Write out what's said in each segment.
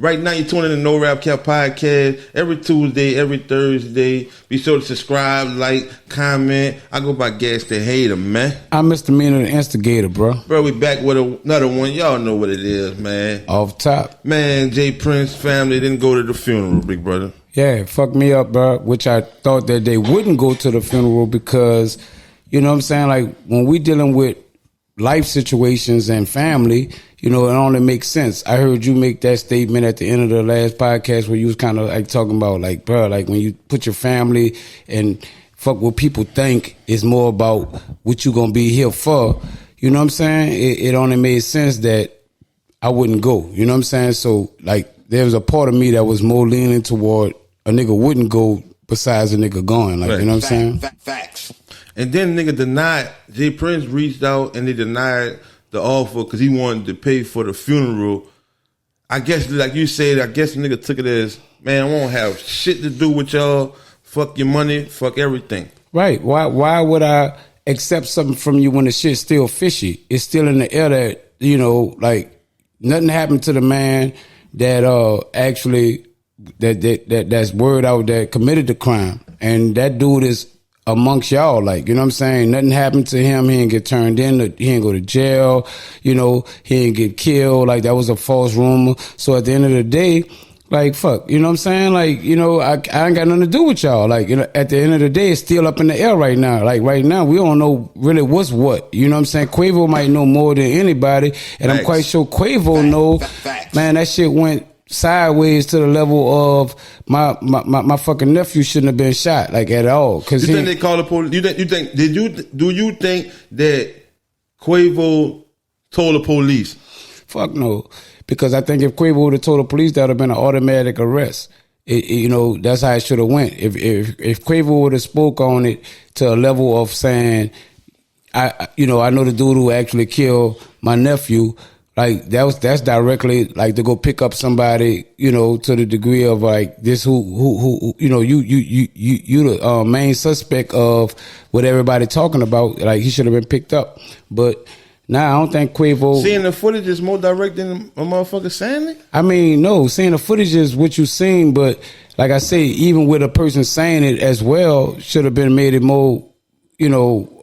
Right now, you're tuning in to No Rap Cap Podcast every Tuesday, every Thursday. Be sure to subscribe, like, comment. I go by GASDAHATER, man. I'm Mr. MEANA, the instigator, bro. Bro, we back with another one. Y'all know what it is, man. Off top. Man, J Prince family didn't go to the funeral, big brother. Yeah, fucked me up, bro. Which I thought that they wouldn't go to the funeral because, you know what I'm saying? Like, when we dealing with life situations and family, you know, it only makes sense. I heard you make that statement at the end of the last podcast where you was kind of like talking about like, bro, like when you put your family and fuck what people think is more about what you gonna be here for. You know what I'm saying? It only made sense that I wouldn't go. You know what I'm saying? So like there was a part of me that was more leaning toward a nigga wouldn't go besides a nigga going. Like, right. You know what I'm saying? Facts. And then nigga denied, J Prince reached out and they denied the offer because he wanted to pay for the funeral. I guess, like you said, I guess the nigga took it as, man, I won't have shit to do with y'all. Fuck your money, fuck everything. Right. Why would I accept something from you when the shit's still fishy? It's still in the air that, you know, like nothing happened to the man that actually that's word out that committed the crime. And that dude is amongst y'all, like, you know what I'm saying? Nothing happened to him. He didn't get turned in. He didn't go to jail. You know, he didn't get killed. Like, that was a false rumor. So at the end of the day, like, fuck, you know what I'm saying? Like, you know, I ain't got nothing to do with y'all. Like, you know, at the end of the day, it's still up in the air right now. Like, right now, we don't know really what's what. You know what I'm saying? Quavo might know more than anybody. And I'm quite sure Quavo know, man, that shit went sideways to the level of my fucking nephew shouldn't have been shot, like, at all. Cause you think they call the police? Do you think that Quavo told the police? Fuck no. Because I think if Quavo would have told the police, that would have been an automatic arrest. You know, that's how it should have went. If Quavo would have spoke on it to a level of saying, I know the dude who actually killed my nephew. Like that's directly like to go pick up somebody, you know, to the degree of like this who you know you the main suspect of what everybody talking about. Like he should have been picked up, but now I don't think Quavo. Seeing the footage is more direct than a motherfucker saying it. I mean, no, seeing the footage is what you seen, but like I say, even with a person saying it as well, should have been made it more, you know.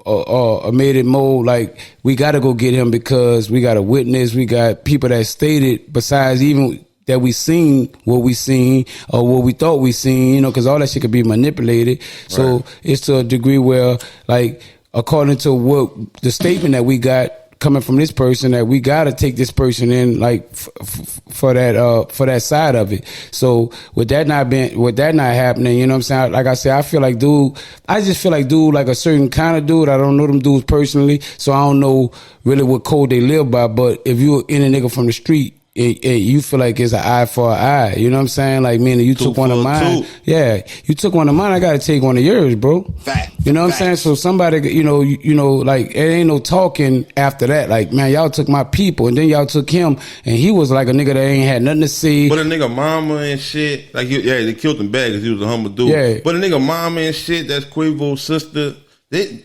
Made it more like we got to go get him because we got a witness. We got people that stated besides even that we seen what we seen or what we thought we seen, you know, because all that shit could be manipulated. So it's to a degree where, like, according to what the statement that we got coming from this person, that we got to take this person in, like, for that side of it. So with that not happening, you know what I'm saying? Like I said, I just feel like dude, like a certain kind of dude. I don't know them dudes personally, so I don't know really what code they live by. But if you're in a nigga from the street, you feel like it's an eye for an eye. You know what I'm saying? Like, meaning you took one of mine. Yeah, you took one of mine. I got to take one of yours, bro. Fact. You know what I'm saying? So somebody, you know, like, it ain't no talking after that. Like, man, y'all took my people, and then y'all took him, and he was like a nigga that ain't had nothing to say. But a nigga mama and shit, like, they killed him bad because he was a humble dude. Yeah. But a nigga mama and shit, that's Quavo's sister. They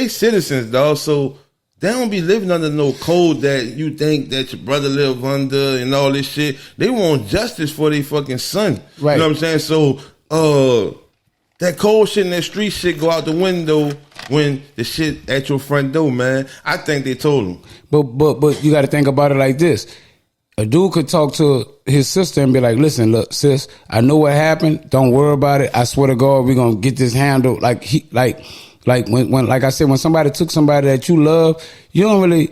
citizens, dog. So they don't be living under no code that you think that your brother live under and all this shit. They want justice for their fucking son. Right. You know what I'm saying? So, that cold shit and that street shit go out the window when the shit at your front door, man. I think they told him. But you got to think about it like this. A dude could talk to his sister and be like, listen, look, sis, I know what happened. Don't worry about it. I swear to God, we're going to get this handled. Like when like I said, when somebody took somebody that you love, you don't really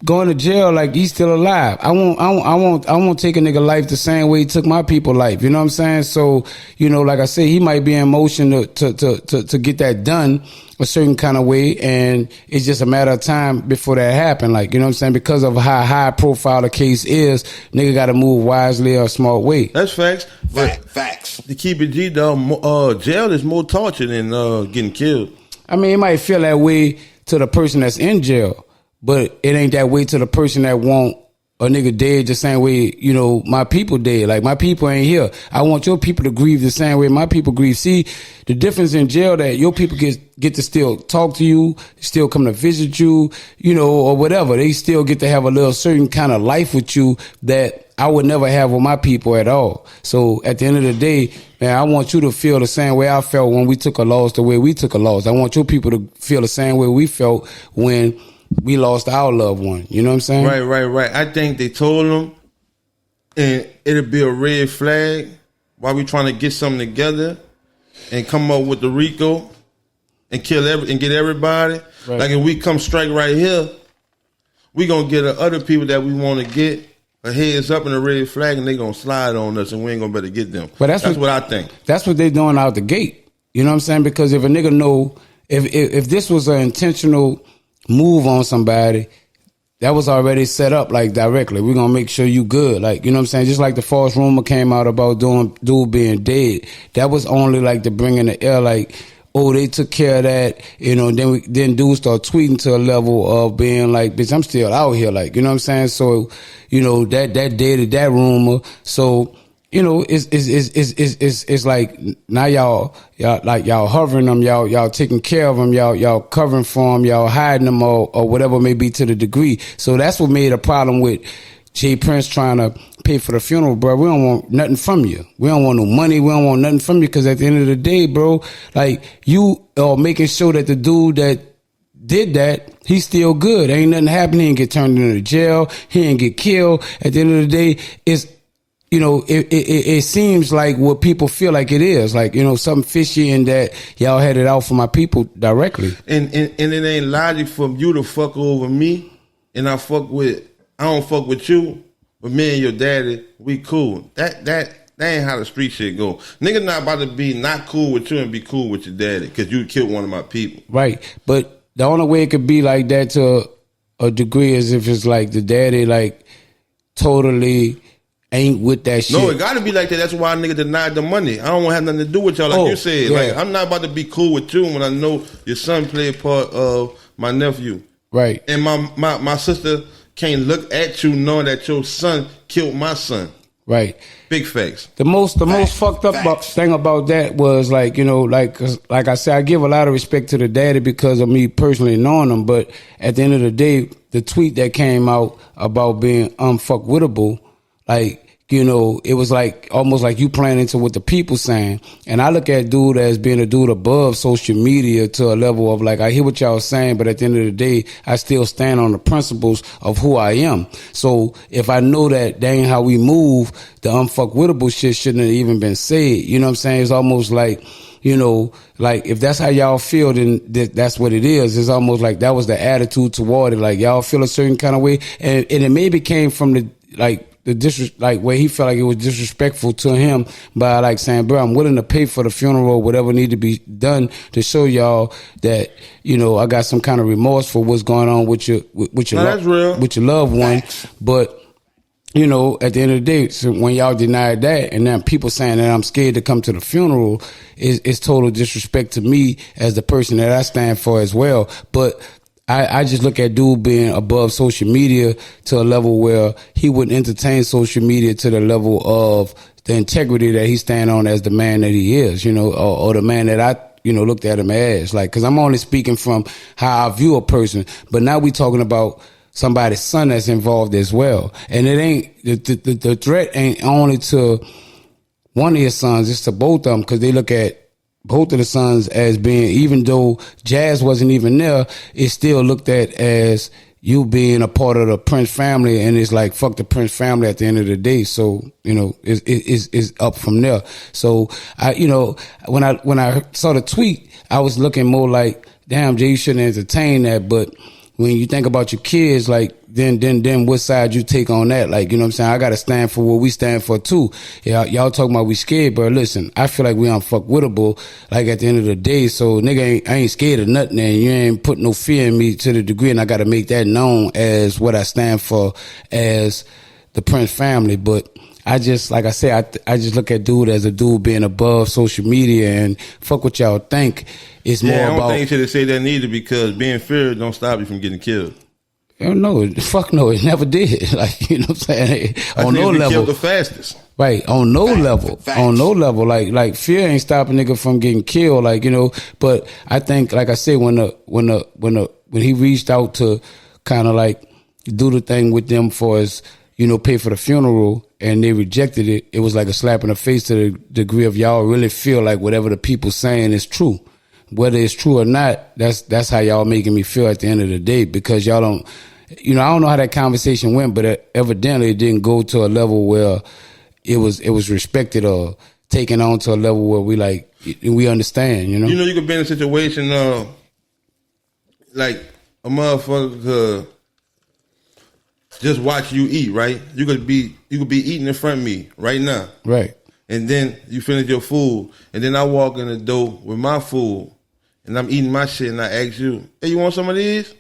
going to jail like he's still alive. I won't take a nigga life the same way he took my people life. You know what I'm saying? So, you know, like I said, he might be in motion to get that done a certain kind of way, and it's just a matter of time before that happen. Like, you know what I'm saying? Because of how high profile the case is, nigga got to move wisely or a smart way. That's facts. Facts. To keep it G, though, jail is more torture than getting killed. I mean, it might feel that way to the person that's in jail, but it ain't that way to the person that won't a nigga dead the same way, you know, my people dead. Like, my people ain't here. I want your people to grieve the same way my people grieve. See, the difference in jail that your people get to still talk to you, still come to visit you, you know, or whatever. They still get to have a little certain kind of life with you that I would never have with my people at all. So at the end of the day, man, I want you to feel the same way I felt when we took a loss, the way we took a loss. I want your people to feel the same way we felt when we lost our loved one. You know what I'm saying? Right. I think they told them, and it'll be a red flag while we trying to get something together and come up with the RICO and and get everybody. Right. Like if we come strike right here, we gonna get other people that we want to get a heads up and a red flag, and they gonna slide on us, and we ain't gonna better get them. But that's what I think. That's what they doing out the gate. You know what I'm saying? Because if a nigga know, if this was an intentional move on somebody, that was already set up, like, directly. We're gonna make sure you good. Like, you know what I'm saying? Just like the false rumor came out about dude being dead. That was only like to bring in the air, like, oh, they took care of that, you know. Then dudes start tweeting to a level of being like, bitch, I'm still out here, like, you know what I'm saying? So, you know, that dated that rumor. So, you know, it's like now y'all hovering them, y'all taking care of them, y'all covering for them, y'all hiding them, or whatever may be to the degree. So that's what made a problem with Jay Prince trying to pay for the funeral, bro. We don't want nothing from you. We don't want no money. We don't want nothing from you, because at the end of the day, bro, like, you are making sure that the dude that did that, he's still good. Ain't nothing happening. He didn't get turned into jail. He didn't get killed. At the end of the day, it's, you know, it seems like what people feel like it is. Like, you know, something fishy in that y'all had it out for my people directly. And it ain't logic for you to fuck over me, and I don't fuck with you, but me and your daddy, we cool. That ain't how the street shit go. Nigga not about to be not cool with you and be cool with your daddy because you killed one of my people. Right. But the only way it could be like that to a degree is if it's like the daddy, like, totally ain't with that shit. No, it gotta be like that. That's why a nigga denied the money. I don't want to have nothing to do with y'all, like you said. Yeah. Like, I'm not about to be cool with you when I know your son played part of my nephew. Right. And my sister can't look at you knowing that your son killed my son. Right. Big facts. The most fucked up thing about that was, like, you know, like I said, I give a lot of respect to the daddy because of me personally knowing him. But at the end of the day, the tweet that came out about being unfuckwittable, like, you know, it was like almost like you playing into what the people saying. And I look at dude as being a dude above social media to a level of, like, I hear what y'all saying, but at the end of the day, I still stand on the principles of who I am. So if I know that ain't how we move, the unfuckwittable shit shouldn't have even been said. You know what I'm saying? It's almost like, you know, like, if that's how y'all feel, then that's what it is. It's almost like that was the attitude toward it. Like, y'all feel a certain kind of way. And it maybe came from like where he felt like it was disrespectful to him by, like, saying, bro, I'm willing to pay for the funeral, whatever need to be done to show y'all that, you know, I got some kind of remorse for what's going on with your loved one. But, you know, at the end of the day, so when y'all denied that, and then people saying that I'm scared to come to the funeral, is total disrespect to me as the person that I stand for as well. But I just look at dude being above social media to a level where he wouldn't entertain social media to the level of the integrity that he's standing on as the man that he is, you know, or the man that I, you know, looked at him as. Like, because I'm only speaking from how I view a person, but now we talking about somebody's son that's involved as well. And it ain't, the threat ain't only to one of his sons, it's to both of them, because they look at both of the sons as being, even though Jazz wasn't even there, it's still looked at as you being a part of the Prince family, and it's like, fuck the Prince family at the end of the day. So, you know, it's up from there. So I, you know, when I saw the tweet, I was looking more like, damn, Jay, you shouldn't entertain that. But when you think about your kids, like, then what side you take on that? Like, you know what I'm saying? I got to stand for what we stand for too. Yeah, y'all talking about we scared, but listen, I feel like we unfuckwittable, like, at the end of the day. So nigga, I ain't scared of nothing, and you ain't put no fear in me to the degree, and I got to make that known as what I stand for as the Prince family. But I just, like I said, I just look at dude as a dude being above social media, and fuck what y'all think. It's more about. I don't think you should have said that neither, because being feared don't stop you from getting killed. No, fuck no, it never did. Like, you know what I'm saying? On no we level. killed the fastest. Right, on no level. Facts. On no level. Like fear ain't stopping nigga from getting killed, like, you know, but I think, like I said, when he reached out to kind of like do the thing with them for his, you know, pay for the funeral, and they rejected it, it was like a slap in the face to the degree of y'all really feel like whatever the people saying is true. Whether it's true or not, that's how y'all making me feel at the end of the day, because y'all don't, you know, I don't know how that conversation went, but evidently it didn't go to a level where it was respected or taken on to a level where we understand, you know? You know, you could be in a situation, like a motherfucker could just watch you eat, right? You could be eating in front of me right now. Right. And then you finish your food, and then I walk in the door with my food, and I'm eating my shit, and I ask you, hey, you want some of these?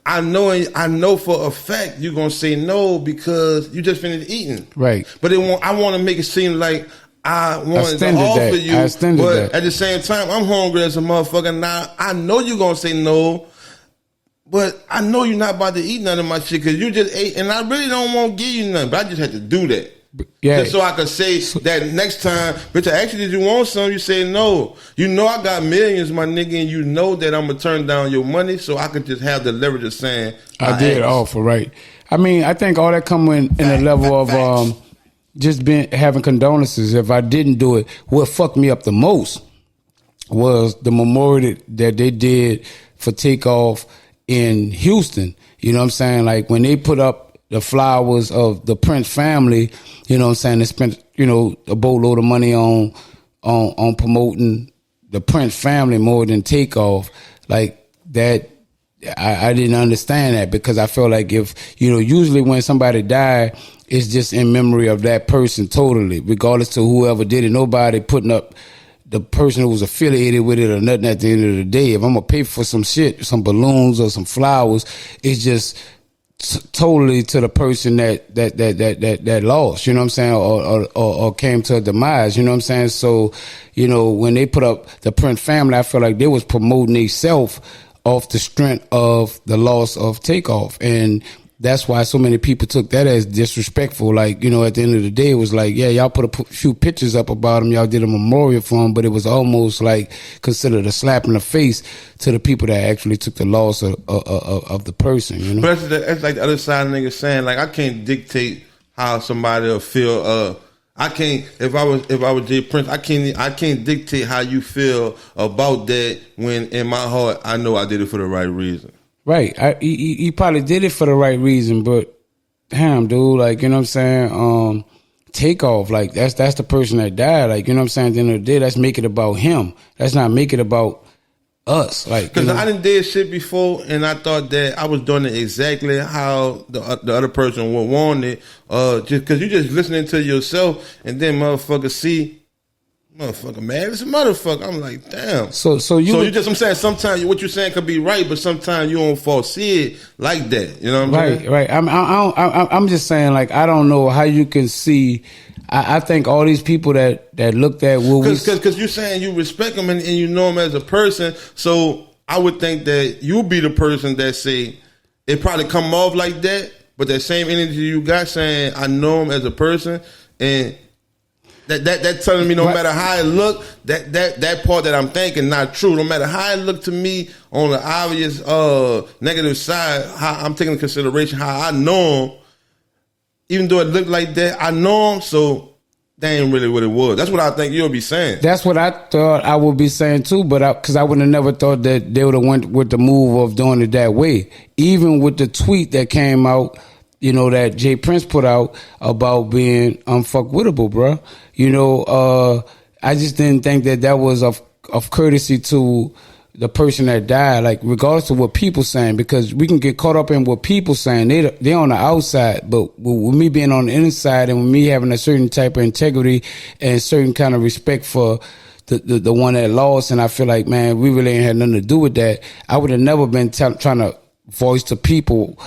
I know for a fact you're gonna say no because you just finished eating. Right. But I want to make it seem like I wanted to offer you, but at the same time, I'm hungry as a motherfucker. Now I know you're gonna say no, but I know you're not about to eat none of my shit because you just ate, and I really don't want to give you nothing. But I just had to do that. Yeah. Just so I could say that next time, bitch, actually, did you want some? You say no. You know I got millions, my nigga, and you know that I'm going to turn down your money, so I could just have the leverage of saying I did offer, right. I mean, I think all that come in a level of just having condolences. If I didn't do it, what fucked me up the most was the memorial that they did for Takeoff in Houston. You know what I'm saying? Like when they put up the flowers of the Prince family, you know what I'm saying, they spent, you know, a boatload of money on promoting the Prince family more than Takeoff. Like that, I didn't understand that, because I felt like if, you know, usually when somebody died, it's just in memory of that person totally, regardless to whoever did it. Nobody putting up the person who was affiliated with it or nothing at the end of the day. If I'm gonna pay for some shit, some balloons or some flowers, it's just totally to the person that lost, you know what I'm saying, or came to a demise, you know what I'm saying. So, you know, when they put up the Prince family, I feel like they was promoting themselves off the strength of the loss of Takeoff, and that's why so many people took that as disrespectful. Like, you know, at the end of the day, it was like, yeah, y'all put a few pictures up about him, y'all did a memorial for him, but it was almost like considered a slap in the face to the people that actually took the loss of the person, you know? But that's like the other side of niggas saying, like, I can't dictate how somebody will feel. I can't, if I was Jay Prince, I can't dictate how you feel about that when in my heart I know I did it for the right reason. Right. He probably did it for the right reason, but damn, dude, like, you know what I'm saying? Takeoff, like, that's the person that died. Like, you know what I'm saying? At the end of the day, let's make it about him. Let's not make it about us. Like, because I done did shit before, and I thought that I was doing it exactly how the other person would want it. Just because you just listening to yourself, and then motherfucker see. Motherfucker, man, it's a motherfucker. I'm like, damn. So you just, I'm saying, sometimes what you're saying could be right, but sometimes you don't foresee it like that. You know what I'm saying? Right. I'm just saying, like, I don't know how you can see. I think all these people that looked at what because you're saying you respect them and you know them as a person. So I would think that you'll be the person that say it probably come off like that, but that same energy you got saying I know him as a person, and that telling me no matter how it look, that part that I'm thinking not true. No matter how it look to me on the obvious negative side, how I'm taking into consideration how I know him, even though it looked like that, I know him, so that ain't really what it was. That's what I think you'll be saying. That's what I thought I would be saying too, but because I would have never thought that they would have went with the move of doing it that way. Even with the tweet that came out, you know, that Jay Prince put out about being unfuckwittable, bro. You know, I just didn't think that was of courtesy to the person that died, like regardless of what people saying, because we can get caught up in what people saying. They're on the outside, but with me being on the inside and with me having a certain type of integrity and certain kind of respect for the one that lost, and I feel like, man, we really ain't had nothing to do with that. I would have never been trying to voice to people,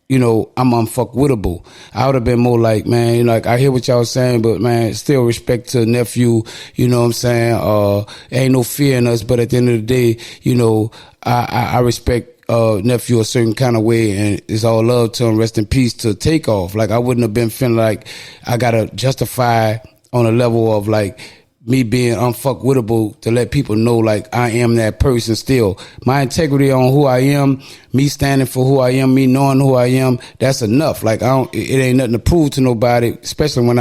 you know, I'm unfuckwittable. I would have been more like, man, like, I hear what y'all saying, but man, still respect to nephew, you know what I'm saying? Ain't no fear in us, but at the end of the day, you know, I respect nephew a certain kind of way, and it's all love to him, rest in peace, to Takeoff. Like, I wouldn't have been feeling like I gotta justify on a level of like me being unfuckwittable to let people know like I am that person still. My integrity on who I am, me standing for who I am, me knowing who I am, that's enough. Like, it ain't nothing to prove to nobody, especially when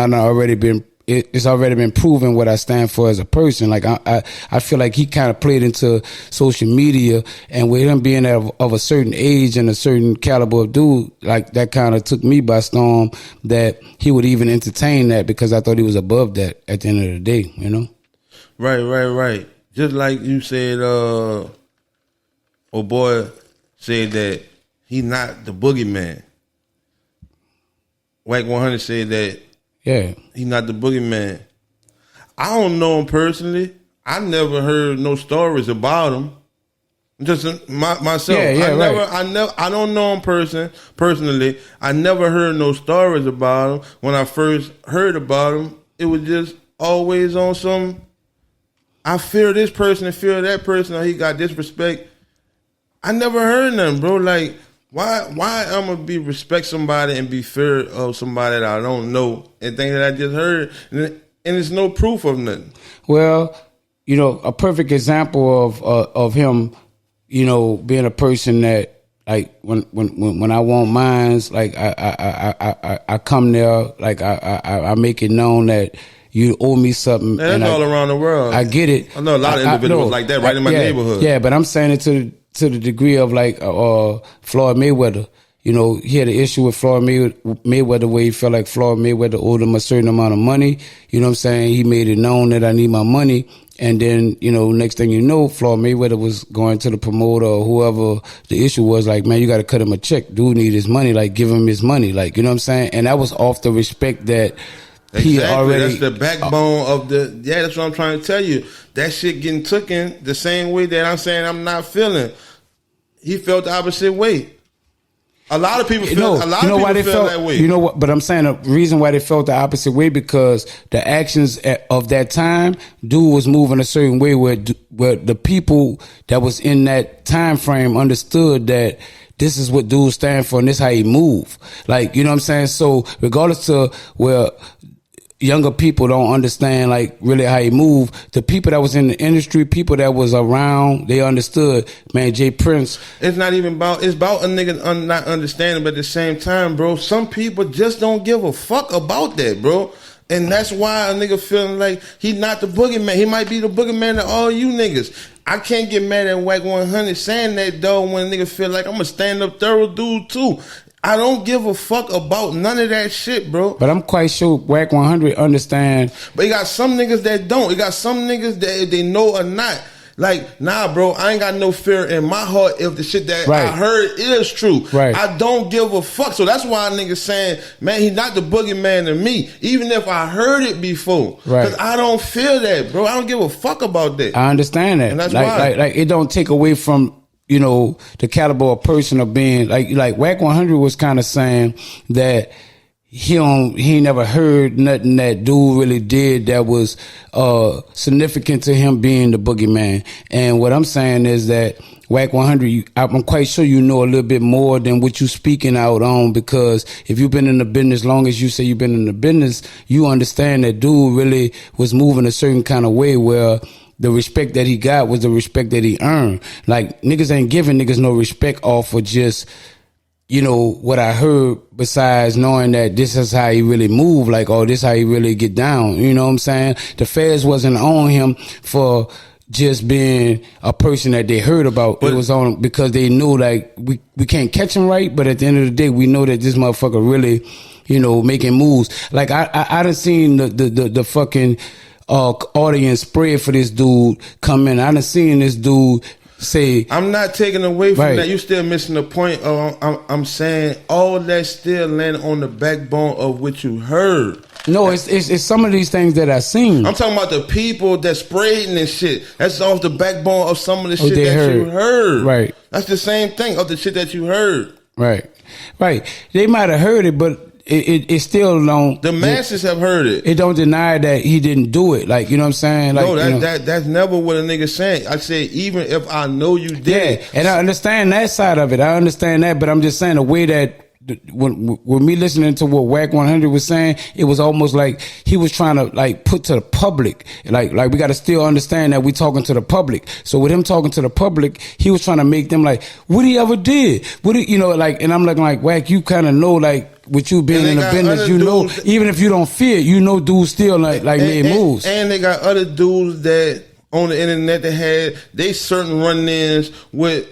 it's already been proven what I stand for as a person. Like, I feel like he kind of played into social media, and with him being of a certain age and a certain caliber of dude, like, that kind of took me by storm that he would even entertain that, because I thought he was above that at the end of the day, you know? Right. Just like you said, oh boy said that he not the boogeyman. Wack 100 said that he's not the boogeyman. I don't know him personally. I never heard no stories about him. Just myself. I don't know him personally. I never heard no stories about him. When I first heard about him, it was just always on some, I fear this person and fear that person, or he got disrespect. I never heard nothing, bro. Like, why I'm gonna be respect somebody and be fear of somebody that I don't know and think that I just heard, and there's no proof of nothing. Well, you know, a perfect example of him, you know, being a person that, like, when I want mines, like, I come there, like, I make it known that you owe me something. Man, that's all around the world. I get it. I know a lot of individuals like that right in my neighborhood. Yeah, but I'm saying it to the degree of like Floyd Mayweather. You know, he had an issue with Floyd Mayweather where he felt like Floyd Mayweather owed him a certain amount of money. You know what I'm saying? He made it known that I need my money. And then, you know, next thing you know, Floyd Mayweather was going to the promoter or whoever the issue was, like, man, you got to cut him a check. Dude need his money. Like, give him his money. Like, you know what I'm saying? And that was off the respect that he already. That's the backbone of the. Yeah, that's what I'm trying to tell you. That shit getting taken the same way that I'm saying I'm not feeling. He felt the opposite way. A lot of people feel. A lot of people feel that way. You know what? But I'm saying the reason why they felt the opposite way, because the actions of that time, dude was moving a certain way where the people that was in that time frame understood that this is what dudes stand for and this how he move. Like, you know what I'm saying? So regardless of where younger people don't understand, like, really how he move, the people that was in the industry, people that was around, they understood, man, Jay Prince. It's not even about, it's about a nigga not understanding, but at the same time, bro, some people just don't give a fuck about that, bro. And that's why a nigga feeling like he not the boogeyman. He might be the boogeyman to all you niggas. I can't get mad at Wack 100 saying that, though, when a nigga feel like I'm a stand-up thorough dude, too. I don't give a fuck about none of that shit, bro. But I'm quite sure Wack 100 understand. But you got some niggas that don't. You got some niggas that if they know or not. Like, nah, bro, I ain't got no fear in my heart if the shit that I heard is true. Right. I don't give a fuck. So that's why niggas saying, man, he's not the boogeyman to me, even if I heard it before. Right. Because I don't feel that, bro. I don't give a fuck about that. I understand that. And that's why. Like, it don't take away from, you know, the caliber of person of being, like Wack 100 was kind of saying that he never heard nothing that dude really did that was significant to him being the boogeyman. And what I'm saying is that Wack 100, I'm quite sure you know a little bit more than what you speaking out on, because if you've been in the business long as you say you've been in the business, you understand that dude really was moving a certain kind of way where the respect that he got was the respect that he earned. Like, niggas ain't giving niggas no respect off of just, you know, what I heard, besides knowing that this is how he really move, like, oh, this how he really get down. You know what I'm saying? The feds wasn't on him for just being a person that they heard about. But it was on because they knew, like, we can't catch him right, but at the end of the day, we know that this motherfucker really, you know, making moves. Like, I done seen the fucking audience spread for this dude come in. I done seen this dude say, I'm not taking away from that. You still missing the point. I'm saying all that still landing on the backbone of what you heard. No, it's some of these things that I seen. I'm talking about the people that spraying this shit. That's off the backbone of some of the shit that heard. you heard. Right. That's the same thing of the shit that you heard. Right. They might have heard it, but it still don't. The masses have heard it. It don't deny that he didn't do it. Like, you know what I'm saying? Like, no, that's never what a nigga saying. I said, even if I know you did it. And I understand that side of it. I understand that, but I'm just saying the way that when me listening to what Wack 100 was saying, it was almost like he was trying to like put to the public, like we got to still understand that we talking to the public. So with him talking to the public, he was trying to make them like, what he ever did, like, and I'm looking like, Wack, you kind of know, like, with you being in the business, you know, even if you don't fear, you know, dudes still like made moves. And they got other dudes that on the internet that had they certain run-ins with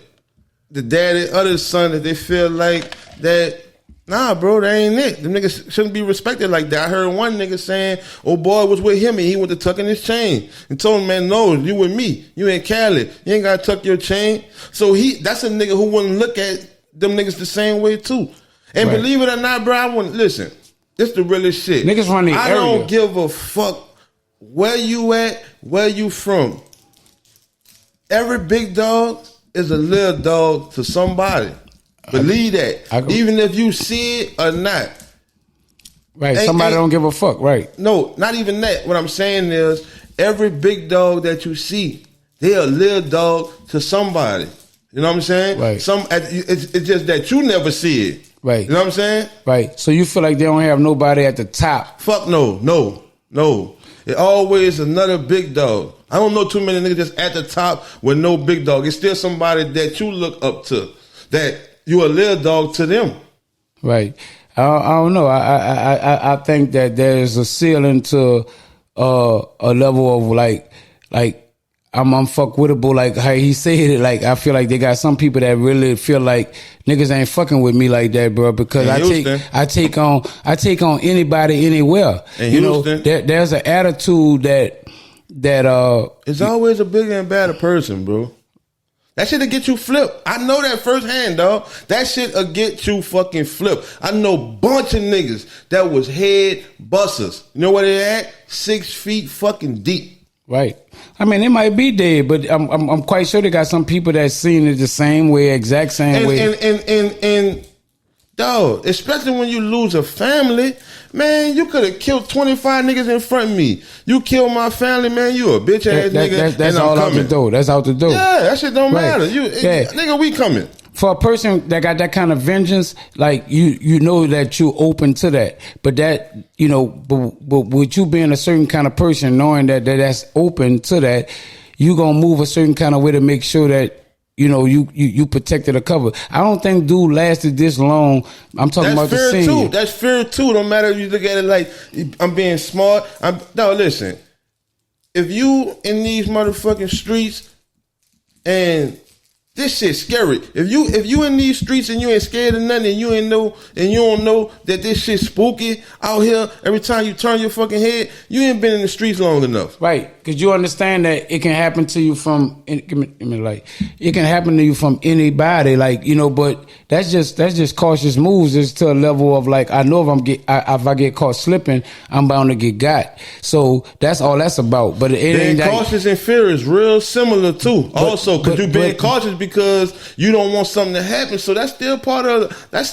the daddy, other son that they feel like that. Nah, bro, that ain't it. The niggas shouldn't be respected like that. I heard one nigga saying, "Oh boy was with him and he went to tucking his chain," and told him, "Man, no, you with me. You in Cali. You ain't gotta tuck your chain." So that's a nigga who wouldn't look at them niggas the same way too. And believe it or not, bro, I wouldn't listen. This the realest shit. Niggas run the area. I don't give a fuck where you at, where you from. Every big dog is a little dog to somebody. Believe that. Even if you see it or not. Right. Somebody don't give a fuck, right? No, not even that. What I'm saying is every big dog that you see, they're a little dog to somebody. You know what I'm saying? Right. It's just that you never see it. Right. You know what I'm saying? Right. So you feel like they don't have nobody at the top? Fuck no. It always another big dog. I don't know too many niggas just at the top with no big dog. It's still somebody that you look up to. That you a little dog to them. Right. I don't know. I think that there's a ceiling to a level of like I'm unfuckwittable, like how he said it. Like I feel like they got some people that really feel like niggas ain't fucking with me like that, bro. Because I take on anybody anywhere. You know, there's an attitude that it's always a bigger and badder person, bro. That shit'll get you flipped. I know that firsthand, dog. That shit'll get you fucking flipped. I know bunch of niggas that was head busters. You know where they at? 6 feet fucking deep. Right. I mean, it might be dead, but I'm quite sure they got some people that seen it the same way, exact same way. And dog, especially when you lose a family, man, you could have killed 25 niggas in front of me. You killed my family, man, you a bitch ass nigga. That's all out the door. That's out the door. Yeah, that shit don't matter. Nigga, we coming. For a person that got that kind of vengeance, like you know that you open to that. But that, you know, but with you being a certain kind of person, knowing that that's open to that, you gonna move a certain kind of way to make sure that, you know, you protected a cover. I don't think dude lasted this long. I'm talking about the scene. That's fear too. No matter if you look at it like I'm being smart. No, listen. If you in these motherfucking streets and this shit's scary. If you in these streets and you ain't scared of nothing and you don't know that this shit's spooky out here, every time you turn your fucking head, you ain't been in the streets long enough. Right. Because you understand that it can happen to you from it can happen to you from anybody, like, you know, but that's just cautious moves. It's to a level of like, I know if I get caught slipping, I'm bound to get got. So that's all that's about. But being cautious and fear is real similar too. Also, because you being cautious because you don't want something to happen. So that's still part of that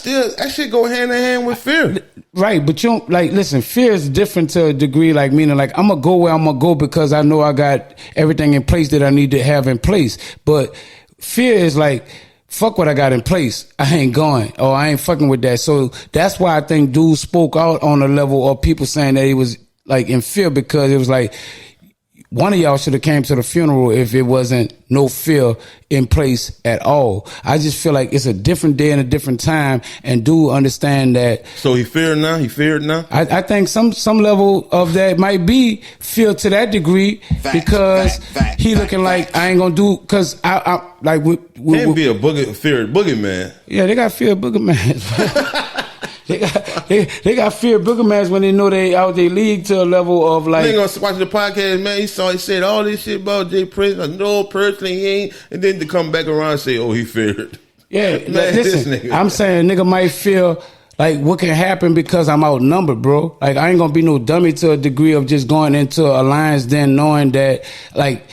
shit go hand in hand with fear. Right, but you don't, like, listen, fear is different to a degree, like, meaning like I'm gonna go where I'm gonna go because I know I got everything in place that I need to have in place. But fear is like, fuck what I got in place. I ain't going, or I ain't fucking with that. So that's why I think dude spoke out on a level of people saying that he was like in fear, because it was like, one of y'all should have came to the funeral if it wasn't no fear in place at all. I just feel like it's a different day and a different time, and do understand that. So he feared now? He feared now? I think some level of that might be fear to that degree, because he looking like I ain't gonna do, because I like can't be a feared boogeyman. Yeah, they got fear boogeyman. They got fear boogeyman when they know they out their league to a level of like. Nigga watch the podcast, man. He said all this shit about Jay Prince. I know personally he ain't, and then to come back around and say, oh, he feared. Yeah, man, listen, I'm saying nigga might feel like what can happen because I'm outnumbered, bro. Like I ain't gonna be no dummy to a degree of just going into alliance then knowing that like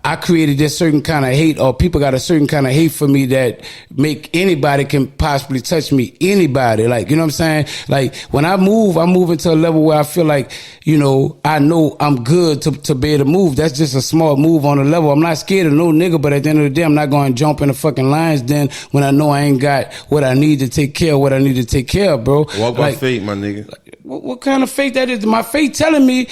I created this certain kind of hate, or people got a certain kind of hate for me that make anybody can possibly touch me. Anybody, like, you know what I'm saying? Like, when I move into a level where I feel like, you know I'm good to be able to move. That's just a small move on a level. I'm not scared of no nigga, but at the end of the day, I'm not going to jump in the fucking lines then when I know I ain't got what I need to take care of, what I need to take care of, bro. Walk by faith, my nigga. What kind of faith that is? My faith telling me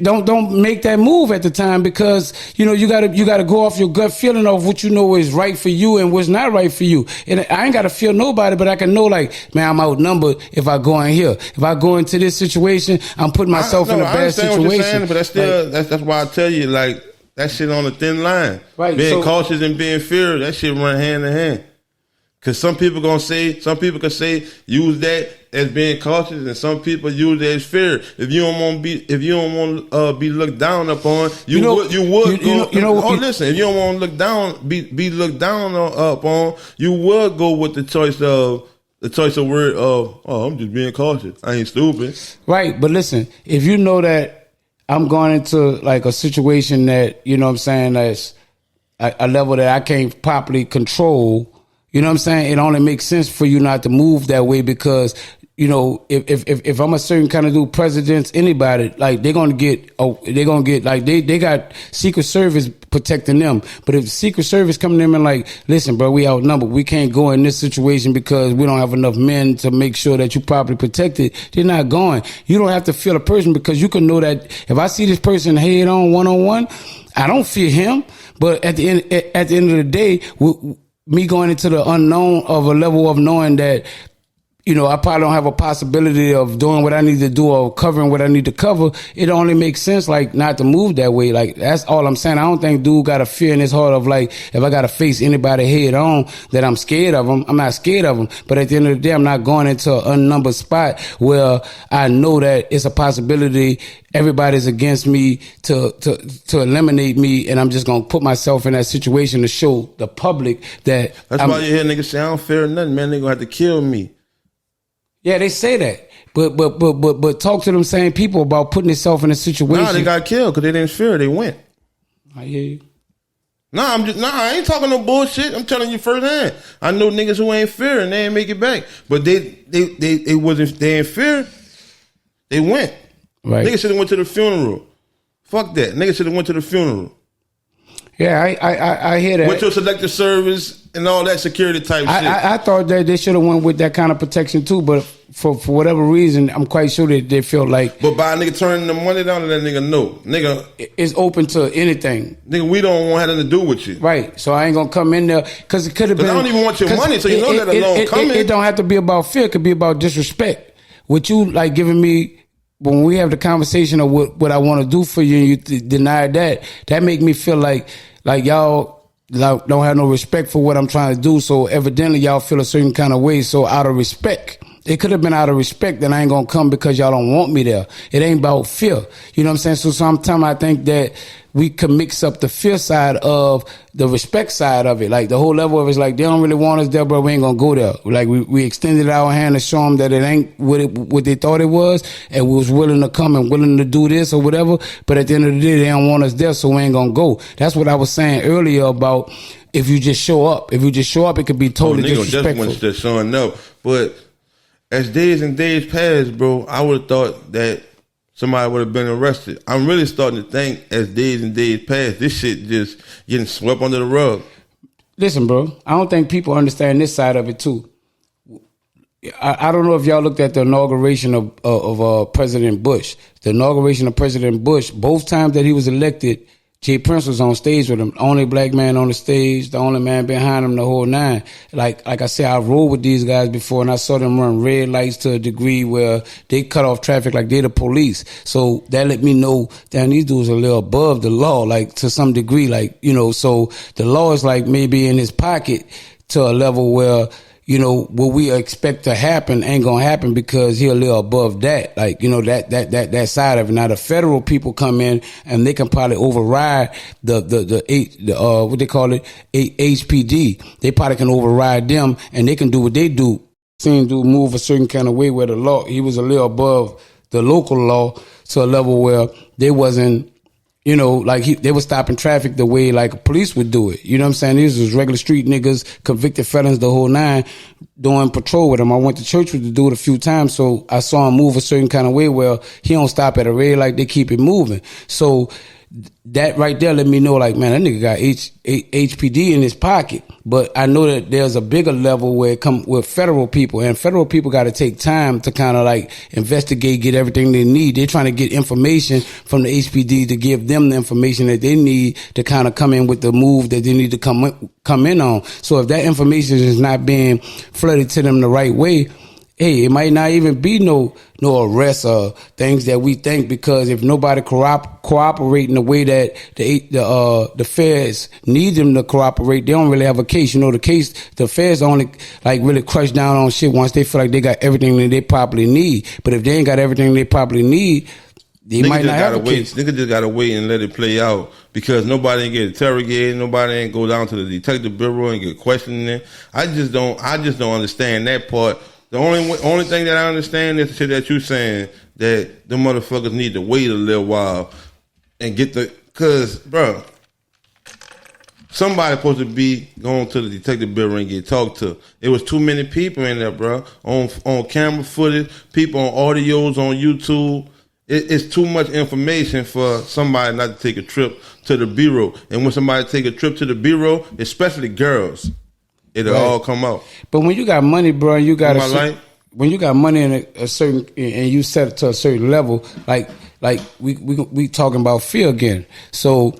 don't make that move at the time, because you gotta go off your gut feeling of what you know is right for you and what's not right for you. And I ain't gotta feel nobody, but I can know, like, man, I'm outnumbered if I go in here. If I go into this situation, I'm putting myself in a bad situation. What you're saying, but that's still that's why I tell you, like, that shit on a thin line. Right. Being cautious and being fear, that shit run hand in hand. Cause some people can say use that as being cautious, and some people use it as fear. If you don't want to be looked down upon, you would go. Listen, if you don't want to look down, be looked down upon, you would go with the choice of word of, oh, I'm just being cautious. I ain't stupid. Right, but listen, if you know that I'm going into like a situation that, you know what I'm saying, that's a level that I can't properly control. You know what I'm saying? It only makes sense for you not to move that way, because, if I'm a certain kind of dude, presidents, anybody, like, they're gonna get like they got Secret Service protecting them. But if Secret Service come to them and like, listen, bro, we outnumbered, we can't go in this situation because we don't have enough men to make sure that you properly protected, they're not going. You don't have to feel a person, because you can know that if I see this person head on one, I don't fear him. But at the end of the day, me going into the unknown of a level of knowing that, I probably don't have a possibility of doing what I need to do or covering what I need to cover, it only makes sense, like, not to move that way. Like, that's all I'm saying. I don't think dude got a fear in his heart of, like, if I got to face anybody head on, that I'm scared of them. I'm not scared of them. But at the end of the day, I'm not going into an unnumbered spot where I know that it's a possibility everybody's against me to eliminate me, and I'm just going to put myself in that situation to show the public that. That's why you hear niggas say, I don't fear nothing, man. They going to have to kill me. Yeah, they say that, but talk to them same people about putting themselves in a situation. Nah, they got killed because they didn't fear. They went. I hear you. I ain't talking no bullshit. I'm telling you firsthand. I know niggas who ain't fear and they ain't make it back, but they ain't fear. They went. Right. Niggas should have went to the funeral. Fuck that. Niggas should have went to the funeral. Yeah, I hear that. Went to a selective service and all that security type shit. I thought that they should have went with that kind of protection too, but for whatever reason, I'm quite sure that they feel like. But by a nigga turning the money down to that nigga, no. Nigga. It's open to anything. Nigga, we don't want nothing to do with you. Right. So I ain't going to come in there, because it could have been. I don't even want your money, so you know that alone coming. It don't have to be about fear. It could be about disrespect. What you, like, giving me. When we have the conversation of what I want to do for you, and you deny that make me feel like y'all don't have no respect for what I'm trying to do. So evidently y'all feel a certain kind of way. So out of respect, it could have been out of respect that I ain't gonna come because y'all don't want me there. It ain't about fear. You know what I'm saying? So sometimes I think that we can mix up the fear side of the respect side of it. Like, the whole level of it's like, they don't really want us there, but we ain't gonna go there. Like, we extended our hand to show them that it ain't what they thought it was, and we was willing to come and willing to do this or whatever. But at the end of the day, they don't want us there, so we ain't gonna go. That's what I was saying earlier about if you just show up. If you just show up, it could be totally disrespectful. Just showing up. But as days and days passed, bro, I would have thought that somebody would have been arrested. I'm really starting to think, as days and days pass, this shit just getting swept under the rug. Listen, bro, I don't think people understand this side of it too. I don't know if y'all looked at the inauguration of President Bush. The inauguration of President Bush, both times that he was elected, Jay Prince was on stage with him. The only black man on the stage, the only man behind him, the whole nine. Like I said, I rode with these guys before, and I saw them run red lights to a degree where they cut off traffic like they're the police. So that let me know that these dudes are a little above the law, like, to some degree, like, so the law is like maybe in his pocket to a level where, what we expect to happen ain't gonna happen because he a little above that. Like, that side of it. Now the federal people come in and they can probably override the what they call it, HPD. They probably can override them and they can do what they do. Seen dude move a certain kind of way where he was a little above the local law to a level where they wasn't, you know, like they were stopping traffic the way like police would do it. You know what I'm saying? These was regular street niggas, convicted felons, the whole nine, doing patrol with him. I went to church with the dude a few times, so I saw him move a certain kind of way where he don't stop at a red light, they keep it moving. So that right there let me know, like, man, that nigga got HPD in his pocket. But I know that there's a bigger level where it come with federal people, and federal people got to take time to kind of like investigate, get everything they need. They're trying to get information from the HPD to give them the information that they need to kind of come in with the move that they need to come in on. So if that information is not being flooded to them the right way, hey, it might not even be no arrests or things that we think, because if nobody cooperate in the way that the feds need them to cooperate, they don't really have a case. You know, the feds only like really crush down on shit once they feel like they got everything that they probably need. But if they ain't got everything they probably need, they might not have a case. Nigga just gotta wait and let it play out, because nobody ain't get interrogated, nobody ain't go down to the detective bureau and get questioning. I just don't understand that part. The only thing that I understand is the shit that you saying, that the motherfuckers need to wait a little while and get cause bro, somebody supposed to be going to the detective bureau and get talked to. It was too many people in there, bro, on camera footage, people on audios on YouTube. It's too much information for somebody not to take a trip to the bureau. And when somebody take a trip to the bureau, especially girls, it'll all come out. But when you got money, bro, you got when you got money in a certain, and you set it to a certain level, like we talking about fear again. So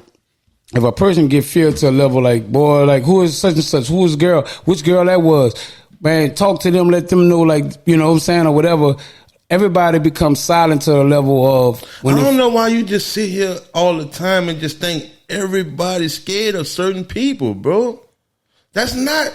if a person get fear to a level like, boy, like, who is such and such, who is girl, which girl that was, man, talk to them, let them know, like, you know what I'm saying, or whatever. Everybody becomes silent to the level of I don't know why you just sit here all the time and just think everybody's scared of certain people, bro. That's not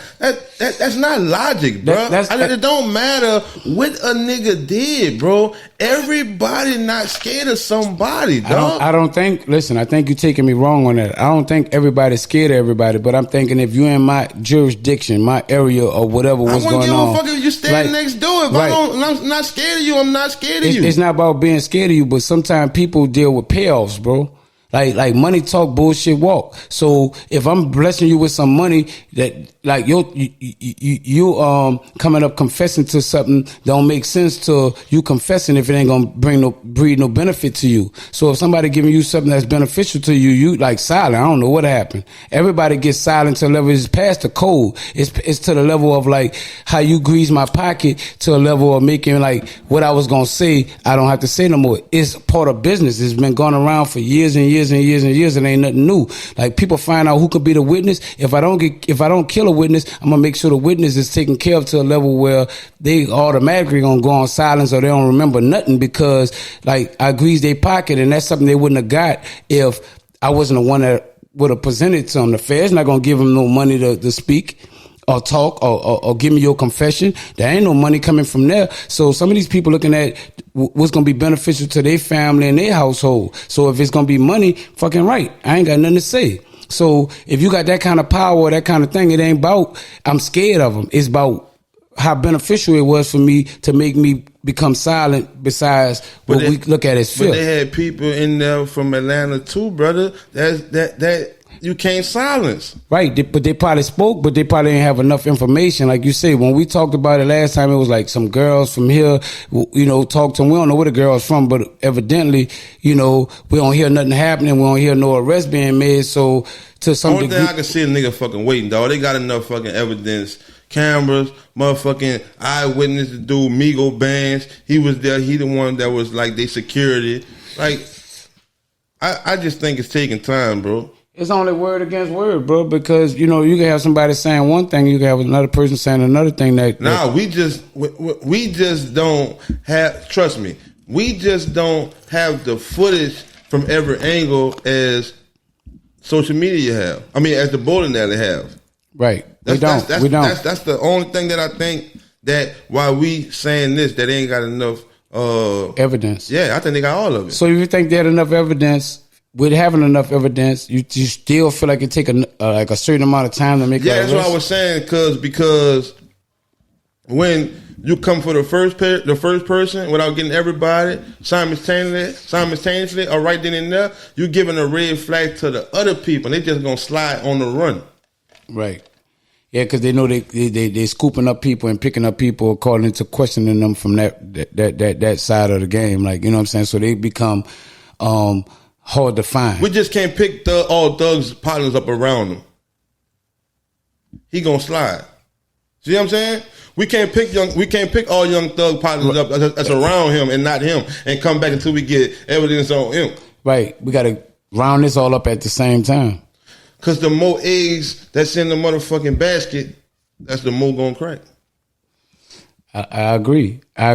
logic, bro. It don't matter what a nigga did, bro. Everybody not scared of somebody, dog. I don't think. Listen, I think you're taking me wrong on that. I don't think everybody's scared of everybody, but I'm thinking if you're in my jurisdiction, my area, or whatever, what's going on. I wouldn't give a fuck if you standing next door. If I'm not scared of you, I'm not scared of you. It's not about being scared of you, but sometimes people deal with payoffs, bro. Like money talk, bullshit walk. So if I'm blessing you with some money that like you coming up confessing to something don't make sense to you confessing if it ain't gonna breed no benefit to you. So if somebody giving you something that's beneficial to you, you like silent. I don't know what happened. Everybody gets silent to a level is past the code. It's to the level of like how you grease my pocket, to a level of making like what I was gonna say I don't have to say no more. It's part of business. It's been going around for years and years and years and years, and ain't nothing new. Like people find out who could be the witness. If I don't kill a witness, I'm gonna make sure the witness is taken care of to a level where they automatically gonna go on silence or they don't remember nothing, because like I greased their pocket, and that's something they wouldn't have got if I wasn't the one that would have presented to them. The Fed's not gonna give them no money to speak or talk or give me your confession. There ain't no money coming from there. So some of these people looking at what's going to be beneficial to their family and their household. So if it's going to be money, fucking right. I ain't got nothing to say. So if you got that kind of power, that kind of thing, it ain't about I'm scared of them. It's about how beneficial it was for me to make me become silent, besides what we look at as fear. But they had people in there from Atlanta too, brother. That you can't silence. Right, but they probably spoke, but they probably didn't have enough information. Like you say, when we talked about it last time, it was like some girls from here, you know, talked to them. We don't know where the girl's from, but evidently, you know, we don't hear nothing happening. We don't hear no arrest being made. So to some degree, only thing I can see a nigga fucking waiting, dog. They got enough fucking evidence. Cameras, motherfucking eyewitness, the dude, Migo bands. He was there. He the one that was like they security. Like, I just think it's taking time, bro. It's only word against word, bro, because, you know, you can have somebody saying one thing, you can have another person saying another thing. We just don't have, trust me, we just don't have the footage from every angle as social media have. I mean, as the bowling alley have. Right. We don't. That's the only thing that I think that while we saying this, that they ain't got enough evidence. Yeah, I think they got all of it. So if you think they had enough evidence, with having enough evidence, you still feel like it take a certain amount of time to make. Yeah, that's what I was saying. Because when you come for the first person without getting everybody simultaneously, or right then and there, you giving a red flag to the other people. They just gonna slide on the run. Right. Yeah, because they know they scooping up people and picking up people according to questioning them from that side of the game. Like, you know what I'm saying? So they become hard to find. We just can't pick all Doug's partners up around him. He gonna slide. See what I'm saying? We can't pick all Young Thug partners up that's around him and not him, and come back until we get evidence on him. Right. We got to round this all up at the same time. Because the more eggs that's in the motherfucking basket, that's the more gonna crack. I agree. I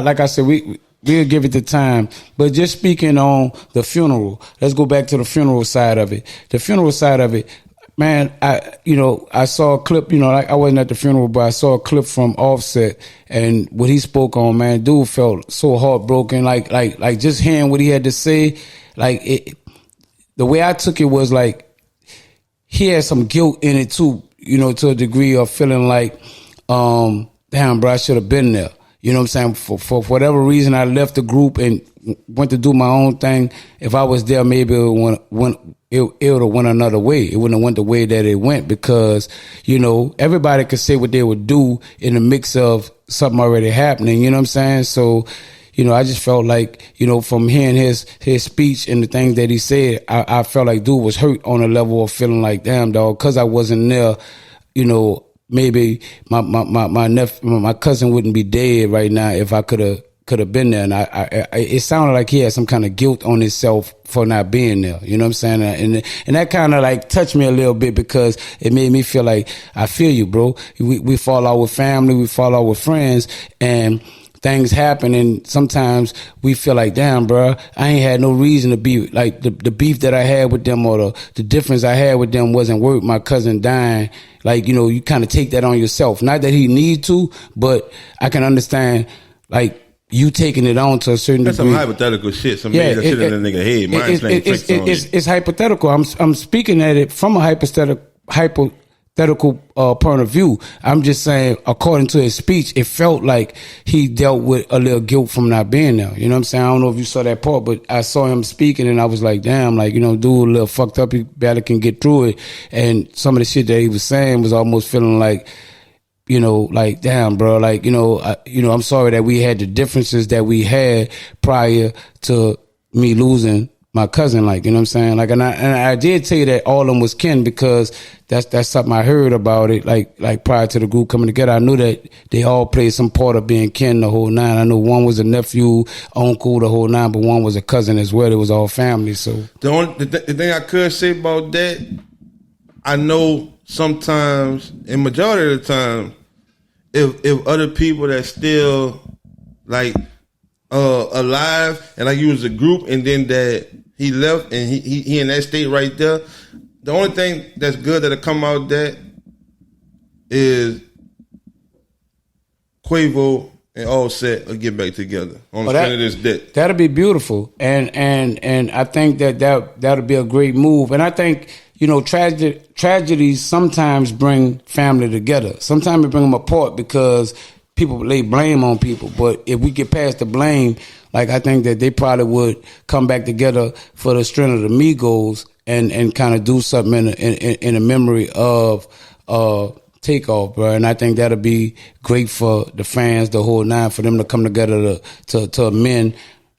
like I said, we'll give it the time. But just speaking on the funeral, let's go back to the funeral side of it. The funeral side of it, man, I saw a clip, like I wasn't at the funeral, but I saw a clip from Offset, and what he spoke on, man, dude felt so heartbroken, like just hearing what he had to say, the way I took it was like, he had some guilt in it too, to a degree of feeling like, damn, bro, I should have been there. You know what I'm saying? For whatever reason, I left the group and went to do my own thing. If I was there, maybe it would have went another way. It wouldn't have went the way that it went, because, everybody could say what they would do in the mix of something already happening. You know what I'm saying? So, I just felt like, from hearing his speech and the things that he said, I felt like dude was hurt on a level of feeling like, damn, dog, because I wasn't there, maybe my cousin wouldn't be dead right now if I could have been there. And it sounded like he had some kind of guilt on himself for not being there. You know what I'm saying? And that kind of like touched me a little bit, because it made me feel like, I feel you, bro. We fall out with family, we fall out with friends, and things happen, and sometimes we feel like, damn, bro, I ain't had no reason to be like the beef that I had with them, or the difference I had with them wasn't worth my cousin dying. Like, you kind of take that on yourself. Not that he need to, but I can understand, like, you taking it on to a certain degree. That's some hypothetical shit. Some shit in the nigga head. Mine's playing tricks on it. It's hypothetical. I'm speaking at it from a hypothetical point of view. I'm just saying, according to his speech, it felt like he dealt with a little guilt from not being there. You know what I'm saying? I don't know if you saw that part, but I saw him speaking, and I was like, damn, like, dude, a little fucked up. He barely can get through it. And some of the shit that he was saying was almost feeling like, like, damn, bro, like, I'm sorry that we had the differences that we had prior to me losing my cousin, like, you know what I'm saying? Like, and I did tell you that all of them was kin, because that's something I heard about it, like prior to the group coming together. I knew that they all played some part of being kin, the whole nine. I know one was a nephew, uncle, the whole nine, but one was a cousin as well. It was all family. So the thing I could say about that, I know sometimes, and majority of the time, if other people that still like alive, and like you was a group, and then that he left and he in that state right there, the only thing that's good that'll come out of that is Quavo and Offset will get back together on the strength of this dick. That'll be beautiful, and I think that'll be a great move. And I think, tragedies sometimes bring family together. Sometimes it bring them apart, because people lay blame on people. But if we get past the blame, like, I think that they probably would come back together for the strength of the Migos and kind of do something in a memory of Takeoff, bro. And I think that'll be great for the fans, the whole nine, for them to come together to amend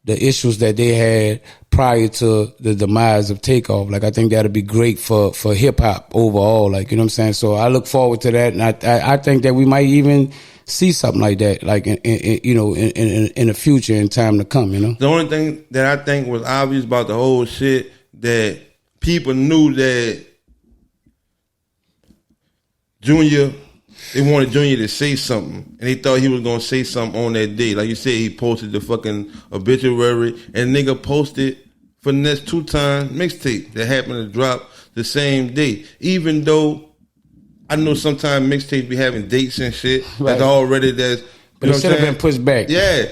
the issues that they had prior to the demise of Takeoff. Like, I think that'll be great for hip hop overall. Like, you know what I'm saying? So I look forward to that, and I think that we might even see something like that, like in the future, in time to come. The only thing that I think was obvious about the whole shit, that people knew that Junior, they wanted Junior to say something, and they thought he was gonna say something on that day. Like you said, he posted the fucking obituary, and nigga posted for the next 2 times mixtape that happened to drop the same day. Even though I know sometimes mixtapes be having dates and shit, right, but it should have been pushed back. Yeah,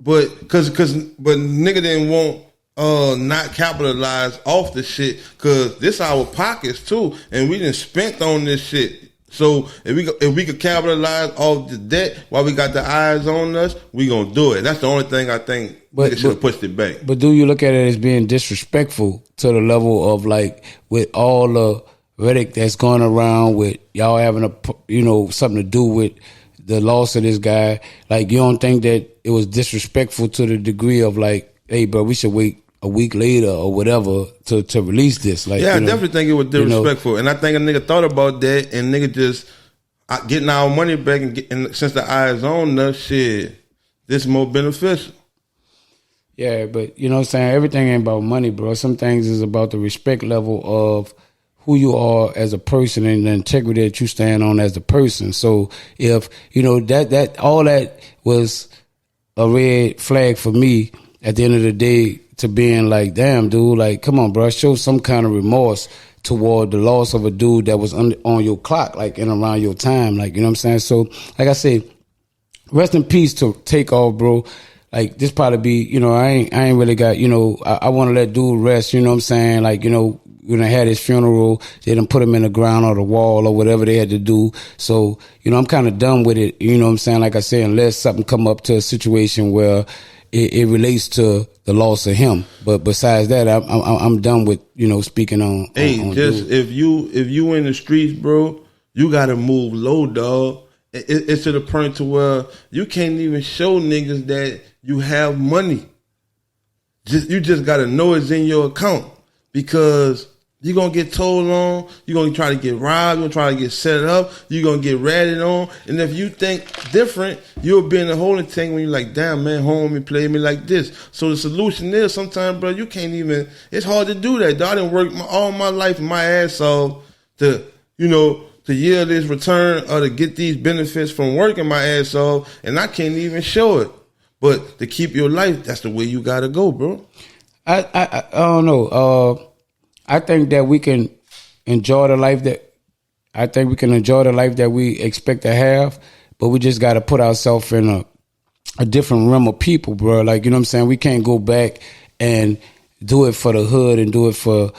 but but nigga didn't want not capitalize off the shit, cause this our pockets too, and we done spent on this shit So if we could capitalize off the debt while we got the eyes on us, we gonna do it. That's the only thing I think niggas should have pushed it back. But do you look at it as being disrespectful to the level of like with all the rhetoric that's going around with y'all having something to do with the loss of this guy? Like, you don't think that it was disrespectful to the degree of like, hey, bro, we should wait a week later or whatever to release this? Like, yeah, I definitely think it was disrespectful, and I think a nigga thought about that, and nigga just getting our money back, and since the eyes on us, shit, this more beneficial. Yeah, but you know what I'm saying? Everything ain't about money, bro. Some things is about the respect level of who you are as a person and the integrity that you stand on as a person. So if, that all that was a red flag for me at the end of the day, to being like, damn, dude, like, come on, bro, show some kind of remorse toward the loss of a dude that was on your clock, like, and around your time, like, you know what I'm saying? So, like I said, rest in peace to Takeoff, bro. Like, this probably be, I ain't really got, I want to let dude rest, you know what I'm saying? Like, when I had his funeral, they done put him in the ground or the wall or whatever they had to do. So, I'm kind of done with it, you know what I'm saying? Like I said, unless something come up to a situation where it relates to the loss of him. But besides that, I'm done with, speaking on. Hey, on just dude. if you in the streets, bro, you gotta move low, dog. It's to the point to where you can't even show niggas that you have money. You just gotta know it's in your account, because you're going to get told on, you're going to try to get robbed, you're going to try to get set up, you're going to get ratted on. And if you think different, you'll be in the holding tank when you're like, damn, man, homie played me like this. So the solution is sometimes, bro, you can't even, it's hard to do that. Dog, I done worked all my life, my ass off to yield this return or to get these benefits from working my ass off, and I can't even show it. But to keep your life, that's the way you got to go, bro. I don't know. I think that we can enjoy the life that we expect to have, but we just got to put ourselves in a different realm of people, bro. Like, you know what I'm saying? We can't go back and do it for the hood and do it for,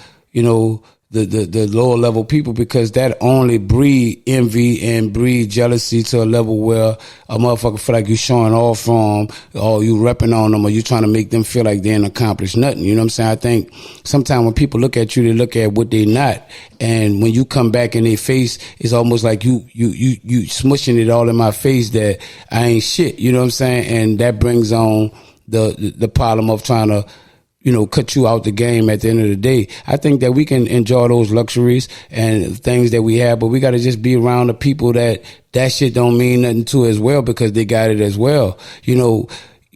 the lower level people, because that only breed envy and breed jealousy to a level where a motherfucker feel like you showing off from, or you repping on them, or you trying to make them feel like they ain't accomplished nothing. You know what I'm saying? I think sometimes when people look at you, they look at what they not, and when you come back in their face, it's almost like you smushing it all in my face that I ain't shit. You know what I'm saying? And that brings on the problem of trying to cut you out the game at the end of the day. I think that we can enjoy those luxuries and things that we have, but we got to just be around the people that shit don't mean nothing to as well, because they got it as well.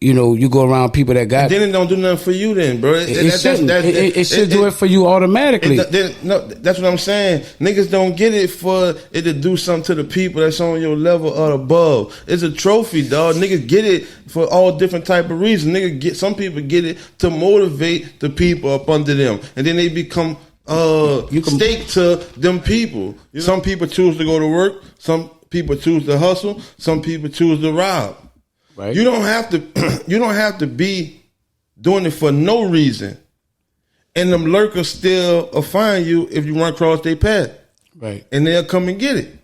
You go around people that got... And then it don't do nothing for you then, bro. It should do it for you automatically. No, that's what I'm saying. Niggas don't get it for it to do something to the people that's on your level or above. It's a trophy, dog. Niggas get it for all different type of reasons. Some people get it to motivate the people up under them, and then they become stake to them people. Some people choose to go to work. Some people choose to hustle. Some people choose to rob. Right. You don't have to be doing it for no reason, and them lurkers still will find you if you run across their path. Right. And they'll come and get it.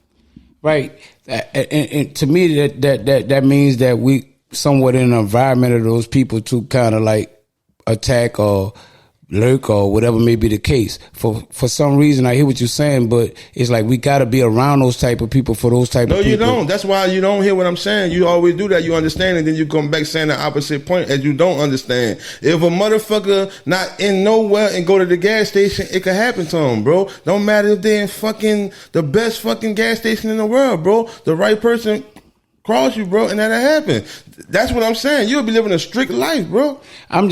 Right. And to me, that means that we somewhat in an environment of those people to kind of like attack or lurk or whatever may be the case. For some reason, I hear what you're saying, but it's like we got to be around those type of people for those type of people. No, you don't. That's why you don't hear what I'm saying. You always do that. You understand, and then you come back saying the opposite point as you don't understand. If a motherfucker not in nowhere and go to the gas station, it could happen to him, bro. Don't matter if they're in fucking the best fucking gas station in the world, bro. The right person cross you, bro, and that'll happen. That's what I'm saying. You'll be living a strict life, bro. I'm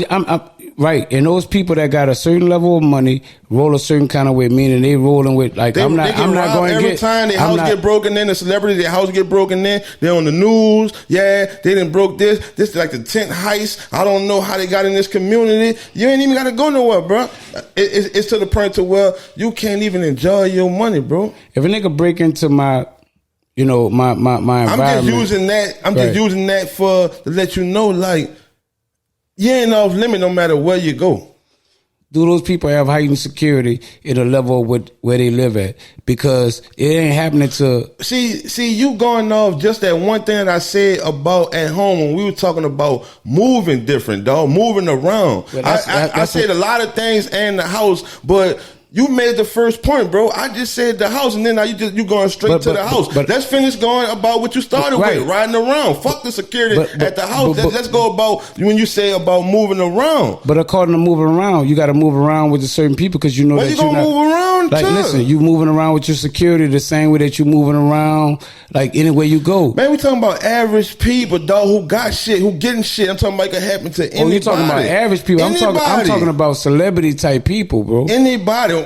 right. And those people that got a certain level of money roll a certain kind of way, meaning they rolling with like I'm not going to every get time their house get broken in, the celebrity, their house get broken in, they're on the news. Yeah, they done broke this. This is like the 10th heist. I don't know how they got in this community. You ain't even got to go nowhere, bro. It's to the point to where you can't even enjoy your money, bro. If a nigga break into my environment. I'm just using that. Just using that to let you know, like, you ain't off limit no matter where you go. do those people have heightened security at a level where they live at? Because it ain't happening to... See, you going off just that one thing that I said about at home when we were talking about moving different, dog, moving around. Well, I said a lot of things in the house, but you made the first point, bro. I just said the house, and then now you going straight to the house. Let's finish going about what you started with, riding around. Fuck the security at the house. Let's go about when you say about moving around. But according to moving around, you got to move around with a certain people because you know that you gonna move around. Like, listen, you moving around with your security the same way that you moving around, like anywhere you go. Man, we talking about average people, dog, who got shit, who getting shit. I'm talking about it could happen to anybody. Oh, you talking about average people? I'm talking about celebrity type people, bro. Anybody.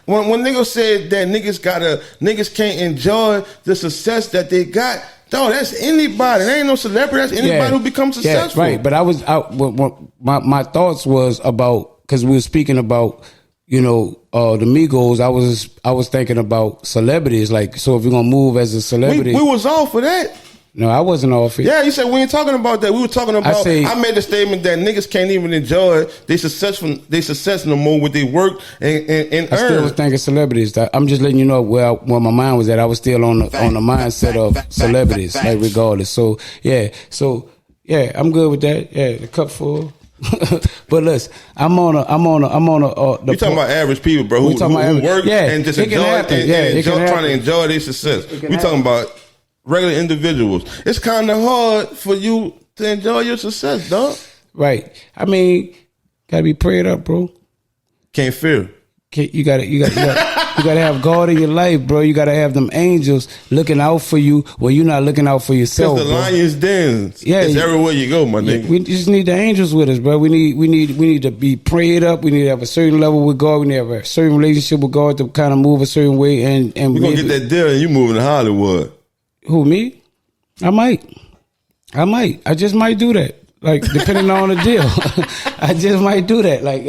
When niggas said that niggas can't enjoy the success that they got, dog, that's anybody. There ain't no celebrity. That's anybody who becomes successful. Yeah, right. But my thoughts was about, because we were speaking about, the Migos. I was thinking about celebrities. Like, so if you're gonna move as a celebrity, we was all for that. No, I wasn't off it. Yeah, you said we ain't talking about that. We were talking about. I made a statement that niggas can't even enjoy their success no more with their work and earn. I still was thinking celebrities. I'm just letting you know where my mind was at. I was still on the mindset of celebrities, like regardless. So yeah, I'm good with that. Yeah, the cup full. But listen, I'm on a. You talking about average people, bro? Who work and just enjoy trying to enjoy their success. We talking about regular individuals. It's kind of hard for you to enjoy your success, dog. Right. I mean, gotta be prayed up, bro. Can't fear. You gotta have God in your life, bro. You gotta have them angels looking out for you when you're not looking out for yourself. Because the lion's dens. Yeah, it's everywhere you go, my nigga. We just need the angels with us, bro. We need to be prayed up. We need to have a certain level with God. We need to have a certain relationship with God to kind of move a certain way. And we're gonna get that deal, and you moving to Hollywood. Who, me? I might. I just might do that. Like, depending on the deal. I just might do that. Like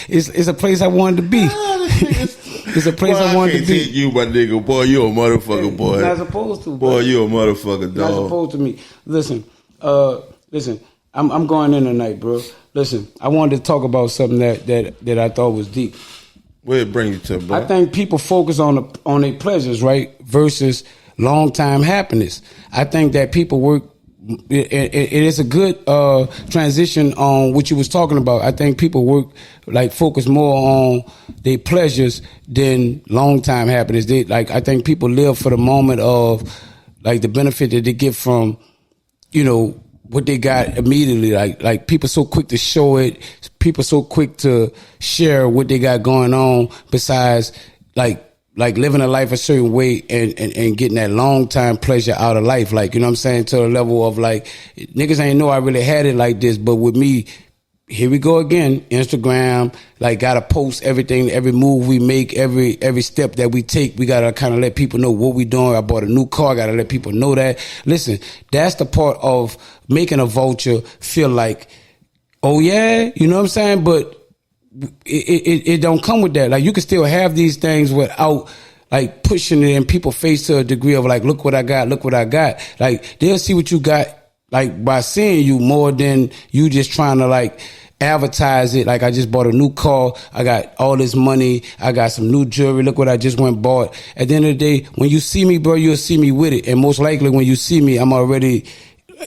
it's a place I wanted to be. It's a place I wanted to be. Take you, my nigga. Boy, you a motherfucker, boy. You're not supposed to. Boy, you a motherfucker, dog. You're not supposed to me. Listen, I'm going in tonight, bro. Listen, I wanted to talk about something that I thought was deep. Where it bring you to, bro? I think people focus on their pleasures, right, versus long time happiness. I think that people work. It is a good transition on what you was talking about. I think people focus more on their pleasures than long time happiness. I think people live for the moment of like the benefit that they get from, what they got immediately. Like people so quick to show it. People so quick to share what they got going on besides like living a life a certain way and getting that long time pleasure out of life. Like, you know what I'm saying? To the level of like, niggas ain't know I really had it like this, but with me, here we go again. Instagram, like, gotta post everything, every move we make, every step that we take. We gotta kind of let people know what we doing. I bought a new car, gotta let people know that. Listen, that's the part of making a vulture feel like, oh yeah, you know what I'm saying? But it don't come with that. Like, you can still have these things without like pushing it in people's face to a degree of like, look what I got. Like, they'll see what you got, like, by seeing you more than you just trying to like advertise it. Like, I just bought a new car. I got all this money. I got some new jewelry. Look what I just went and bought. At the end of the day, when you see me, bro, you'll see me with it. And most likely when you see me, I'm already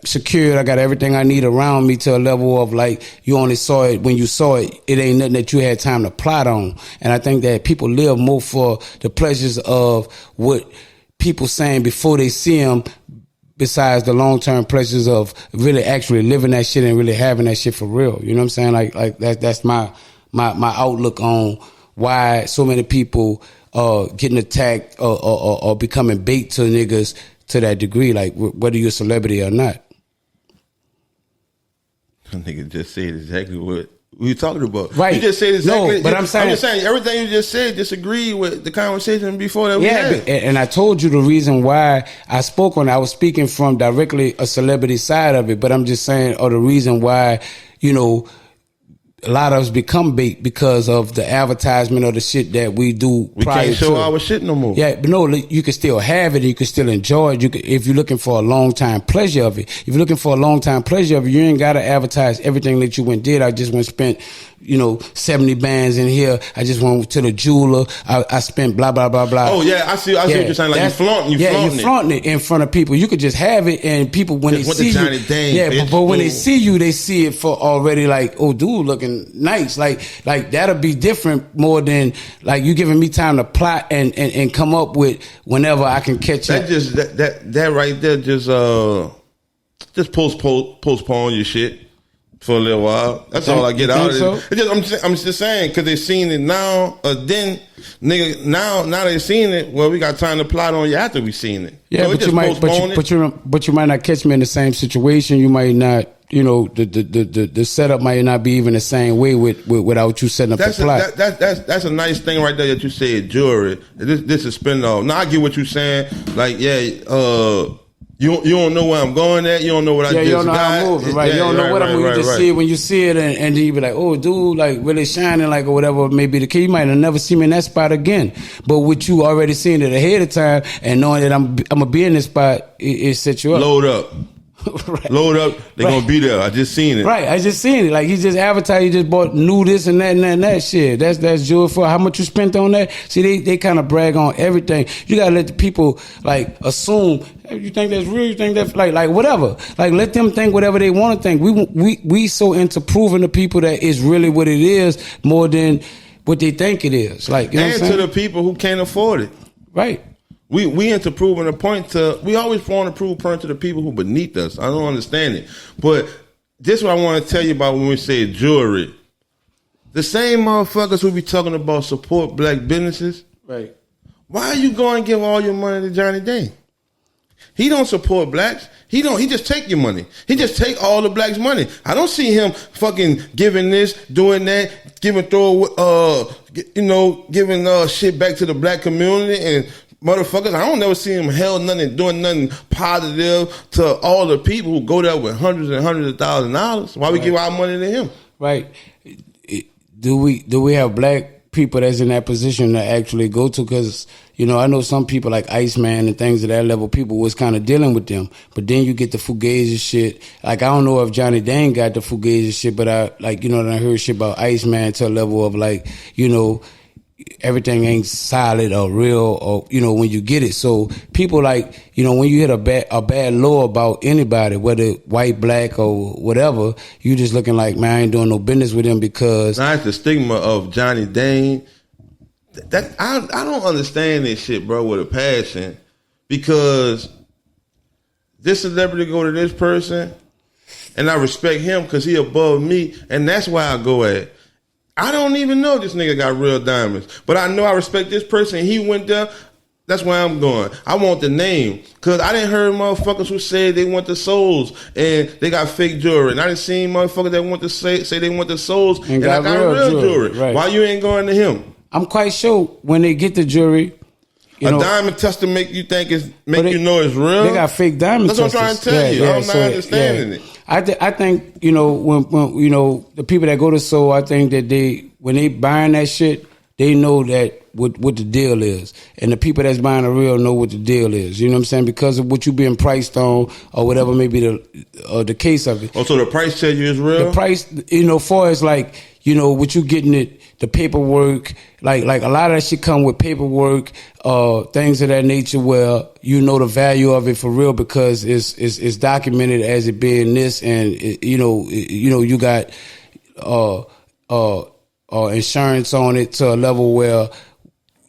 secured. I got everything I need around me to a level of like, you only saw it when you saw it. It ain't nothing that you had time to plot on. And I think that people live more for the pleasures of what people saying before they see them, besides the long-term pleasures of really actually living that shit and really having that shit for real. You know what I'm saying? Like that's my outlook on why so many people getting attacked or becoming bait to niggas to that degree, like whether you're a celebrity or not. That nigga just said exactly what we were talking about. Right. You just said exactly. No, but I'm saying everything you just said disagreed with the conversation before that we had. And I told you the reason why I spoke on it. I was speaking from directly a celebrity side of it, but I'm just saying, or the reason why, a lot of us become bait because of the advertisement or the shit that we do. We can't show our shit no more. Yeah, but no, you can still have it. You can still enjoy it. If you're looking for a long time pleasure of it. If you're looking for a long time pleasure of it, you ain't got to advertise everything that you went did. I just went spent 70 bands in here. I just went to the jeweler. I spent blah, blah, blah, blah. Oh, yeah, I see what you're saying. Like, you're flaunting you're flaunting it in front of people. You could just have it, and people, when they see you, Dang, but when they see you, they see it for already like, oh, dude, looking nice. Like that'll be different more than like you giving me time to plot and come up with whenever I can catch up. That right there just postpone your shit for a little while. That's all I get out of it. I'm just saying, because they seen it now. Then nigga, now they seen it. Well, we got time to plot on you after we seen it. Yeah, so but you might not catch me in the same situation. You might not. The setup might not be even the same way without you setting up the plot. That's a nice thing right there that you said, jewelry. This is spin off. Now I get what you're saying. Like, you don't know where I'm going at. You don't know what I just got. You don't know how I'm moving, right? You don't know what I'm moving. You just see it when you see it, and then you be like, oh, dude, like really shining, like, or whatever may be the case. You might have never seen me in that spot again. But with you already seeing it ahead of time and knowing that I'm gonna be in this spot, it sets you up. Load up. Right. Load up, they're gonna be there. I just seen it. Right, I just seen it. Like, he just advertised, he just bought new this and that shit. That's jewelry for how much you spent on that. See, they kind of brag on everything. You gotta let the people like assume. Hey, you think that's real? You think that's like whatever? Like, let them think whatever they want to think. We so into proving to people that it's really what it is more than what they think it is. Like, you know and to the people who can't afford it. Right. We into proving a point to, we always want to prove a point to the people who beneath us. I don't understand it. But this is what I want to tell you about when we say jewelry. The same motherfuckers who be talking about support black businesses. Right. Why are you going to give all your money to Johnny Dane? He don't support blacks. He just take your money. He just take all the blacks' money. I don't see him fucking giving this, doing that, giving shit back to the black community and motherfuckers. I don't never see him held nothing, doing nothing positive to all the people who go there with hundreds and hundreds of $1,000s. Why we give our money to him? Right. Do we have black people that's in that position to actually go to? Because, I know some people like Iceman and things of that level, people was kind of dealing with them. But then you get the Fugazi shit. Like, I don't know if Johnny Dane got the Fugazi shit, but I heard shit about Iceman to a level of like, everything ain't solid or real or, when you get it. So people like, when you hit a bad law about anybody, whether white, black or whatever, you just looking like, man, I ain't doing no business with him because. That's the stigma of Johnny Dane. I don't understand this shit, bro, with a passion, because this celebrity go to this person and I respect him because he above me, and that's why I go at it. I don't even know this nigga got real diamonds, but I know I respect this person. He went there. That's why I'm going. I want the name, because I didn't hear motherfuckers who said they want the souls and they got fake jewelry. And I didn't see motherfuckers that want to say they want the souls and I got real jewelry. Right. Why you ain't going to him? I'm quite sure when they get the jewelry, diamond tester make you think it's it's real. They got fake diamond testers. That's what I'm trying to tell you. I'm not understanding it. I think when the people that go to Soul, I think that when they buying that shit, they know that what the deal is, and the people that's buying the real know what the deal is. You know what I'm saying? Because of what you being priced on or whatever may be the case of it. Oh, so the price tell you is real. The price, far as like what you getting it, the paperwork, like a lot of that shit come with paperwork, things of that nature where the value of it for real because it's documented as it being this, and you got insurance on it to a level where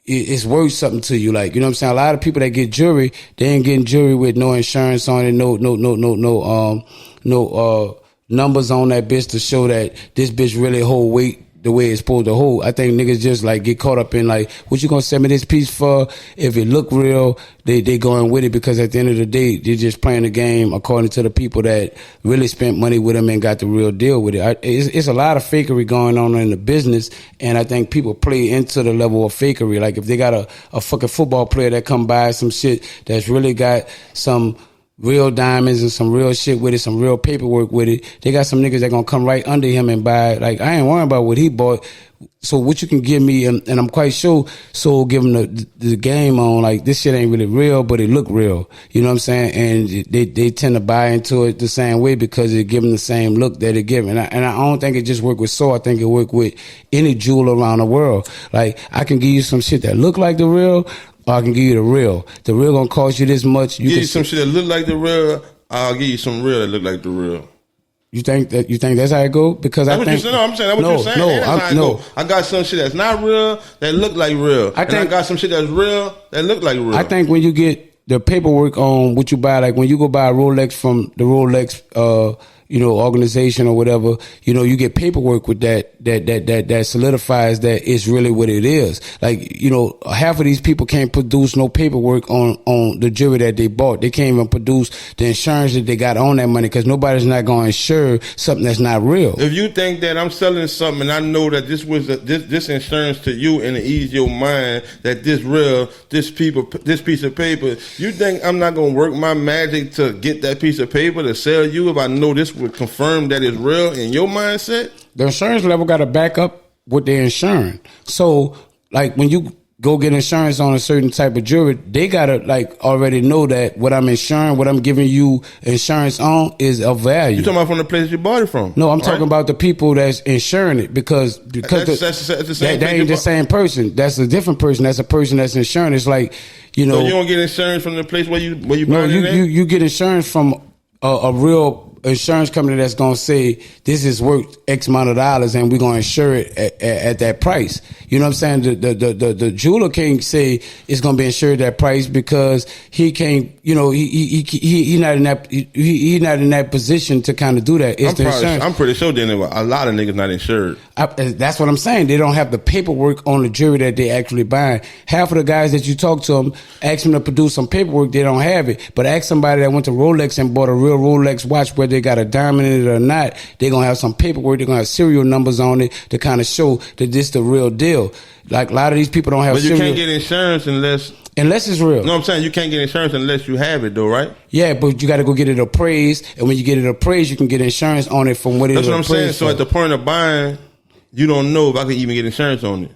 it's worth something to you. Like, you know what I'm saying? A lot of people that get jewelry, they ain't getting jewelry with no insurance on it, no numbers on that bitch to show that this bitch really hold weight the way it's supposed to hold. I think niggas just like get caught up in like, what you gonna send me this piece for? If it look real, they going with it, because at the end of the day, they're just playing the game according to the people that really spent money with them and got the real deal with it. It's a lot of fakery going on in the business, and I think people play into the level of fakery. Like if they got a fucking football player that come by some shit that's really got some real diamonds and some real shit with it, some real paperwork with it. They got some niggas that gonna come right under him and buy it. Like, I ain't worrying about what he bought. So what you can give me, and I'm quite sure Soul give him the game on, like, this shit ain't really real, but it look real. You know what I'm saying? And they tend to buy into it the same way because it give them the same look that it give. And I don't think it just work with Soul. I think it work with any jewel around the world. Like, I can give you some shit that look like the real, or I can give you the real. The real gonna cost you this much. You give you some shit that look like the real, I'll give you some real that look like the real. You think that's how it go? Because that's I think I'm saying that's what you're saying. No, I got some shit that's not real that look like real. I got some shit that's real that look like real. I think when you get the paperwork on what you buy, like when you go buy a Rolex from the Rolex organization or whatever, you get paperwork with that solidifies that it's really what it is. Like, half of these people can't produce no paperwork on the jewelry that they bought. They can't even produce the insurance that they got on that money because nobody's not going to insure something that's not real. If you think that I'm selling something and I know that this was this insurance to you and it ease your mind that this real, this piece of paper, you think I'm not going to work my magic to get that piece of paper to sell you if I know this would confirm that it's real in your mindset? The insurance level got to back up what they're insuring. So, like, when you go get insurance on a certain type of jewelry, they got to, like, already know that what I'm insuring, what I'm giving you insurance on is of value. You talking about from the place you bought it from? No, I'm talking about the people that's insuring it because that's the same that ain't the same person. That's a different person. That's a person that's insuring. It's like, So you don't get insurance from the place where you buy it? No, you get insurance from a real insurance company that's going to say this is worth X amount of dollars and we're going to insure it at that price. You know what I'm saying? The jeweler can't say it's going to be insured at that price because he can't, he not in that position to kind of do that. It's I'm pretty sure then a lot of niggas not insured. That's what I'm saying. They don't have the paperwork on the jewelry that they actually buying. Half of the guys that you talk to them, ask them to produce some paperwork, they don't have it. But ask somebody that went to Rolex and bought a real Rolex watch, whether they got a diamond in it or not, they're going to have some paperwork. They're going to have serial numbers on it to kind of show that this the real deal. Like, a lot of these people don't have But you can't get insurance unless it's real. No, I'm saying you can't get insurance unless you have it, though, right? Yeah, but you got to go get it appraised. And when you get it appraised, you can get insurance on it from what it is. That's what I'm saying. So at the point of buying, you don't know if I can even get insurance on it.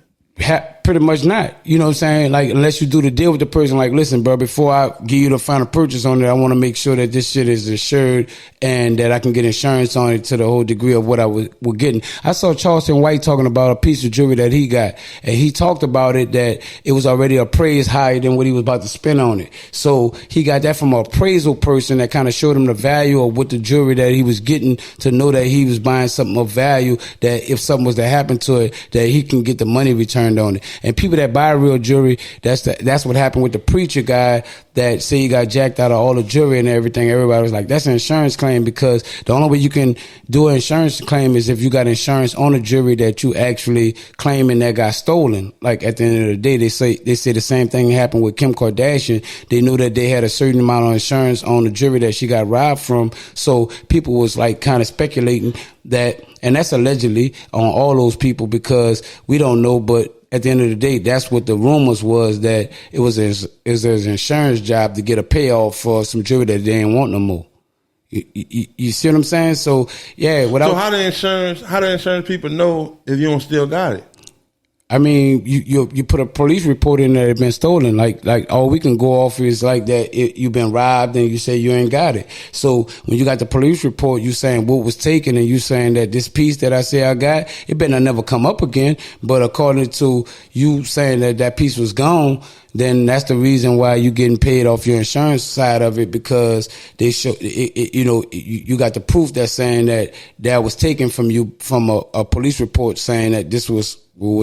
Pretty much not. You know what I'm saying? Like, unless you do the deal with the person, like, listen, bro, before I give you the final purchase on it, I want to make sure that this shit is insured and that I can get insurance on it to the whole degree of what I was getting. I saw Charleston White talking about a piece of jewelry that he got, and he talked about it that it was already appraised higher than what he was about to spend on it. So he got that from an appraisal person that kind of showed him the value of what the jewelry that he was getting, to know that he was buying something of value, that if something was to happen to it, that he can get the money returned on it. And people that buy real jewelry, that's what happened with the preacher guy that say he got jacked out of all the jewelry and everything. Everybody was like, that's an insurance claim, because the only way you can do an insurance claim is if you got insurance on the jewelry that you actually claiming that got stolen. Like, at the end of the day, they say the same thing happened with Kim Kardashian. They knew that they had a certain amount of insurance on the jewelry that she got robbed from. So people was like kind of speculating that, and that's allegedly on all those people, because we don't know, but at the end of the day, that's what the rumors was, that it was an insurance job to get a payoff for some jewelry that they didn't want no more. You see what I'm saying? So yeah, so how the insurance people know if you don't still got it? I mean, you put a police report in that it's been stolen. Like all we can go off is like that you've been robbed and you say you ain't got it. So when you got the police report, you saying what was taken, and you saying that this piece that I say I got, it better never come up again. But according to you saying that piece was gone, then that's the reason why you getting paid off your insurance side of it, because they show it, you got the proof that's saying that was taken from you from a police report saying that this was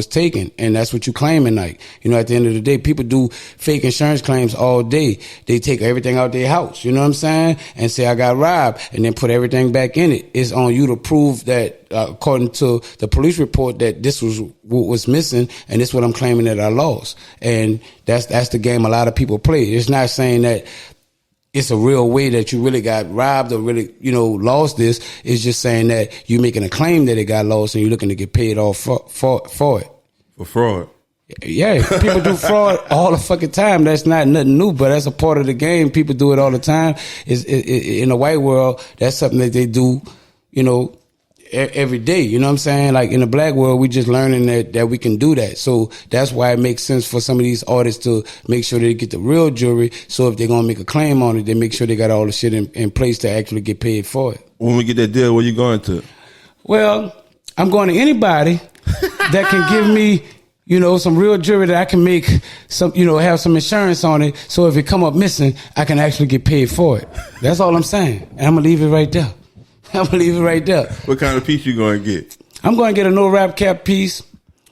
taken, and that's what you claiming. Like, at the end of the day, people do fake insurance claims all day. They take everything out their house, you know what I'm saying, and say I got robbed, and then put everything back in it. It's on you to prove that, according to the police report, that this was what was missing, and this is what I'm claiming that I lost. And that's the game a lot of people play. It's not saying that it's a real way that you really got robbed or really, lost this. It's just saying that you're making a claim that it got lost and you're looking to get paid off for it. For fraud. Yeah, people do fraud all the fucking time. That's not nothing new, but that's a part of the game. People do it all the time. In the white world, that's something that they do, you know, every day. You know what I'm saying? Like in the black world, we just learning that we can do that. So that's why it makes sense for some of these artists to make sure they get the real jewelry. So if they're going to make a claim on it, they make sure they got all the shit in place to actually get paid for it. When we get that deal, where you going to? Well, I'm going to anybody that can give me, you know, some real jewelry that I can make some, you know, have some insurance on it. So if it come up missing, I can actually get paid for it. That's all I'm saying. And I'm going to leave it right there. What kind of piece you going to get? I'm going to get a no wrap cap piece.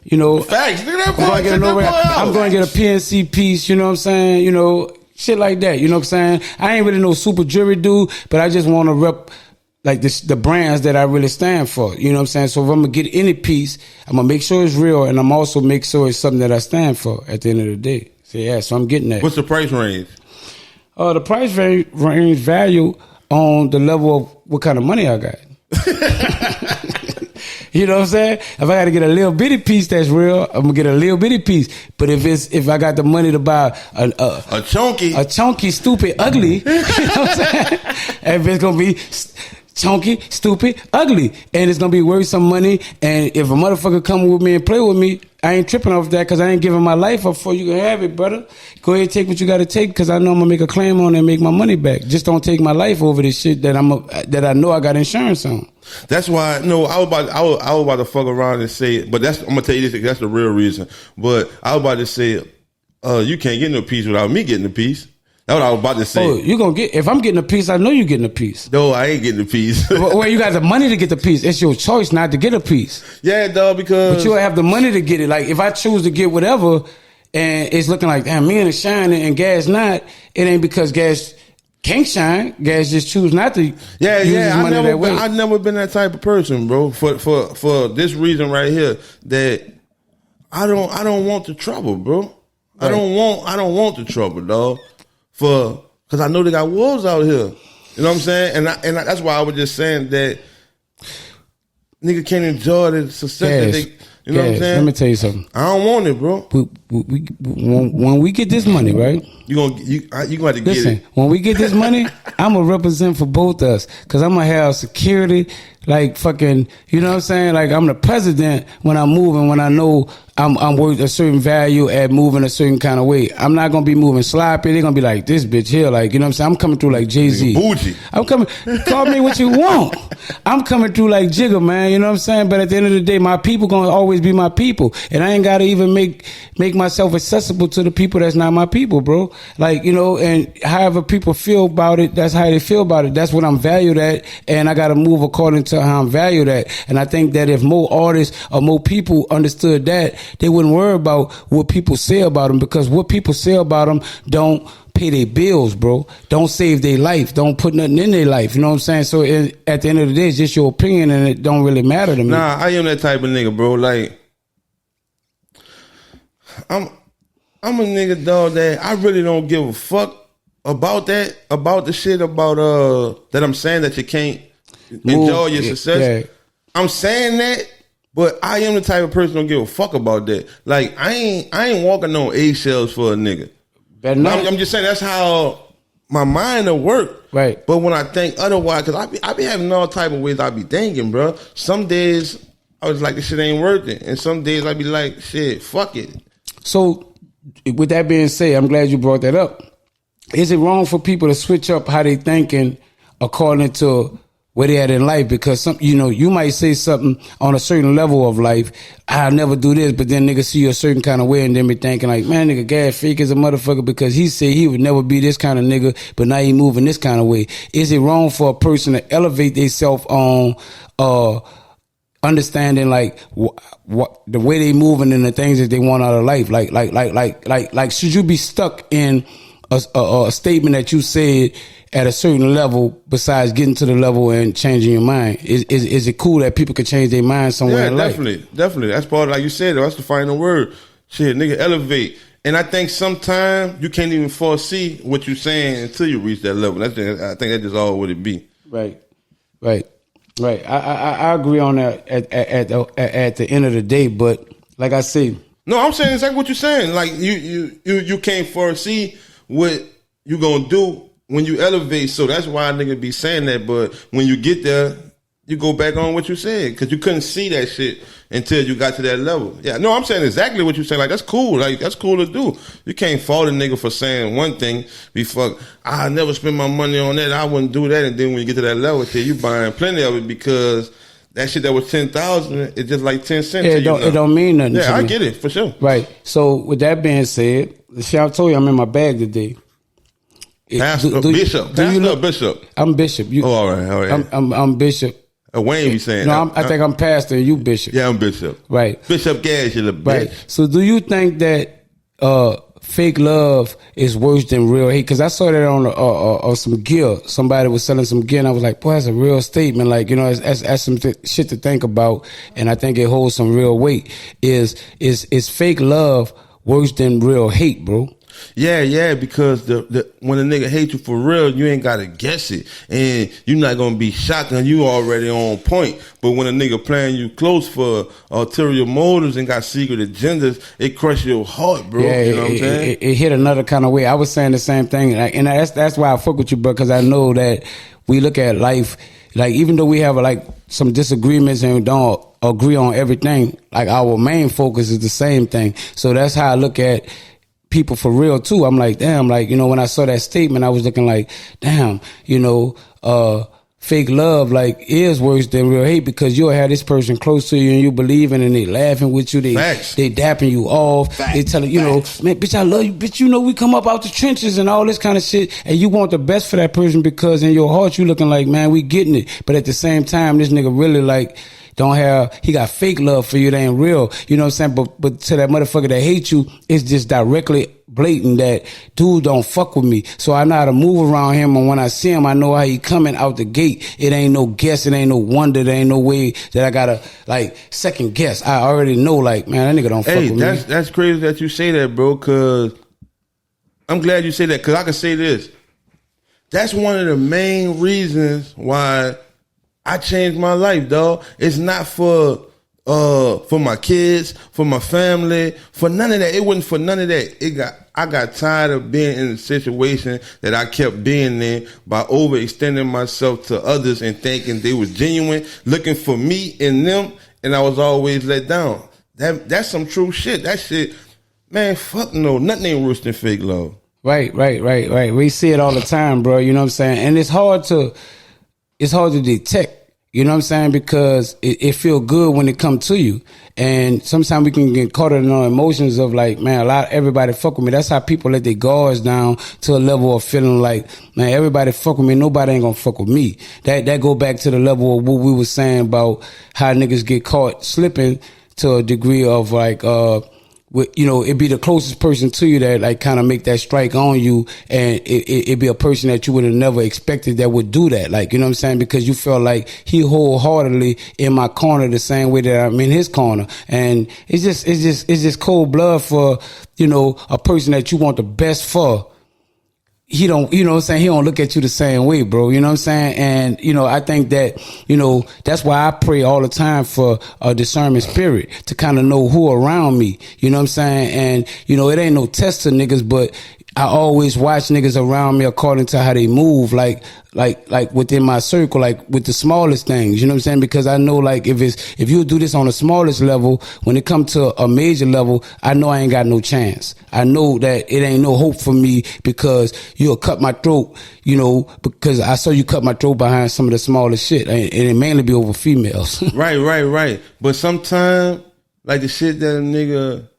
You know, facts. Look at that boy. I'm going to get a PNC piece. You know what I'm saying? You know, shit like that. You know what I'm saying? I ain't really no super jewelry dude, but I just want to rep like the brands that I really stand for. You know what I'm saying? So if I'm going to get any piece, I'm going to make sure it's real, and I'm also make sure it's something that I stand for at the end of the day. So yeah, so I'm getting that. What's the price range? The price range value on the level of what kind of money I got. You know what I'm saying? If I got to get a little bitty piece that's real, I'm gonna get a little bitty piece. But if I got the money to buy a chunky, stupid, ugly, you know what I'm saying? If it's gonna be chunky, stupid, ugly, and it's gonna be worth some money, and if a motherfucker come with me and play with me, I ain't tripping off that because I ain't giving my life up for you. Can have it, brother. Go ahead, take what you got to take because I know I'm gonna make a claim on it and make my money back. Just don't take my life over this shit that I know I got insurance on. That's why. No, I was about to fuck around and say it, but I'm gonna tell you this. That's the real reason. But I was about to say, you can't get no piece without me getting a piece. That's what I was about to say. Oh, you gonna get? If I'm getting a piece, I know you getting a piece. No, I ain't getting a piece. Well, you got the money to get the piece. It's your choice not to get a piece. Yeah, dog. Because but you have the money to get it. Like if I choose to get whatever, and it's looking like damn, MEANA shining and Gas not, it ain't because Gas can't shine. Gas just choose not to. Yeah, use his money that way. I've never been that type of person, bro. For this reason right here, that I don't want the trouble, bro. Right. I don't want the trouble, dog. Because I know they got wolves out here. You know what I'm saying? And that's why I was just saying that nigga can't enjoy the success that they, you know what I'm saying? Let me tell you something. I don't want it, bro. When we get this money, right? You gonna have to get it. When we get this money, I'm gonna represent for both of us. Cause I'm gonna have security, like fucking, you know what I'm saying? Like I'm the president when I'm moving, when I know I'm worth a certain value at moving a certain kind of way. I'm not gonna be moving sloppy. They're gonna be like, this bitch here, like, you know what I'm saying? I'm coming through like Jay-Z. Bougie. I'm coming, call me what you want. I'm coming through like Jigga, man, you know what I'm saying? But at the end of the day, my people gonna always be my people. And I ain't gotta even make myself accessible to the people that's not my people, bro. Like, you know, and however people feel about it, that's how they feel about it. That's what I'm valued at. And I gotta move according to how I'm valued at. And I think that if more artists or more people understood that, they wouldn't worry about what people say about them, because what people say about them don't pay their bills, bro. Don't save their life. Don't put nothing in their life. You know what I'm saying? So at the end of the day, it's just your opinion, and it don't really matter to me. Nah, I am that type of nigga, bro. Like, I'm a nigga, dog, that I really don't give a fuck about that, about the shit about that I'm saying that you can't enjoy your success. Yeah. I'm saying that. But I am the type of person who don't give a fuck about that. Like, I ain't walking on eggshells for a nigga. I'm just saying that's how my mind will work. Right. But when I think otherwise, because I be having all type of ways I be thinking, bro. Some days I was like, this shit ain't worth it. And some days I be like, shit, fuck it. So, with that being said, I'm glad you brought that up. Is it wrong for people to switch up how they thinking according to where they at in life? Because some, you know, you might say something on a certain level of life, I'll never do this, but then nigga see you a certain kind of way and then be thinking like, man, nigga, Gas fake as a motherfucker because he said he would never be this kind of nigga, but now he moving this kind of way. Is it wrong for a person to elevate themselves on understanding like what the way they moving and the things that they want out of life? Like should you be stuck in a statement that you said at a certain level besides getting to the level and changing your mind? Is it cool that people could change their mind somewhere in life? Definitely. That's part of, like you said, that's the final word. Shit, nigga, elevate. And I think sometimes you can't even foresee what you're saying until you reach that level. I think that's just all what it be. Right. I agree on that at the end of the day, but like I say, No, I'm saying exactly what you're saying. Like you can't foresee what you gonna do when you elevate. So that's why a nigga be saying that. But when you get there, you go back on what you said because you couldn't see that shit until you got to that level. Yeah, no, I'm saying exactly what you said. Like that's cool. Like that's cool to do. You can't fault a nigga for saying one thing. Be fuck. I never spend my money on that. I wouldn't do that. And then when you get to that level, you buying plenty of it because. That shit that was 10,000, it's just like 10 cents. Yeah, it don't mean nothing. Yeah, to I me. get it for sure. Right. So with that being said, I told you I'm in my bag today. Pastor, Bishop. I'm Bishop. All right. I'm Bishop. Wayne be saying. No, I think I'm Pastor and you Bishop. Yeah, I'm Bishop. Right. Bishop Gas, you little bitch. Right. So do you think that fake love is worse than real hate? Because I saw that on some gear. Somebody was selling some gear, and I was like, boy, that's a real statement. Like, you know, that's some shit to think about, and I think it holds some real weight. Is fake love worse than real hate, bro? Yeah, because the when a nigga hate you for real, you ain't gotta guess it, and you're not gonna be shocked, and you already on point. But when a nigga playing you close for ulterior motives and got secret agendas, it crushes your heart, bro. Yeah, you know what I'm saying? It hit another kind of way. I was saying the same thing, and that's why I fuck with you, bro, because I know that we look at life like even though we have like some disagreements and don't agree on everything, like our main focus is the same thing. So that's how I look at people for real too. I'm like, damn, like, you know, when I saw that statement, I was looking like, damn, you know, fake love like is worse than real hate because you'll have this person close to you and you believe in and they laughing with you, they dapping you off, they telling you know, man, bitch, I love you, bitch, you know, we come up out the trenches and all this kind of shit, and you want the best for that person because in your heart you looking like, man, we getting it, but at the same time this nigga really like he got fake love for you, that ain't real. You know what I'm saying? But to that motherfucker that hate you, it's just directly blatant that dude don't fuck with me. So I know how to move around him, and when I see him, I know how he coming out the gate. It ain't no guess, it ain't no wonder, there ain't no way that I gotta like second guess. I already know, like, man, that nigga don't fuck with me. That's crazy that you say that, bro, cause I'm glad you say that, cause I can say this. That's one of the main reasons why I changed my life, dog. It's not for my kids, for my family, for none of that. It wasn't for none of that. I got tired of being in a situation that I kept being in by overextending myself to others and thinking they was genuine, looking for me in them, and I was always let down. That's some true shit. That shit, man, fuck no. Nothing ain't worse than fake love. Right. We see it all the time, bro. You know what I'm saying? And it's hard to detect, you know what I'm saying? Because it feel good when it come to you. And sometimes we can get caught in our emotions of like, man, everybody fuck with me. That's how people let their guards down to a level of feeling like, man, everybody fuck with me. Nobody ain't gonna fuck with me. That go back to the level of what we was saying about how niggas get caught slipping to a degree of like, you know, it be the closest person to you that like kind of make that strike on you, and it be a person that you would have never expected that would do that. Like, you know what I'm saying? Because you felt like he wholeheartedly in my corner the same way that I'm in his corner. And it's just cold blood for, you know, a person that you want the best for. He don't, you know what I'm saying? He don't look at you the same way, bro. You know what I'm saying? And, you know, I think that, you know, that's why I pray all the time for a discernment spirit to kind of know who around me. You know what I'm saying? And, you know, it ain't no test to niggas, but I always watch niggas around me according to how they move, like within my circle, like with the smallest things, you know what I'm saying? Because I know like if you do this on the smallest level, when it comes to a major level, I know I ain't got no chance. I know that it ain't no hope for me because you'll cut my throat, you know, because I saw you cut my throat behind some of the smallest shit, and it mainly be over females. Right. But sometimes, like the shit that a nigga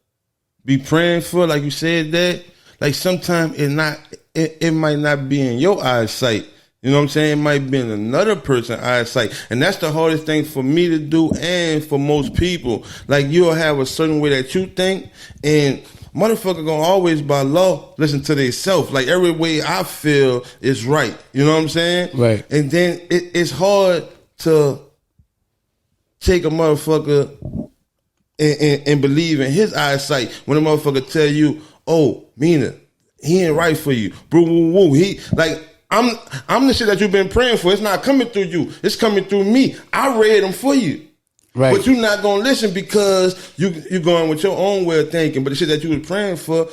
be praying for, like you said that, like sometimes it might not be in your eyesight. You know what I'm saying? It might be in another person's eyesight. And that's the hardest thing for me to do and for most people. Like you'll have a certain way that you think, and motherfucker gonna always by law listen to themselves. Like every way I feel is right. You know what I'm saying? Right. And then it's hard to take a motherfucker and believe in his eyesight when a motherfucker tell you, oh, MEANA, he ain't right for you. Bro, woo. He like I'm the shit that you've been praying for. It's not coming through you. It's coming through me. I read him for you. Right. But you're not gonna listen because you going with your own way of thinking. But the shit that you was praying for,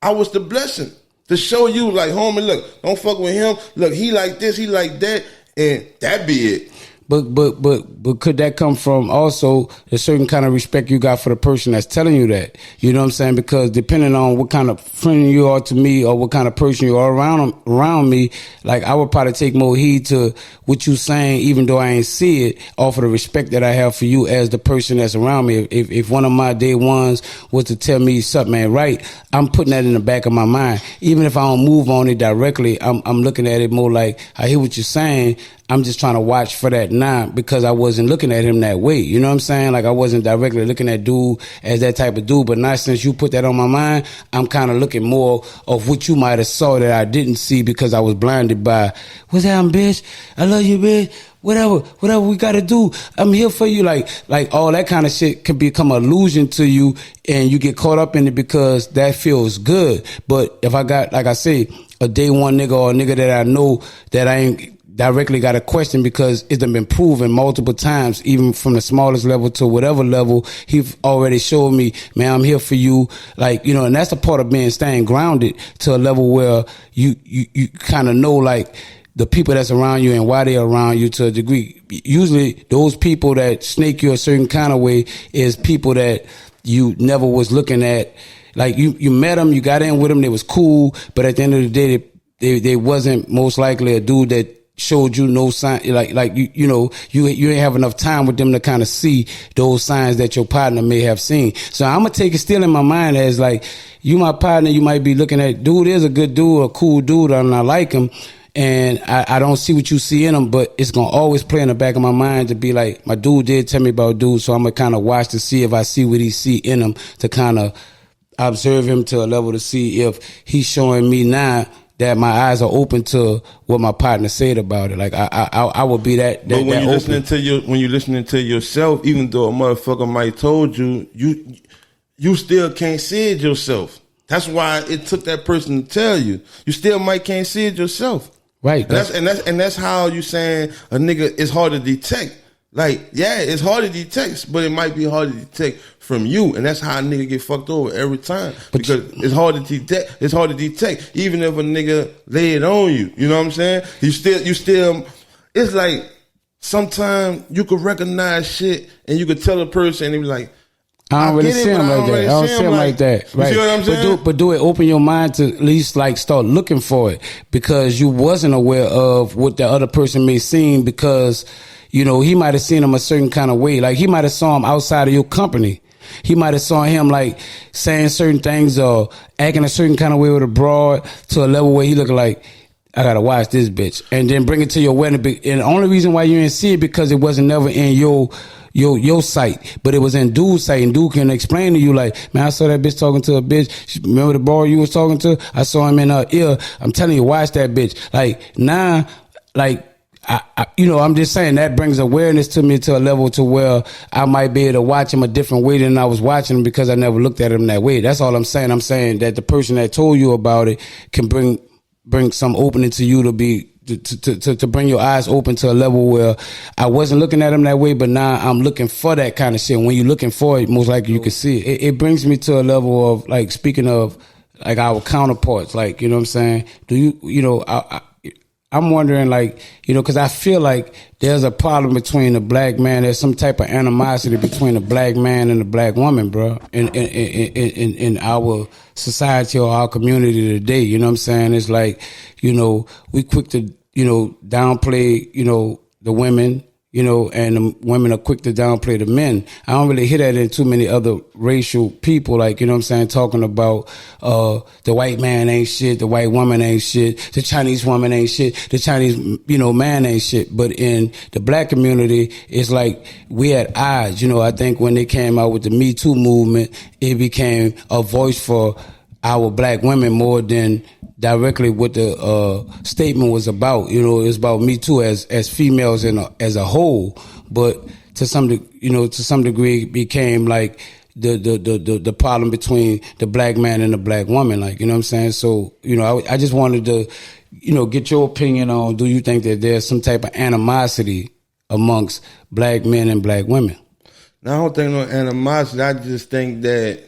I was the blessing to show you, like, homie, look, don't fuck with him. Look, he like this, he like that, and that be it. But could that come from also a certain kind of respect you got for the person that's telling you that? You know what I'm saying? Because depending on what kind of friend you are to me or what kind of person you are around me, like I would probably take more heed to what you saying, even though I ain't see it, off of the respect that I have for you as the person that's around me. If one of my day ones was to tell me something ain't right, I'm putting that in the back of my mind. Even if I don't move on it directly, I'm looking at it more like, I hear what you're saying. I'm just trying to watch for that now because I wasn't looking at him that way. You know what I'm saying? Like I wasn't directly looking at dude as that type of dude. But now since you put that on my mind, I'm kind of looking more of what you might have saw that I didn't see because I was blinded by, what's that, bitch? I love you, bitch. Whatever we got to do. I'm here for you. Like all that kind of shit can become an illusion to you and you get caught up in it because that feels good. But if I got, like I say, a day one nigga or a nigga that I know that I ain't directly got a question because it's been proven multiple times, even from the smallest level to whatever level, he've already showed me, man, I'm here for you. Like, you know, and that's the part of being staying grounded to a level where you kind of know, like, the people that's around you and why they're around you to a degree. Usually those people that snake you a certain kind of way is people that you never was looking at. Like you met them, you got in with them, they was cool, but at the end of the day, they wasn't most likely a dude that showed you no sign, like you know you ain't have enough time with them to kind of see those signs that your partner may have seen. So I'm gonna take it still in my mind as like, you my partner, you might be looking at, dude is a good dude, a cool dude, and I like him, and I don't see what you see in him, but it's gonna always play in the back of my mind to be like, my dude did tell me about dude, so I'm gonna kind of watch to see if I see what he see in him, to kind of observe him to a level to see if he's showing me now that my eyes are open to what my partner said about it. Like I would be that. But when that you're open. listening to yourself, even though a motherfucker might told you, you still can't see it yourself. That's why it took that person to tell you. You still might can't see it yourself. Right. And that's how you saying a nigga is hard to detect. Like, yeah, it's hard to detect, but it might be hard to detect from you, and that's how a nigga get fucked over every time. Because it's hard to detect. It's hard to detect, even if a nigga lay it on you. You know what I'm saying? You still. It's like sometimes you could recognize shit, and you could tell a person, and they be like, I don't really see him like that. I don't see him like that. Right. You see what I'm saying? But do it open your mind to at least like start looking for it, because you wasn't aware of what the other person may seem, because, you know, he might have seen him a certain kind of way. Like he might have saw him outside of your company. He might have saw him like saying certain things or acting a certain kind of way with a broad to a level where he looking like, I gotta watch this bitch, and then bring it to your wedding. And the only reason why you didn't see it because it wasn't never in your sight, but it was in dude's sight, and dude can explain to you like, man, I saw that bitch talking to a bitch. Remember the bar you was talking to? I saw him in her ear. I'm telling you, watch that bitch. Like now, like I you know, I'm just saying that brings awareness to me to a level to where I might be able to watch him a different way than I was watching him because I never looked at him that way. That's all I'm saying. I'm saying that the person that told you about it can bring some opening to you to be to bring your eyes open to a level where I wasn't looking at him that way, but now I'm looking for that kind of shit. When you're looking for it, most likely you can see it. It brings me to a level of like, speaking of like our counterparts, like, you know what I'm saying? Do you know, I'm wondering, like, you know, because I feel like there's a problem between the black man. There's some type of animosity between the black man and the black woman, bro, in our society or our community today. You know what I'm saying? It's like, you know, we quick to, you know, downplay, you know, the women, you know, and the women are quick to downplay the men. I don't really hear that in too many other racial people, like, you know what I'm saying, talking about the white man ain't shit, the white woman ain't shit, the Chinese woman ain't shit, the Chinese, you know, man ain't shit. But in the black community, it's like we at odds. You know, I think when they came out with the Me Too movement, it became a voice for our black women more than directly what the statement was about. You know, it's about Me Too as females as a whole, but to some degree it became like the problem between the black man and the black woman, like, you know what I'm saying? So, you know, I just wanted to, you know, get your opinion on, do you think that there's some type of animosity amongst black men and black women. Now, I don't think no animosity. I just think that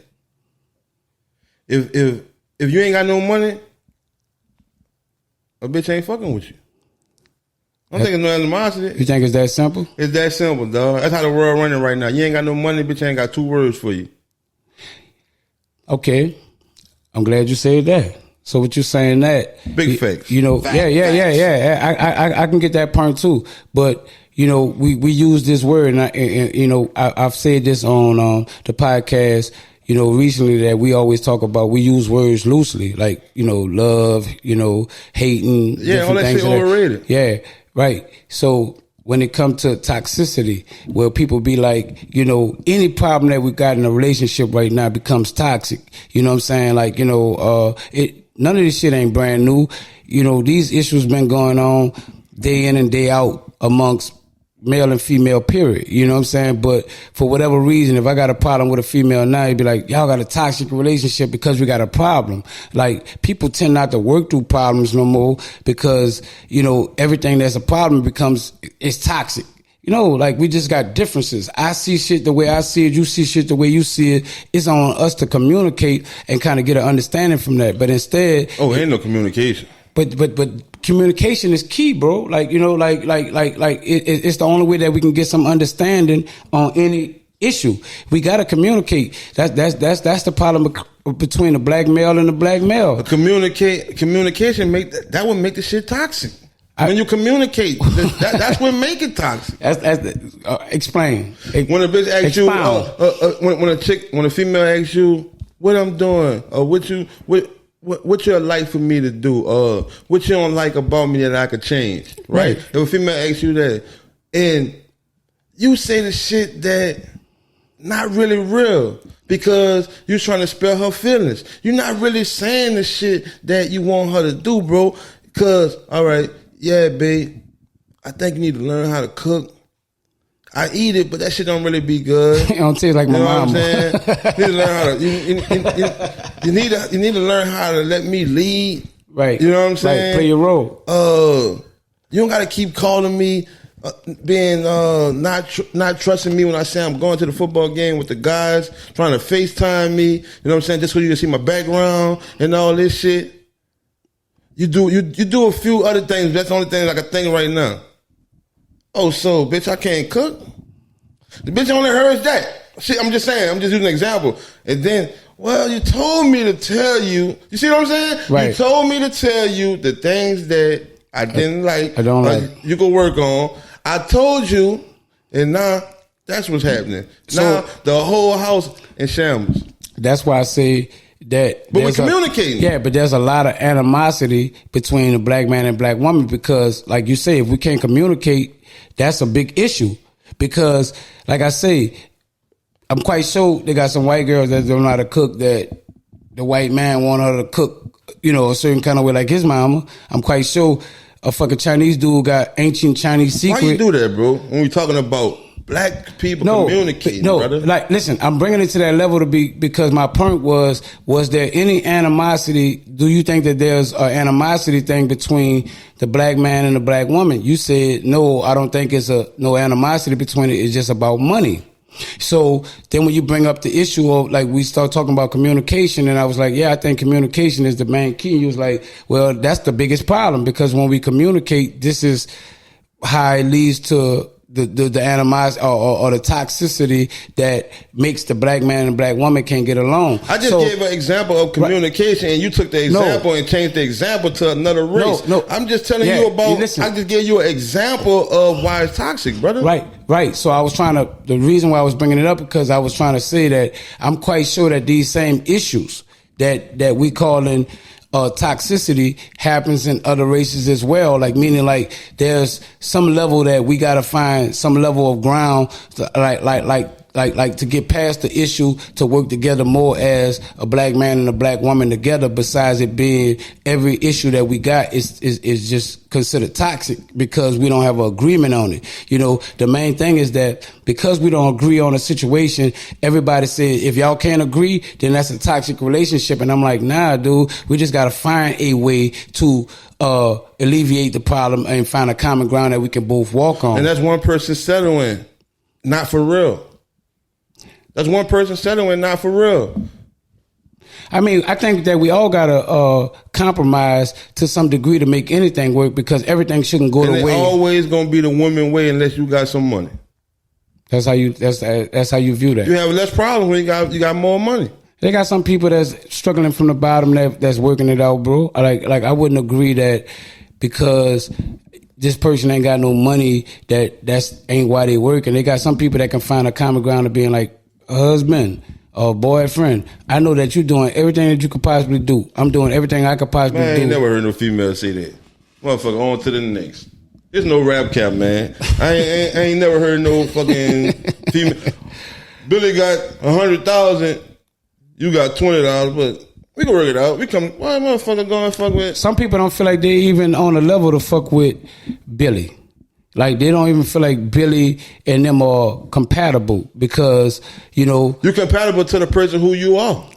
if you ain't got no money, a bitch ain't fucking with you. I don't think it's no animosity. You think it's that simple? It's that simple, dog. That's how the world running right now. You ain't got no money, bitch ain't got 2 words for you. Okay. I'm glad you said that. So what you're saying that big facts. You know, facts. Yeah. I can get that point too. But you know, we use this word, and you know, I've said this on the podcast. You know, recently that we always talk about. We use words loosely, like you know, love. You know, hating. Yeah, all that shit overrated. Yeah, right. So when it comes to toxicity, where people be like, you know, any problem that we got in a relationship right now becomes toxic. You know what I'm saying? Like, you know, none of this shit ain't brand new. You know, these issues been going on day in and day out amongst male and female, period. You know what I'm saying? But for whatever reason, if I got a problem with a female now, you'd be like, y'all got a toxic relationship because we got a problem. Like, people tend not to work through problems no more because, you know, everything that's a problem it's toxic. You know, like, we just got differences. I see shit the way I see it. You see shit the way you see it. It's on us to communicate and kind of get an understanding from that. But instead... Oh, ain't no communication. But communication is key, bro. Like, you know, it's the only way that we can get some understanding on any issue. We gotta communicate. That's the problem between the black male and the black male. Communication that would make the shit toxic. When you communicate, that's what make it toxic. Explain. When a bitch asks you, when a female asks you, what I'm doing, or what you like for me to do? What you don't like about me that I could change? Right? If a female asks you that, and you say the shit that not really real because you're trying to spare her feelings. You're not really saying the shit that you want her to do, bro. Because, all right, yeah, babe, I think you need to learn how to cook. I eat it, but that shit don't really be good. You don't taste like my mama. You know what I'm saying? You need to learn how to. You need to learn how to let me lead. Right. You know what I'm saying? Right. Play your role. You don't got to keep calling me, being not trusting me when I say I'm going to the football game with the guys, trying to FaceTime me. You know what I'm saying? Just so you can see my background and all this shit. You do a few other things. That's the only thing I can think right now. Oh, so, bitch, I can't cook? The bitch only heard that. Shit, I'm just saying. I'm just using an example. And then, well, you told me to tell you. You see what I'm saying? Right. You told me to tell you the things that I didn't like. I don't like. You could work on. I told you, and now that's what's happening. So, now the whole house in shambles. That's why I say that. But we're communicating. Yeah, but there's a lot of animosity between the black man and black woman because, like you say, if we can't communicate, that's a big issue because, like I say, I'm quite sure they got some white girls that don't know how to cook that the white man want her to cook, you know, a certain kind of way like his mama. I'm quite sure a fucking Chinese dude got ancient Chinese secret. Why you do that, bro? When we talking about black people communicating, brother. Like, listen, I'm bringing it to that level because my point was there any animosity? Do you think that there's an animosity thing between the black man and the black woman? You said, no, I don't think it's no animosity between it. It's just about money. So then when you bring up the issue of, like, we start talking about communication, and I was like, yeah, I think communication is the main key. You was like, well, that's the biggest problem because when we communicate, this is how it leads to the animosity or the toxicity that makes the black man and black woman can't get along. I just gave an example of communication, and you took the example and changed the example to another race. No, I'm just telling you about. I just gave you an example of why it's toxic, brother. Right. So I was the reason why I was bringing it up because I was trying to say that I'm quite sure that these same issues that we call in toxicity happens in other races as well. Like, meaning, like, there's some level that we gotta find some level of ground, like like to get past the issue, to work together more as a black man and a black woman together, besides it being every issue that we got is just considered toxic because we don't have an agreement on it. You know, the main thing is that because we don't agree on a situation, everybody says if y'all can't agree, then that's a toxic relationship. And I'm like, nah, dude, we just got to find a way to alleviate the problem and find a common ground that we can both walk on. And that's one person settling, not for real. That's one person settling, not for real. I mean, I think that we all gotta compromise to some degree to make anything work, because everything shouldn't go the way. It's always gonna be the woman way unless you got some money. That's how you view that. You have less problems when you got more money. They got some people that's struggling from the bottom that's working it out, bro. Like I wouldn't agree that because this person ain't got no money that's ain't why they working. They got some people that can find a common ground of being like a husband or boyfriend. I know that you're doing everything that you could possibly do. I'm doing everything I could possibly do. I ain't never heard no female say that. Motherfucker, on to the next. There's no rap cap, man. I ain't never heard no fucking female. Billy got 100,000. You got $20, but we can work it out. Why motherfucker going to fuck with? Some people don't feel like they even on a level to fuck with Billy. Like they don't even feel like Billy and them are compatible because, you know. You're compatible to the person who you are.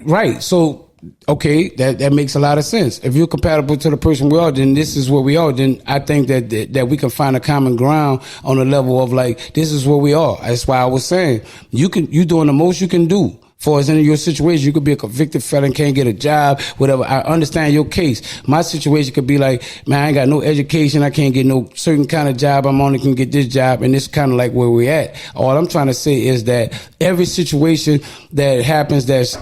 Right. So, okay, that makes a lot of sense. If you're compatible to the person we are, then this is where we are. Then I think that we can find a common ground on the level of like, this is where we are. That's why I was saying, you doing the most you can do. For as in your situation, you could be a convicted felon, can't get a job, whatever. I understand your case. My situation could be like, man, I ain't got no education. I can't get no certain kind of job. I'm only can get this job. And it's kind of like where we're at. All I'm trying to say is that every situation that happens that's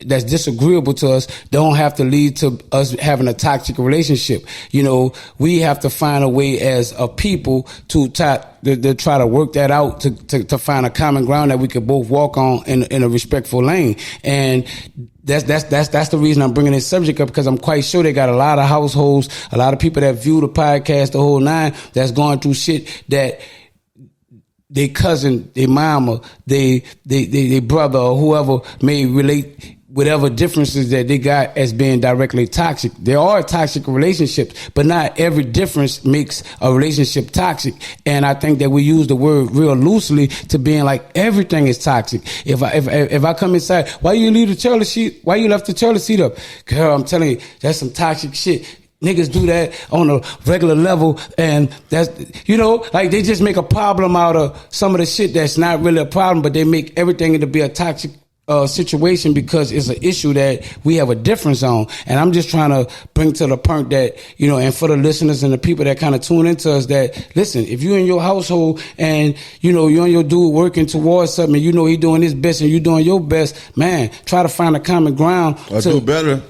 disagreeable to us don't have to lead to us having a toxic relationship. You know, we have to find a way as a people to try to work that out to find a common ground that we could both walk on in a respectful lane. And that's the reason I'm bringing this subject up, because I'm quite sure they got a lot of households, a lot of people that view the podcast, the whole nine, that's going through shit that they cousin, they mama, they brother or whoever may relate whatever differences that they got as being directly toxic. There are toxic relationships, but not every difference makes a relationship toxic. And I think that we use the word real loosely to being like everything is toxic. If I come inside, why you leave the toilet seat? Why you left the toilet seat up? Girl, I'm telling you, that's some toxic shit. Niggas do that on a regular level, and that's, you know, like they just make a problem out of some of the shit that's not really a problem, but they make everything to be a toxic situation because it's an issue that we have a difference on. And I'm just trying to bring to the point that, you know, and for the listeners and the people that kind of tune into us, that listen, if you're in your household and, you know, you and your dude working towards something and you know he doing his best and you doing your best, man, try to find a common ground. Do better.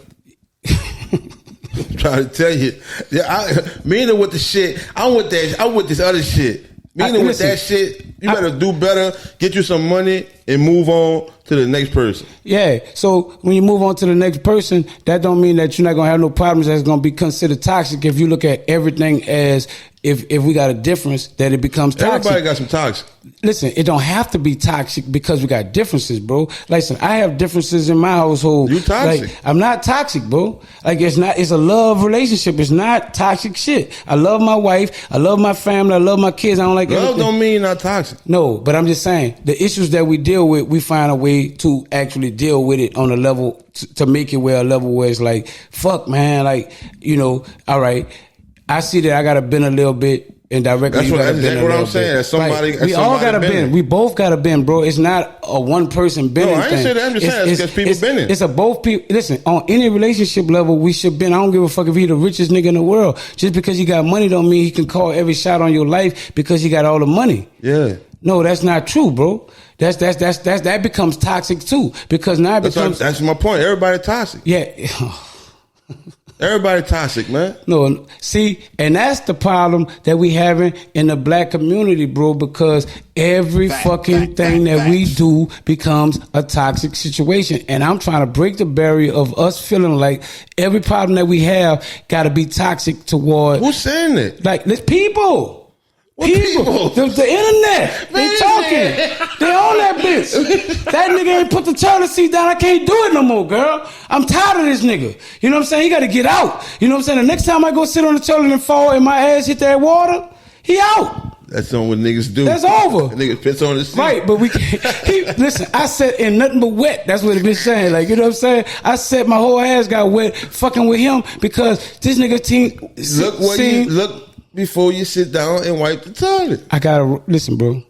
Try to tell you. Yeah, MEANA with the shit. I want this other shit. MEANA with that shit. You better do better, get you some money, and move on to the next person. Yeah. So when you move on to the next person, that don't mean that you're not gonna have no problems that's gonna be considered toxic. If you look at everything as if we got a difference, that it becomes toxic. Everybody got some toxic. Listen, it don't have to be toxic because we got differences, bro. Listen, I have differences in my household. You toxic. Like, I'm not toxic, bro. Like, it's a love relationship. It's not toxic shit. I love my wife. I love my family. I love my kids. I don't like love everything. Don't mean not toxic. No, but I'm just saying the issues that we deal with, we find a way to actually deal with it on a level to make it where a level where it's like, fuck, man, like, you know, all right, I see that I got to bend a little bit. Indirectly, that's exactly what I'm saying. As somebody, we all got to bend. We both got to bend, bro. It's not a one person bending. No, I ain't saying that. I'm just saying it's because people bending. It's a both people. Listen, on any relationship level, we should bend. I don't give a fuck if he the richest nigga in the world. Just because he got money don't mean he can call every shot on your life because he got all the money. Yeah. No, that's not true, bro. That becomes toxic too, because now it becomes. That's my point. Everybody toxic. Yeah. Everybody toxic, man. No, see, and that's the problem that we having in the black community, bro, because every fucking thing that we do becomes a toxic situation. And I'm trying to break the barrier of us feeling like every problem that we have got to be toxic toward. Who's saying it? Like, there's people. People. The internet. Man, they talking. They on that bitch. That nigga ain't put the toilet seat down. I can't do it no more, girl. I'm tired of this nigga. You know what I'm saying? He got to get out. You know what I'm saying? The next time I go sit on the toilet and fall and my ass hit that water, he out. That's not what niggas do. That's over. Niggas piss on the seat. Right, but we can't. Listen, I said in nothing but wet. That's what the bitch saying. Like, you know what I'm saying? I said my whole ass got wet fucking with him because this nigga Look before you sit down and wipe the toilet. I gotta listen, bro.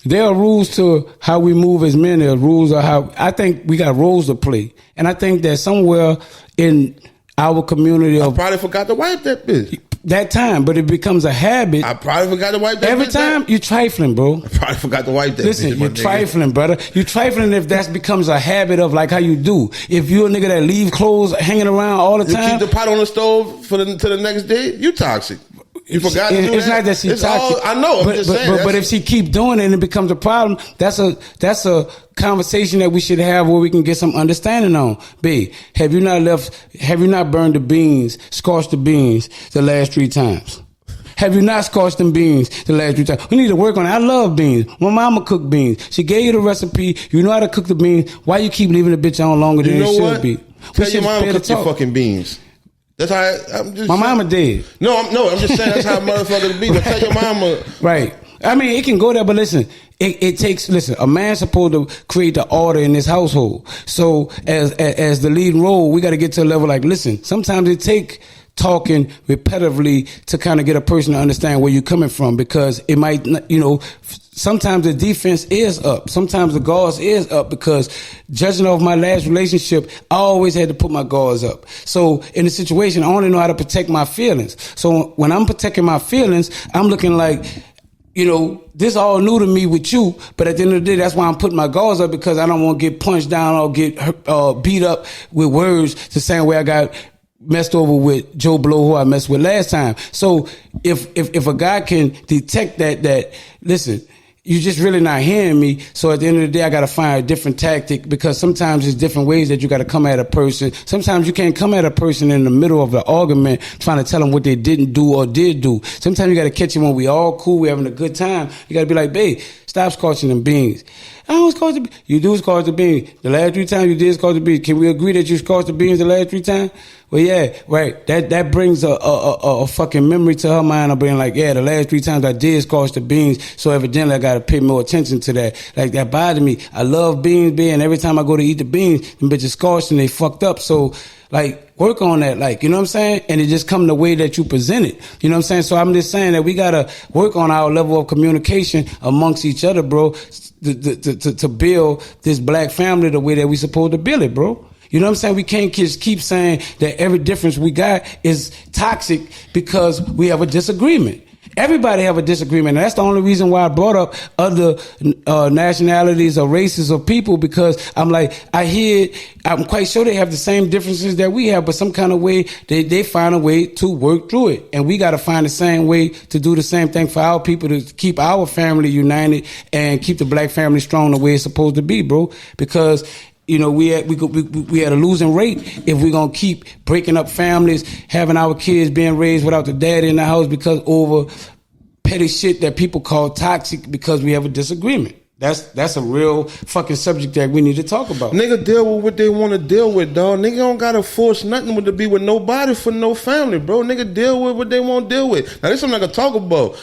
There are rules to how we move as men. There are rules of how I think we got roles to play, and I think that somewhere in our community, I probably forgot to wipe that bitch. That time, but it becomes a habit. I probably forgot to wipe that every bitch time. You trifling, bro. I probably forgot to wipe that. Listen, bitch, you trifling, brother. You trifling if that becomes a habit of like how you do. If you're a nigga that leave clothes hanging around all the time, you keep the pot on the stove to the next day. You toxic. You forgot to do it's that. Not that she's toxic. I know. I'm just saying. But if she keep doing it and it becomes a problem, that's a conversation that we should have where we can get some understanding on. B, have you not burned the beans, scorched the beans the last 3 times? Have you not scorched them beans the last 3 times? We need to work on it. I love beans. My mama cooked beans. She gave you the recipe. You know how to cook the beans. Why you keep leaving the bitch on longer than it should be? Tell your mama cook your fucking beans. That's how I'm just. My mama did. No, I'm just saying that's how motherfuckers be. But tell your mama. Right. I mean, it can go there, but listen, it takes. Listen, a man's supposed to create the order in his household. So as the leading role, we got to get to a level like, listen. Sometimes it take talking repetitively to kind of get a person to understand where you're coming from, because it might, sometimes the defense is up. Sometimes the guards is up, because judging off my last relationship, I always had to put my guards up. So in the situation, I only know how to protect my feelings. So when I'm protecting my feelings, I'm looking like, this all new to me with you, but at the end of the day, that's why I'm putting my guards up, because I don't want to get punched down or get beat up with words the same way I got messed over with Joe Blow, who I messed with last time. So if a guy can detect that listen, you just really not hearing me. So at the end of the day, I got to find a different tactic, because sometimes there's different ways that you got to come at a person. Sometimes you can't come at a person in the middle of the argument trying to tell them what they didn't do or did do. Sometimes you got to catch them when we all cool, we having a good time. You got to be like, babe, stop scorching them beans. I don't scorch the beans. You do scorch the beans. The last 3 times you did scorch the beans. Can we agree that you scorched the beans the last 3 times? Well, yeah, right. That brings a fucking memory to her mind of being like, yeah, the last 3 times I did scorch the beans, so evidently I got to pay more attention to that. Like, that bothered me. I love beans, and every time I go to eat the beans, them bitches scorched and they fucked up. So, like, work on that, like, you know what I'm saying? And it just come the way that you present it. You know what I'm saying? So I'm just saying that we got to work on our level of communication amongst each other, bro, to build this black family the way that we supposed to build it, bro. You know what I'm saying? We can't just keep saying that every difference we got is toxic because we have a disagreement. Everybody have a disagreement. And that's the only reason why I brought up other nationalities or races of people, because I'm like, I'm quite sure they have the same differences that we have, but some kind of way they find a way to work through it. And we got to find the same way to do the same thing for our people, to keep our family united and keep the black family strong the way it's supposed to be, bro. Because we had a losing rate if we're gonna keep breaking up families, having our kids being raised without the dad in the house because over petty shit that people call toxic because we have a disagreement. That's a real fucking subject that we need to talk about. Nigga deal with what they want to deal with, dog. Nigga don't gotta force nothing to be with nobody for no family, bro. Nigga deal with what they want to deal with. Now this is something I can talk about.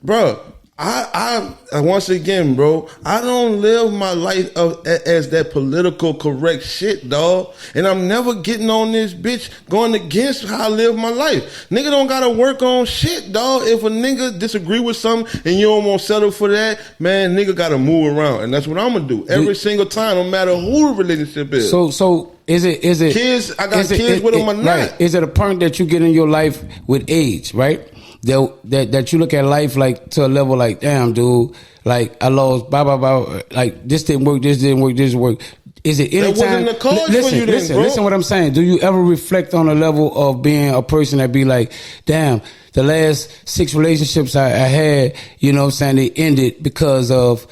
Bro. I once again, bro, I don't live my life as that political correct shit, dog. And I'm never getting on this bitch going against how I live my life. Nigga don't gotta work on shit, dog. If a nigga disagree with something and you don't want to settle for that, man, nigga gotta move around. And that's what I'm gonna do every single time, no matter who the relationship is. So is it kids? I got kids with them or not? Right. Is it a point that you get in your life with age, right? That you look at life like to a level like, damn, dude, like I lost, blah, blah, blah, like this didn't work, this didn't work. Is it any time? Listen what I'm saying. Do you ever reflect on a level of being a person that be like, damn, the last 6 relationships I had, you know what I'm saying, they ended because of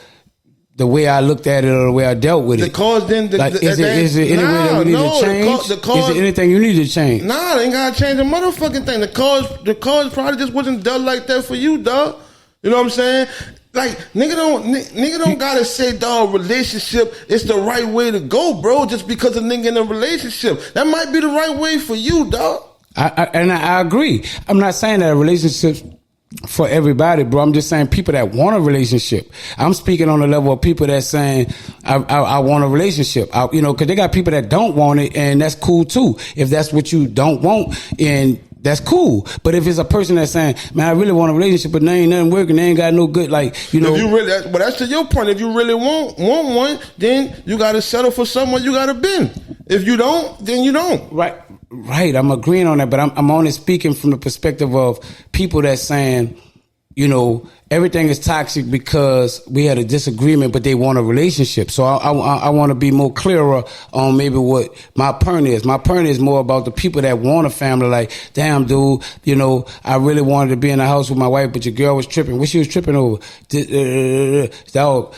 the way I looked at it or the way I dealt with it. The cause then... Is it any way that we need to change? Is there anything you need to change? Nah, they ain't gotta change the motherfucking thing. The cause probably just wasn't done like that for you, dog. You know what I'm saying? Like, nigga don't gotta say, dog, relationship, it's the right way to go, bro, just because a nigga in a relationship. That might be the right way for you, dog. I agree. I'm not saying that a relationship for everybody, bro. I'm just saying people that want a relationship. I'm speaking on the level of people that's saying, I want a relationship. Because they got people that don't want it, and that's cool too. If that's what you don't want, and that's cool. But if it's a person that's saying, man, I really want a relationship, but they ain't nothing working, they ain't got no good, If you really, but that's to your point. If you really want one, then you got to settle for someone you got to bend. If you don't, then you don't. Right. I'm agreeing on that, but I'm only speaking from the perspective of people that's saying, everything is toxic because we had a disagreement, but they want a relationship. So I want to be more clearer on maybe what my point is. My point is more about the people that want a family. Like, damn, dude, I really wanted to be in the house with my wife, but your girl was tripping. What she was tripping over? Dog,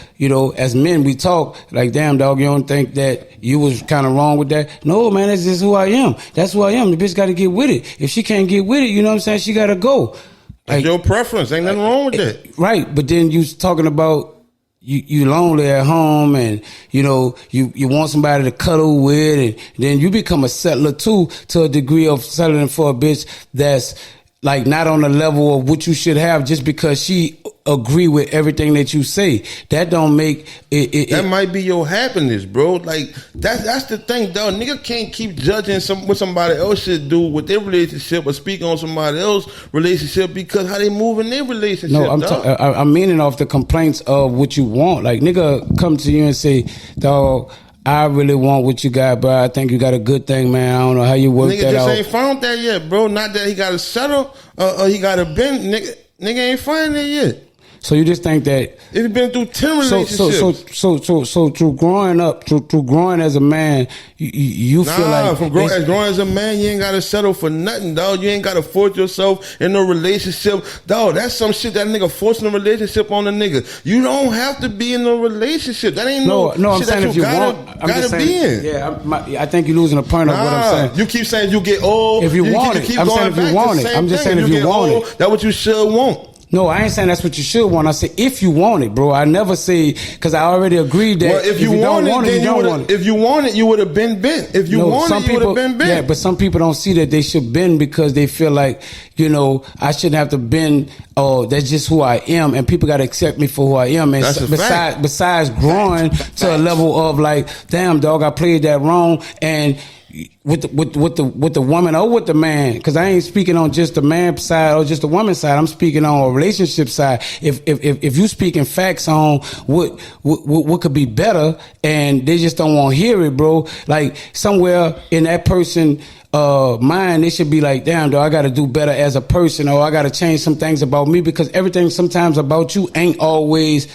as men, we talk like, damn, dog, you don't think that you was kind of wrong with that? No, man, that's just who I am. That's who I am. The bitch got to get with it. If she can't get with it, you know what I'm saying? She got to go. That's your preference. Ain't nothing wrong with that. Right. But then you talking about you lonely at home, and you want somebody to cuddle with, and then you become a settler too, to a degree of settling for a bitch that's like not on the level of what you should have just because she agree with everything that you say. That don't make it. That might be your happiness, bro. Like that's the thing, dog. Nigga can't keep judging what somebody else should do with their relationship or speak on somebody else's relationship because how they move in their relationship. No, I'm meaning off the complaints of what you want. Like, nigga come to you and say, dog, I really want what you got, bro. I think you got a good thing, man. I don't know how you work that out. Nigga just ain't found that yet, bro. Not that he got to settle or he got to bend. Nigga ain't find it yet. So you just think that it's been through 10 relationships. So through growing up, through growing as a man, you feel like growing as a man, you ain't gotta settle for nothing, dog. You ain't gotta force yourself in a relationship, dog. That's some shit that nigga forcing a relationship on a nigga. You don't have to be in a relationship. That ain't no shit I'm saying that if you gotta be in. Yeah, I think you're losing the point of what I'm saying. You keep saying you get old. If you want it, I'm saying if you want it. I'm just saying if you want it. That's what you should want. No, I ain't saying that's what you should want. I say if you want it, bro. I never say, because I already agreed that if you don't want it, you don't want it. If you want it, you would have been bent. If you want it, you would have been bent. Yeah, but some people don't see that they should bend because they feel like, I shouldn't have to bend. Oh, that's just who I am, and people got to accept me for who I am. And besides growing to a level of like, damn, dog, I played that wrong, and with the woman or with the man, because I ain't speaking on just the man side or just the woman side. I'm speaking on a relationship side. If you speaking facts on what could be better, and they just don't want to hear it, bro. Like somewhere in that person mind, they should be like, damn, dog, I got to do better as a person, or I got to change some things about me, because everything sometimes about you ain't always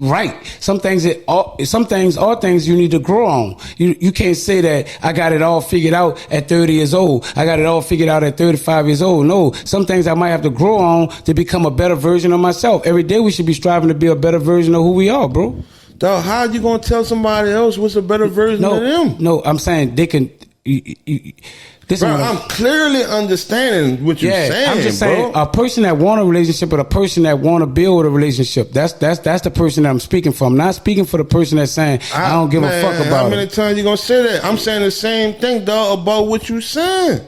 right. Some things are things you need to grow on. You can't say that I got it all figured out at 30 years old. I got it all figured out at 35 years old. No, some things I might have to grow on to become a better version of myself. Every day we should be striving to be a better version of who we are, bro. Dog, how are you gonna tell somebody else what's a better version of them? No, I'm saying they can. I'm clearly understanding what you're saying. I'm just saying, a person that want a relationship, or a person that want to build a relationship, that's the person that I'm speaking for. I'm not speaking for the person that's saying I don't give a fuck about it. How many times you gonna say that? I'm saying the same thing, dog, about what you saying.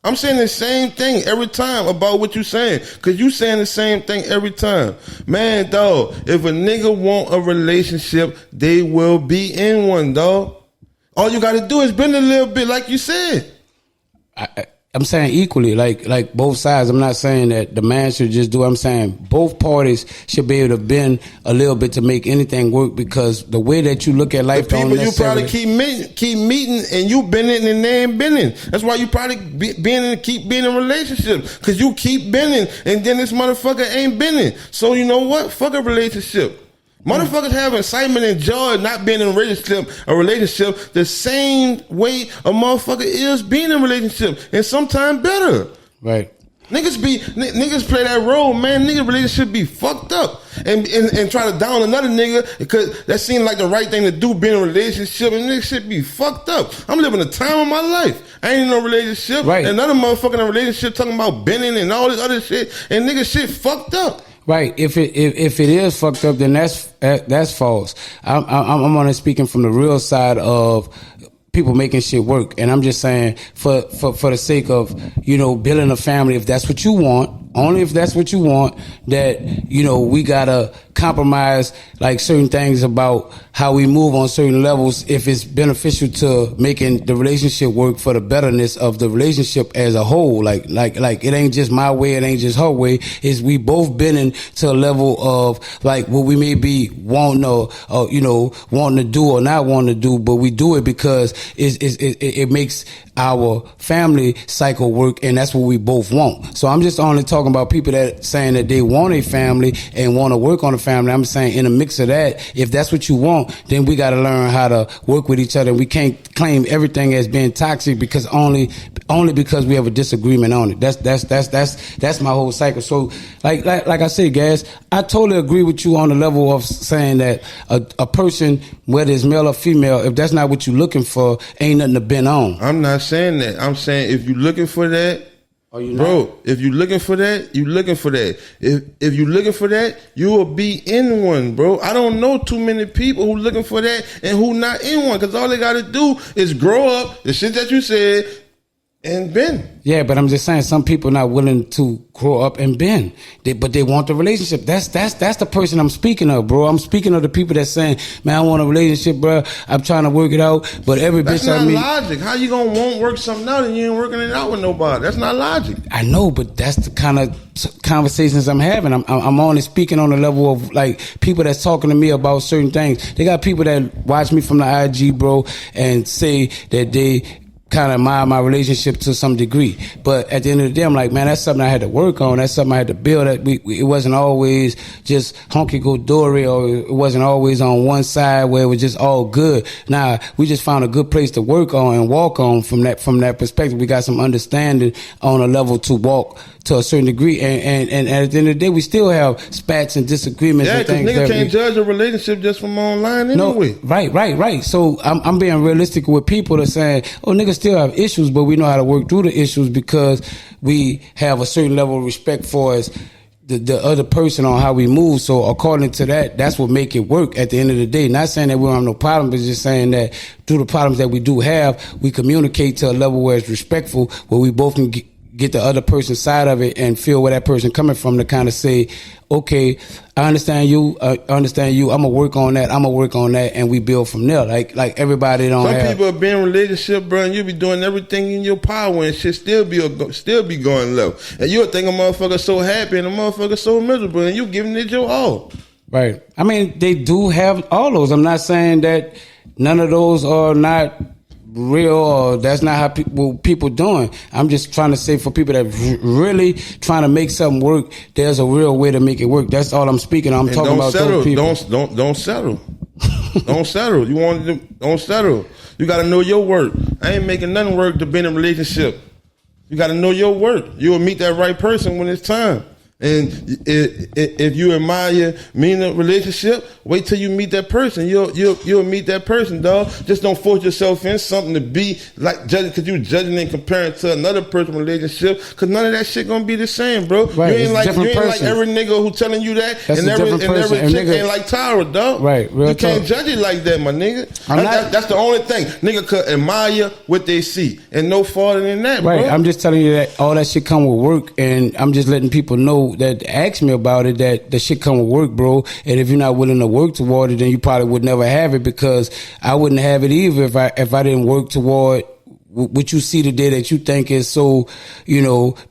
I'm saying the same thing every time about what you saying, because you saying the same thing every time. Man, dog, if a nigga want a relationship, they will be in one, dog. All you got to do is bend a little bit, like you said. I'm saying equally, like both sides. I'm not saying that the man should just do it. I'm saying both parties should be able to bend a little bit to make anything work, because the way that you look at life, the people you probably keep meeting, and you bending and they ain't bending. That's why you probably keep being in relationships, because you keep bending and then this motherfucker ain't bending. So you know what? Fuck a relationship. Motherfuckers have excitement and joy not being in a relationship the same way a motherfucker is being in a relationship, and sometimes better. Right. Niggas play that role, man. Nigga relationship be fucked up. And try to down another nigga because that seemed like the right thing to do, being in a relationship, and nigga shit be fucked up. I'm living a time of my life. I ain't in no relationship. Right. Another motherfucker in a relationship talking about bending and all this other shit, and nigga shit fucked up. Right. If it is fucked up, then that's false. I'm only speaking from the real side of people making shit work, and I'm just saying for the sake of building a family, if that's what you want, only if that's what you want, that we gotta compromise like certain things about how we move on certain levels if it's beneficial to making the relationship work for the betterness of the relationship as a whole. Like it ain't just my way, it ain't just her way. It's we both been into a level of like what we may be wanting wanting to do or not wanting to do, but we do it because it makes our family cycle work, and that's what we both want. So I'm just only talking about people that saying that they want a family and want to work on a family. I'm saying in a mix of that, if that's what you want, then we got to learn how to work with each other. We can't claim everything as being toxic because only because we have a disagreement on it. That's my whole cycle. So like I said, Gas, I totally agree with you on the level of saying that a person, whether it's male or female, if that's not what you're looking for, ain't nothing to bend on. I'm not saying that. I'm saying if you're looking for that, bro, if you're looking for that, you looking for that. If you're looking for that, you will be in one, bro. I don't know too many people who looking for that and who not in one, because all they got to do is grow up, the shit that you said, and bend. Yeah, but I'm just saying some people not willing to grow up and bend. But they want the relationship. That's the person I'm speaking of, bro. I'm speaking of the people that's saying, man, I want a relationship, bro. I'm trying to work it out. But every that's bitch I meet. That's not logic. How you gonna want work something out and you ain't working it out with nobody? That's not logic. I know, but that's the kind of conversations I'm having. I'm only speaking on the level of like people that's talking to me about certain things. They got people that watch me from the IG, bro, and say that they kind of admire my relationship to some degree, but at the end of the day, I'm like, man, that's something I had to work on. That's something I had to build. It wasn't always just honky go dory, or it wasn't always on one side where it was just all good. Nah, we just found a good place to work on and walk on from that perspective. We got some understanding on a level to walk to a certain degree, and at the end of the day, we still have spats and disagreements. Yeah, and things. Nigga can't judge a relationship just from online anyway. No, right. So I'm being realistic with people that saying, oh, niggas still have issues, but we know how to work through the issues because we have a certain level of respect for us. The other person on how we move. So according to that, that's what make it work at the end of the day. Not saying that we don't have no problem, but just saying that through the problems that we do have, we communicate to a level where it's respectful, where we both can get the other person's side of it and feel where that person coming from to kind of say, okay, I understand you. I'm gonna work on that. And we build from there. Like everybody don't Some have. people have been in a relationship, bro, and you be doing everything in your power and shit still be going left. And you'll think a motherfucker so happy and a motherfucker so miserable, and you giving it your all. Right. I mean, they do have all those. I'm not saying that none of those are not real, or that's not how people doing. I'm just trying to say for people that really trying to make something work, there's a real way to make it work. That's all I'm speaking. I'm talking about those people. Don't settle. Don't settle. Don't settle. You got to know your worth. I ain't making nothing work to be in a relationship. You got to know your worth. You'll meet that right person when it's time. And if you admire me in a relationship, wait till you meet that person. You'll meet that person, dog. Just don't force yourself in something to be like judging, because you judging and comparing to another person's relationship. Because none of that shit gonna be the same, bro. Right, you ain't like every nigga who telling you that, and every chick ain't like Tyra, dog. Right, real you can't talk. judge it like that, my nigga. That's the only thing. Nigga could admire what they see, and no farther than that, right, bro. I'm just telling you that all that shit come with work, and I'm just letting people know that ask me about it, that the shit come with work, bro. And if you're not willing to work toward it, then you probably would never have it, because I wouldn't have it either if I didn't work toward what you see today that you think is so,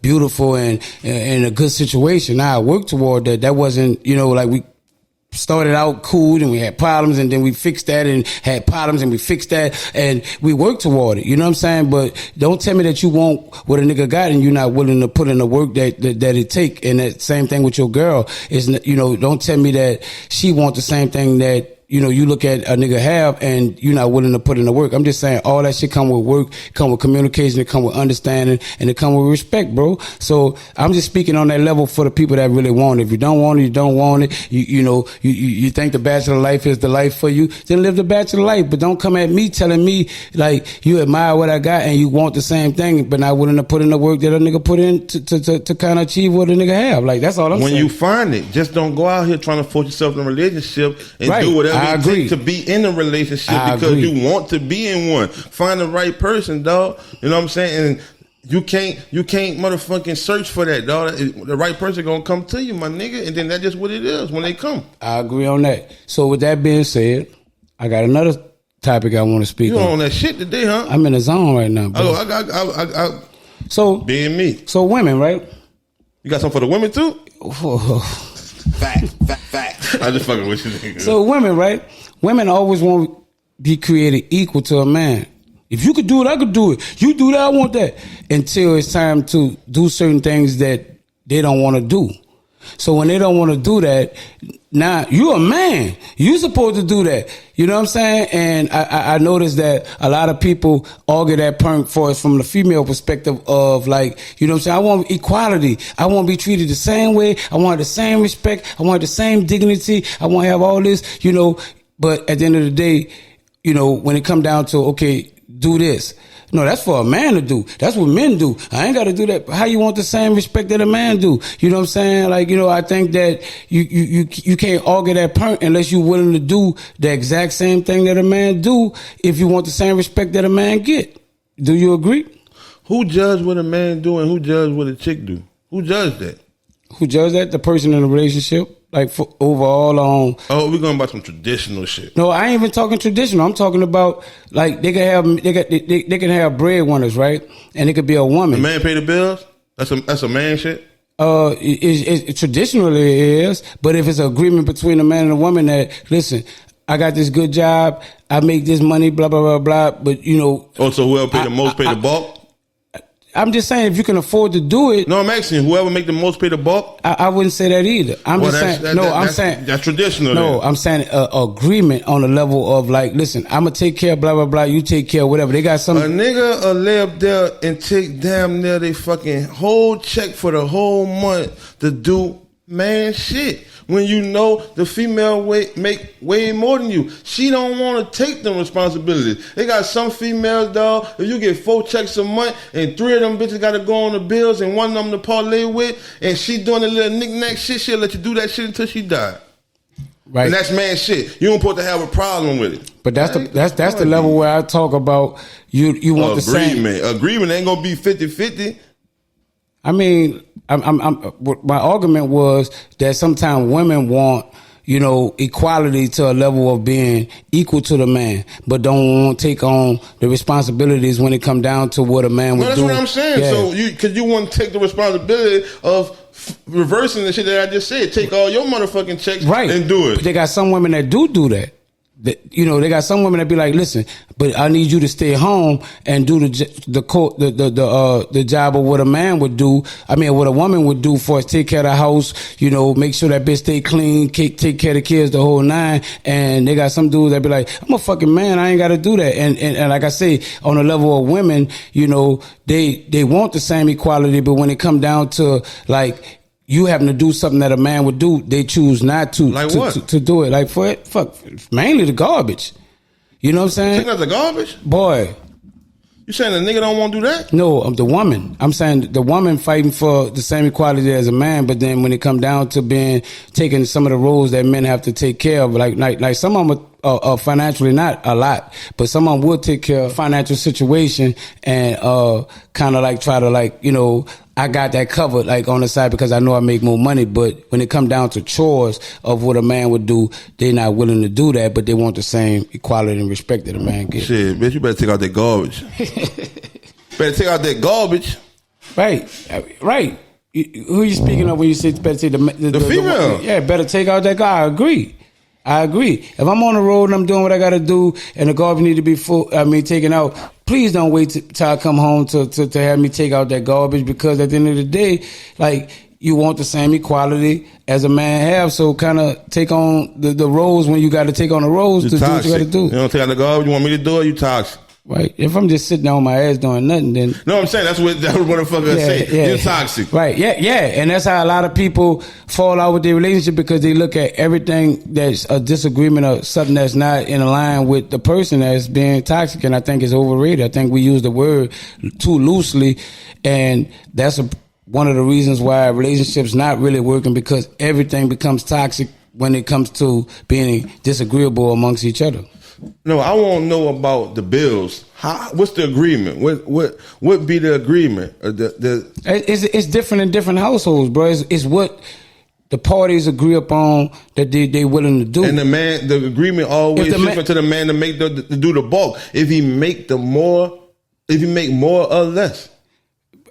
beautiful and a good situation. Now I worked toward that. That wasn't, like we started out cool and we had problems, and then we fixed that and had problems and we fixed that and we worked toward it. You know what I'm saying? But don't tell me that you want what a nigga got and you're not willing to put in the work that it take. And that same thing with your girl is, don't tell me that she want the same thing that you look at a nigga have and you're not willing to put in the work. I'm just saying all that shit come with work, come with communication, it come with understanding, and it come with respect, bro. So I'm just speaking on that level for the people that really want it. If you don't want it, you don't want it. You think the bachelor life is the life for you, then live the bachelor life. But don't come at me telling me like you admire what I got and you want the same thing, but not willing to put in the work that a nigga put in to kind of achieve what a nigga have. Like that's all I'm saying. When you find it, just don't go out here trying to force yourself in a relationship and do whatever it takes to be in a relationship because you want to be in one. Find the right person, dog. You know what I'm saying? And you can't motherfucking search for that, dog. The right person gonna come to you, my nigga, and then that's just what it is when they come. I agree on that. So with that being said, I got another topic I want to speak on. You on that shit today, huh? I'm in the zone right now, bro. Oh, so being me. So women, right? You got something for the women too? Fact. I just fucking with you, nigga. So women, right? Women always want to be created equal to a man. If you could do it, I could do it. You do that, I want that. Until it's time to do certain things that they don't want to do. So when they don't want to do that, now you're a man. You're supposed to do that. You know what I'm saying? And I noticed that a lot of people argue that point for us from the female perspective of like, you know what I'm saying? I want equality. I want to be treated the same way. I want the same respect. I want the same dignity. I want to have all this, but at the end of the day, when it come down to, okay, do this. No, that's for a man to do. That's what men do. I ain't got to do that. How you want the same respect that a man do? You know what I'm saying? Like, I think that you can't argue that point unless you're willing to do the exact same thing that a man do if you want the same respect that a man get. Do you agree? Who judge what a man do and who judge what a chick do? Who judge that? Who judge that? The person in the relationship. Like for overall on. Oh, we're going about some traditional shit. No, I ain't even talking traditional. I'm talking about like they can have breadwinners, right? And it could be a woman. The man pay the bills. That's a man shit. It traditionally it is, but if it's an agreement between a man and a woman that listen, I got this good job, I make this money, blah blah blah blah. But Oh, so whoever pay the most pay the bulk. I'm just saying if you can afford to do it. No, I'm asking whoever make the most pay the bulk. I wouldn't say that either. I'm saying that's traditional. No, then. I'm saying agreement on the level of like, listen, I'm gonna take care of blah blah blah. You take care of whatever. They got some. A nigga will lay up there and take damn near they fucking whole check for the whole month to do man shit. When the female make way more than you. She don't want to take them responsibilities. They got some females, dog, if you get 4 checks a month and 3 of them bitches got to go on the bills and one of them to parlay with, and she doing a little knick-knack shit, she'll let you do that shit until she die. Right. And that's man shit. You don't supposed to have a problem with it. But that's the level where I talk about you want the same. Agreement ain't going to be 50-50. I mean, my argument was that sometimes women want, equality to a level of being equal to the man, but don't want to take on the responsibilities when it come down to what a man would do. That's what I'm saying. Yeah. So because you want to take the responsibility of reversing the shit that I just said. Take all your motherfucking checks and do it. But they got some women that do that. They got some women that be like, listen, but I need you to stay home and do the job of what a man would do. I mean, what a woman would do for us, take care of the house, make sure that bitch stay clean, take care of the kids, the whole 9. And they got some dudes that be like, I'm a fucking man, I ain't got to do that. And like I say, on the level of women, they want the same equality, but when it come down to like, you having to do something that a man would do, they choose not to. Like what? To do it. Like mainly the garbage. You know what I'm saying? Taking out the garbage? Boy. You saying the nigga don't want to do that? No, I'm the woman. I'm saying the woman fighting for the same equality as a man, but then when it come down to taking some of the roles that men have to take care of, like some of them are financially not a lot, but some of them will take care of financial situation and kind of like try to I got that covered like on the side because I know I make more money. But when it come down to chores of what a man would do, they're not willing to do that, but they want the same equality and respect that a man gets. Shit, bitch, you better take out that garbage. Better take out that garbage. Right. Who are you speaking of when you say better take the female? Yeah, better take out that guy. I agree. If I'm on the road and I'm doing what I got to do and the garbage need to be taken out, please don't wait till I come home to have me take out that garbage, because at the end of the day, like, you want the same equality as a man have. So kind of take on the roles when you got to take on the roles to do what you got to do. You don't take out the garbage. You want me to do it? You toxic. Right. If I'm just sitting on my ass doing nothing, then no, I'm saying that's what motherfuckers say. Yeah. You're toxic. Right. Yeah. And that's how a lot of people fall out with their relationship, because they look at everything that's a disagreement or something that's not in line with the person as being toxic. And I think it's overrated. I think we use the word too loosely, and that's one of the reasons why relationships not really working, because everything becomes toxic when it comes to being disagreeable amongst each other. No, I want to know about the bills. What's the agreement? What be the agreement? It's different in different households, bro. It's what the parties agree upon that they willing to do. And the agreement always shifting to the man to make to do the bulk. If he make more or less.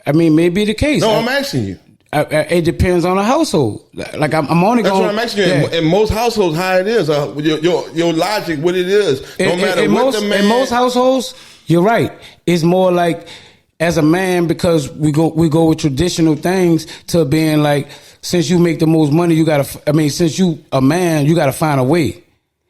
I mean, may be the case. No, I'm asking you. It depends on the household. Like I'm only That's going. what I'm asking you. In most households, how it is, your logic, what it is. No matter what the man. In most households, you're right. It's more like, as a man, because we go with traditional things, to being like, since you make the most money, since you a man, you gotta find a way.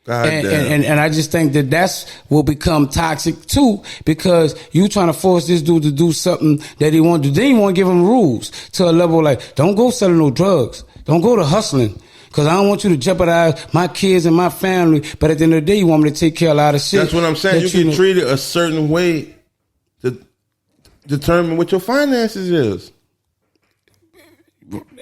And I just think that's will become toxic too, because you trying to force this dude to do something that he want to do. Then you want to give him rules to a level like, don't go selling no drugs, don't go to hustling, because I don't want you to jeopardize my kids and my family. But at the end of the day, you want me to take care of a lot of shit. That's what I'm saying. You get treated a certain way to determine what your finances is.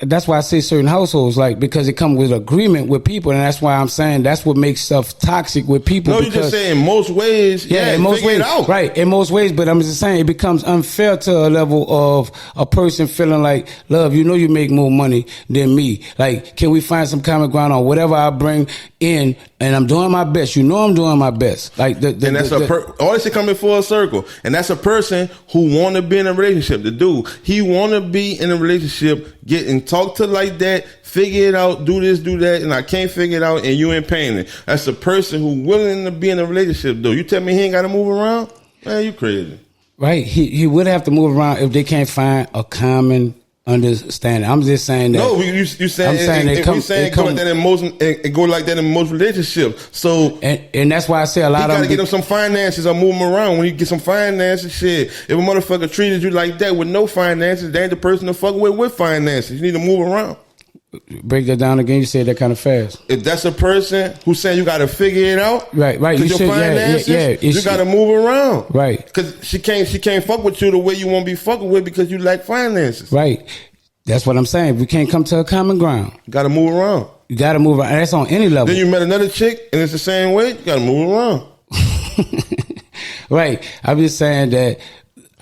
That's why I say certain households, like, because it comes with agreement with people, and that's why I'm saying that's what makes stuff toxic with people. No, you just say in most ways. Yeah, in most ways, right? In most ways, but I'm just saying it becomes unfair to a level of a person feeling like, love, you make more money than me. Like, can we find some common ground on whatever I bring in? And I'm doing my best. I'm doing my best. Like, and that's all this shit coming full circle. And that's a person who want to be in a relationship. The dude, he want to be in a relationship, get and talk to like that, figure it out, do this, do that, and I can't figure it out, and you ain't paying it. That's a person who willing to be in a relationship, though. You tell me he ain't got to move around? Man, you crazy. Right. He would have to move around if they can't find a common understanding. I'm just saying that. No, you saying it go like that in most relationships. So and that's why I say a lot of them gotta get them some finances or move them around. When you get some finances, shit. If a motherfucker treated you like that with no finances, they ain't the person to fuck with finances. You need to move around. Break that down again. You said that kind of fast. If that's a person who's saying you got to figure it out, right. You should, you got to move around, right? Because she can't fuck with you the way you want to be fucking with, because you lack finances, right? That's what I'm saying. We can't come to a common ground. You got to move around. You got to move around. That's on any level. Then you met another chick and it's the same way. You got to move around, right? I'm just saying that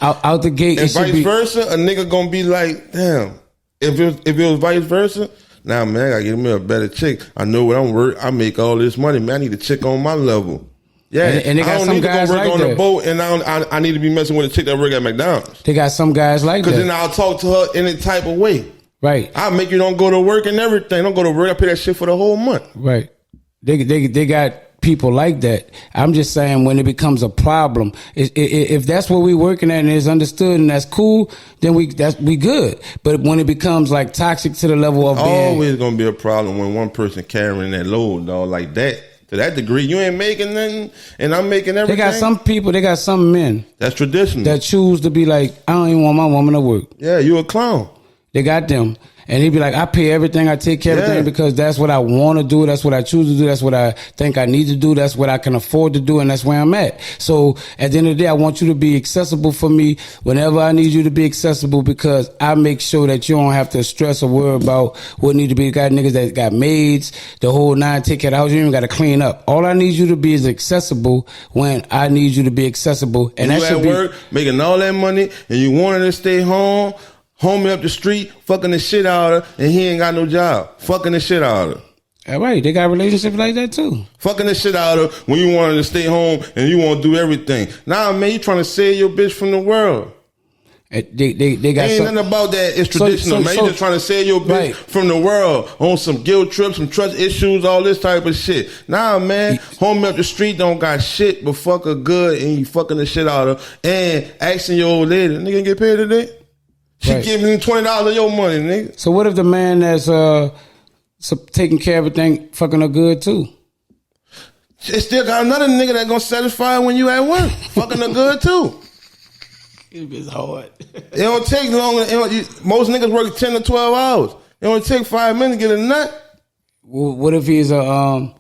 out the gate, and vice versa. A nigga gonna be like, damn. If it was vice versa, now man, I gotta get me a better chick. I know what I'm worth. I make all this money, man. I need a chick on my level. Yeah, and they got I don't some need to guys go work like on that. the boat, and I need to be messing with a chick that work at McDonald's. They got some guys like that. Because then I'll talk to her in a type of way. Right. I'll make you don't go to work and everything. Don't go to work. I pay that shit for the whole month. Right. They got people like that. I'm just saying, when it becomes a problem, if that's what we working at and it's understood and that's cool, then we good. But when it becomes like toxic to the level of always gonna be a problem when one person carrying that load, dog, like that. To that degree, you ain't making nothing, and I'm making everything. They got some people, they got some men that's traditional that choose to be like, I don't even want my woman to work. Yeah, you a clown. They got them. And he'd be like, I pay everything, I take care of everything because that's what I want to do, that's what I choose to do, that's what I think I need to do, that's what I can afford to do, and that's where I'm at. So at the end of the day, I want you to be accessible for me whenever I need you to be accessible, because I make sure that you don't have to stress or worry about what need to be. Got niggas that got maids, the whole nine, take care of the house, you even got to clean up. All I need you to be is accessible when I need you to be accessible. And that should be work, making all that money, and you wanted to stay home, homie up the street, fucking the shit out of her, and he ain't got no job. Fucking the shit out of her. All right, they got relationships like that too. Fucking the shit out of her when you wanted to stay home and you want to do everything. Nah, man, you trying to save your bitch from the world. They got Ain't nothing about that. It's traditional, man. You just trying to sell your bitch right. from the world on some guilt trips, some trust issues, all this type of shit. Nah, man. Homie up the street don't got shit but fuck her good and you fucking the shit out of her and asking your old lady, nigga get paid today? She Right. giving you $20 of your money, nigga. So what if the man that's taking care of everything fucking her good too? It still got another nigga that gonna satisfy when you at work. Fucking her good too. It's hard. It don't take long. Most niggas work 10 to 12 hours. It only take 5 minutes to get a nut. What if he's a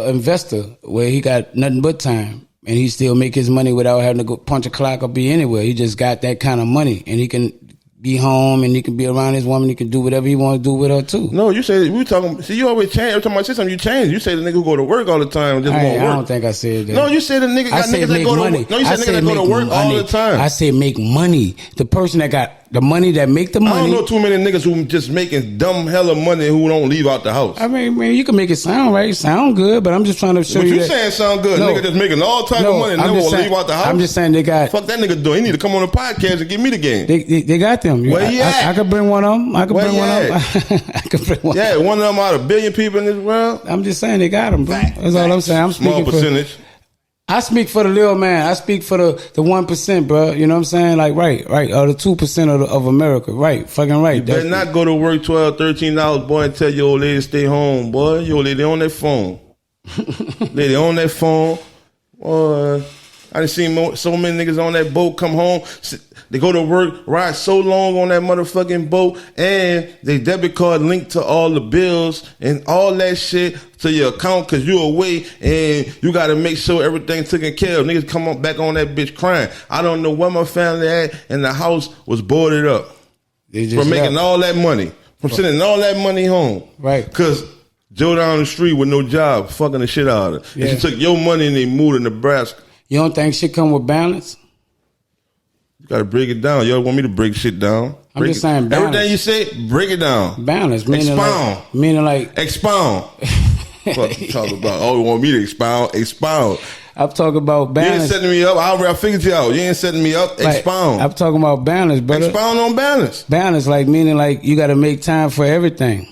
investor where he got nothing but time and he still make his money without having to go punch a clock or be anywhere? He just got that kind of money and he can be home and he can be around his woman. He can do whatever he want to do with her too. No, you say we talking. See, you always change. Every time I say something, you change. You say the nigga who go to work all the time and just won't work. I don't think I said that. No, you said the nigga got niggas that go money. to. No, you said niggas that go to work all the time. I said make money. The person that got the money that make the money. I don't know too many niggas who just making dumb hella money who don't leave out the house. I mean, man, you can make it sound right, sound good, but I'm just trying to show you. What you that, saying sound good? No, nigga just making all type of money and never will leave out the house. I'm just saying they got. Fuck that nigga doing. He need to come on the podcast and give me the game. They got them. Where he at? I could bring one of them. I could Where bring he one of at? them. I could bring one. Yeah, one of them out of 1 billion people in this world. I'm just saying they got them, bro. That's all I'm saying. I'm Small speaking percentage. I speak for the little man. I speak for the 1%, bro. You know what I'm saying? Like, right. Or the 2% of America. Right. Fucking right. You better not go to work $12, $13, boy, and tell your old lady to stay home, boy. Your old lady on that phone. Lady on that phone. Boy, I done seen so many niggas on that boat come home. They go to work, ride so long on that motherfucking boat, and they debit card linked to all the bills and all that shit to your account because you away and you got to make sure everything's taken care of. Niggas come up back on that bitch crying. I don't know where my family at, and the house was boarded up from making all that money, from sending all that money home. Right. Because Joe down the street with no job, fucking the shit out of her. Yeah. And she took your money and they moved to Nebraska. You don't think shit come with balance? You gotta break it down. Y'all want me to break shit down? I'm just saying balance. Everything you say, break it down. Balance. Meaning like expound. What you talking about? Oh, you want me to expound? Expound. I'm talking about balance. You ain't setting me up. I figured you out. You ain't setting me up. Expound. I'm talking about balance, brother. Expound on balance. Balance, like meaning like you gotta make time for everything.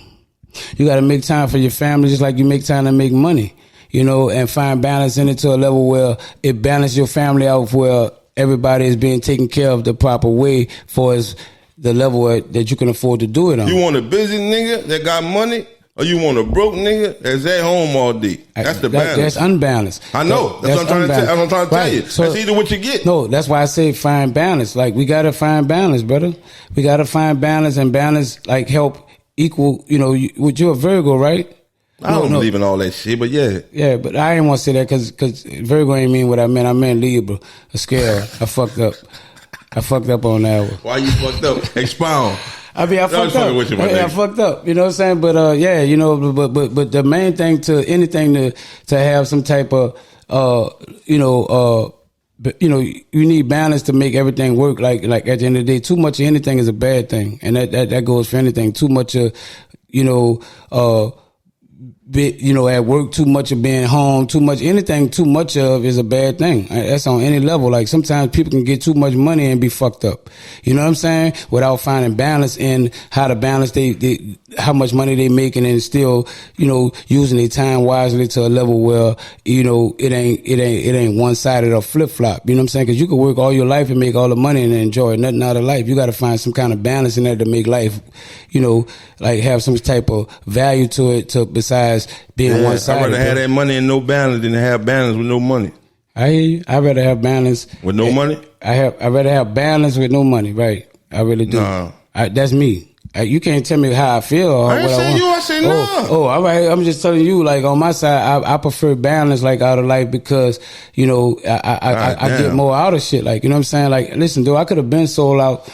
You gotta make time for your family just like you make time to make money. You know, and find balance in it to a level where it balances your family out where everybody is being taken care of the proper way for as the level that you can afford to do it on. You want a busy nigga that got money, or you want a broke nigga that's at home all day? That's the balance. That's unbalanced. I know. That's what I'm trying to tell you. So, that's either what you get. No, that's why I say find balance. Like, we got to find balance, brother. We got to find balance, and balance, like, help equal, you know, you're a Virgo, right? I don't believe in all that shit, but yeah. Yeah, but I didn't want to say that because Virgo ain't mean what I meant. I meant Libra, a scale. I fucked up. I fucked up on that one. Why you fucked up? Expound. I mean, I fucked up. I fucked up. You know what I'm saying? But yeah, you know, but the main thing to anything to have some type of you know, you need balance to make everything work. Like at the end of the day, too much of anything is a bad thing, and that goes for anything. Too much of, you know, at work, too much of being home, too much of is a bad thing. That's on any level. Like, sometimes people can get too much money and be fucked up. You know what I'm saying? Without finding balance in how to balance how much money they making, and still, you know, using their time wisely to a level where, you know, it ain't one-sided or flip-flop. You know what I'm saying? Because you could work all your life and make all the money and enjoy nothing out of life. You got to find some kind of balance in there to make life, you know, like, have some type of value to it, besides being one-sided. I'd rather have that money and no balance than to have balance with no money. I hear you. I'd rather have balance with no money. I'd rather have balance with no money. Right? I really do. Nah. That's me. You can't tell me how I feel or I ain't what I saying want. you. I say no. Oh, all right. I'm just telling you. Like, on my side, I prefer balance, like, out of life, because, you know, I get more out of shit. Like, you know what I'm saying? Like, listen, dude, I could have been sold out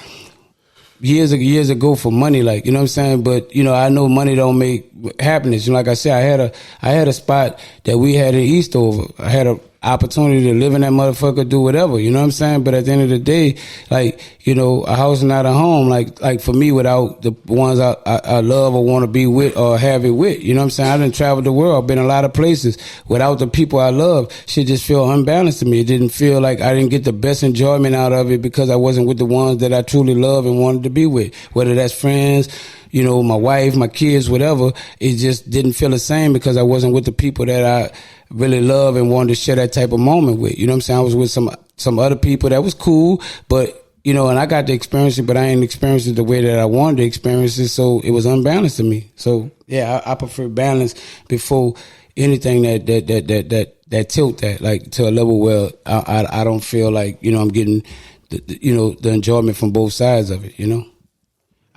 years ago for money, like, you know what I'm saying? But, you know, I know money don't make happiness. You know, like I said, I had a spot that we had in Eastover. I had a opportunity to live in that motherfucker, do whatever. You know what I'm saying? But at the end of the day, like, you know, a house is not a home. Like for me, without the ones I love or want to be with or have it with. You know what I'm saying? I done traveled the world. I've been a lot of places. Without the people I love, shit just feel unbalanced to me. It didn't feel like I didn't get the best enjoyment out of it because I wasn't with the ones that I truly love and wanted to be with. Whether that's friends, you know, my wife, my kids, whatever. It just didn't feel the same because I wasn't with the people that I really love and wanted to share that type of moment with. You know what I'm saying? I was with some other people that was cool, but you know, and I got to experience it, but I ain't experienced it the way that I wanted to experience it, so it was unbalanced to me. So yeah, I prefer balance before anything that tilt that, like, to a level where I don't feel like, you know, I'm getting the enjoyment from both sides of it. You know,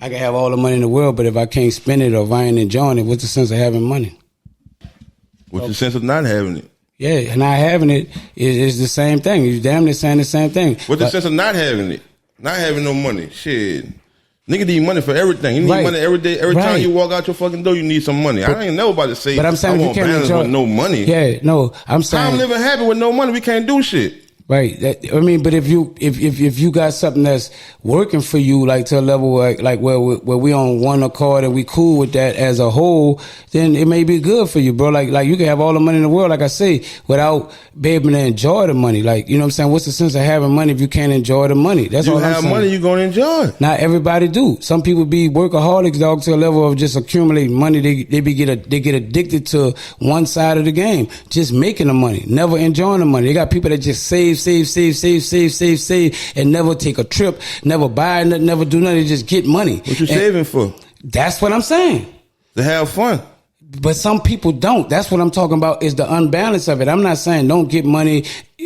I can have all the money in the world, but if I can't spend it or if I ain't enjoying it, what's the sense of having money? What's the sense of not having it? Yeah, not having it is the same thing. You damn near saying the same thing. What's the sense of not having it? Not having no money. Shit. Nigga need money for everything. You need money every day. Every time you walk out your fucking door, you need some money. I ain't never about to say, but I'm saying, I want balance with no money. Yeah, no, I'm saying, I'm living happy with no money. We can't do shit. Right. I mean, but if you got something that's working for you, like to a level like where we on one accord and we cool with that as a whole, then it may be good for you, bro. Like you can have all the money in the world, like I say, without being able to enjoy the money. Like, you know what I'm saying? What's the sense of having money if you can't enjoy the money? That's all I'm saying. You have money, you're gonna enjoy it. Not everybody do. Some people be workaholics, dog, to a level of just accumulating money. They get addicted to one side of the game, just making the money, never enjoying the money. They got people that just save, and never take a trip, never buy nothing, never do nothing, just get money. What you saving for? That's what I'm saying. To have fun. But some people don't. That's what I'm talking about, is the unbalance of it. I'm not saying don't get money.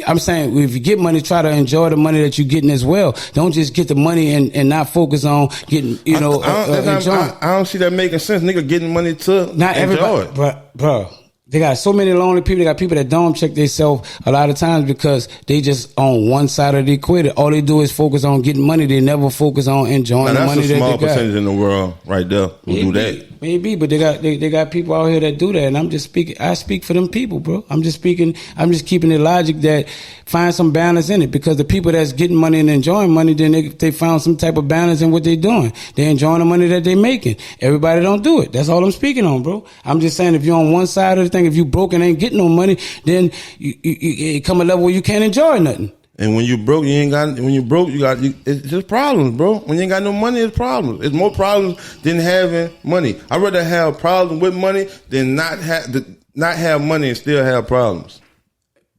I'm saying if you get money, try to enjoy the money that you're getting as well. Don't just get the money and not focus on getting, you know, enjoying. I don't see that making sense. Nigga getting money to not enjoy everybody, bro. They got so many lonely people. They got people that don't check themselves a lot of times because they just on one side of the equator. All they do is focus on getting money. They never focus on enjoying the money that they got. That's a small percentage in the world right there who do that. Maybe, but they got people out here that do that, and I'm just speaking. I speak for them people, bro. I'm just speaking. I'm just keeping the logic that find some balance in it, because the people that's getting money and enjoying money, then they found some type of balance in what they're doing. They're enjoying the money that they're making. Everybody don't do it. That's all I'm speaking on, bro. I'm just saying, if you're on one side of the thing, if you broke and ain't getting no money, then you come a level where you can't enjoy nothing. And when you broke, it's just problems, bro. When you ain't got no money, it's problems. It's more problems than having money. I'd rather have problems with money than not have money and still have problems.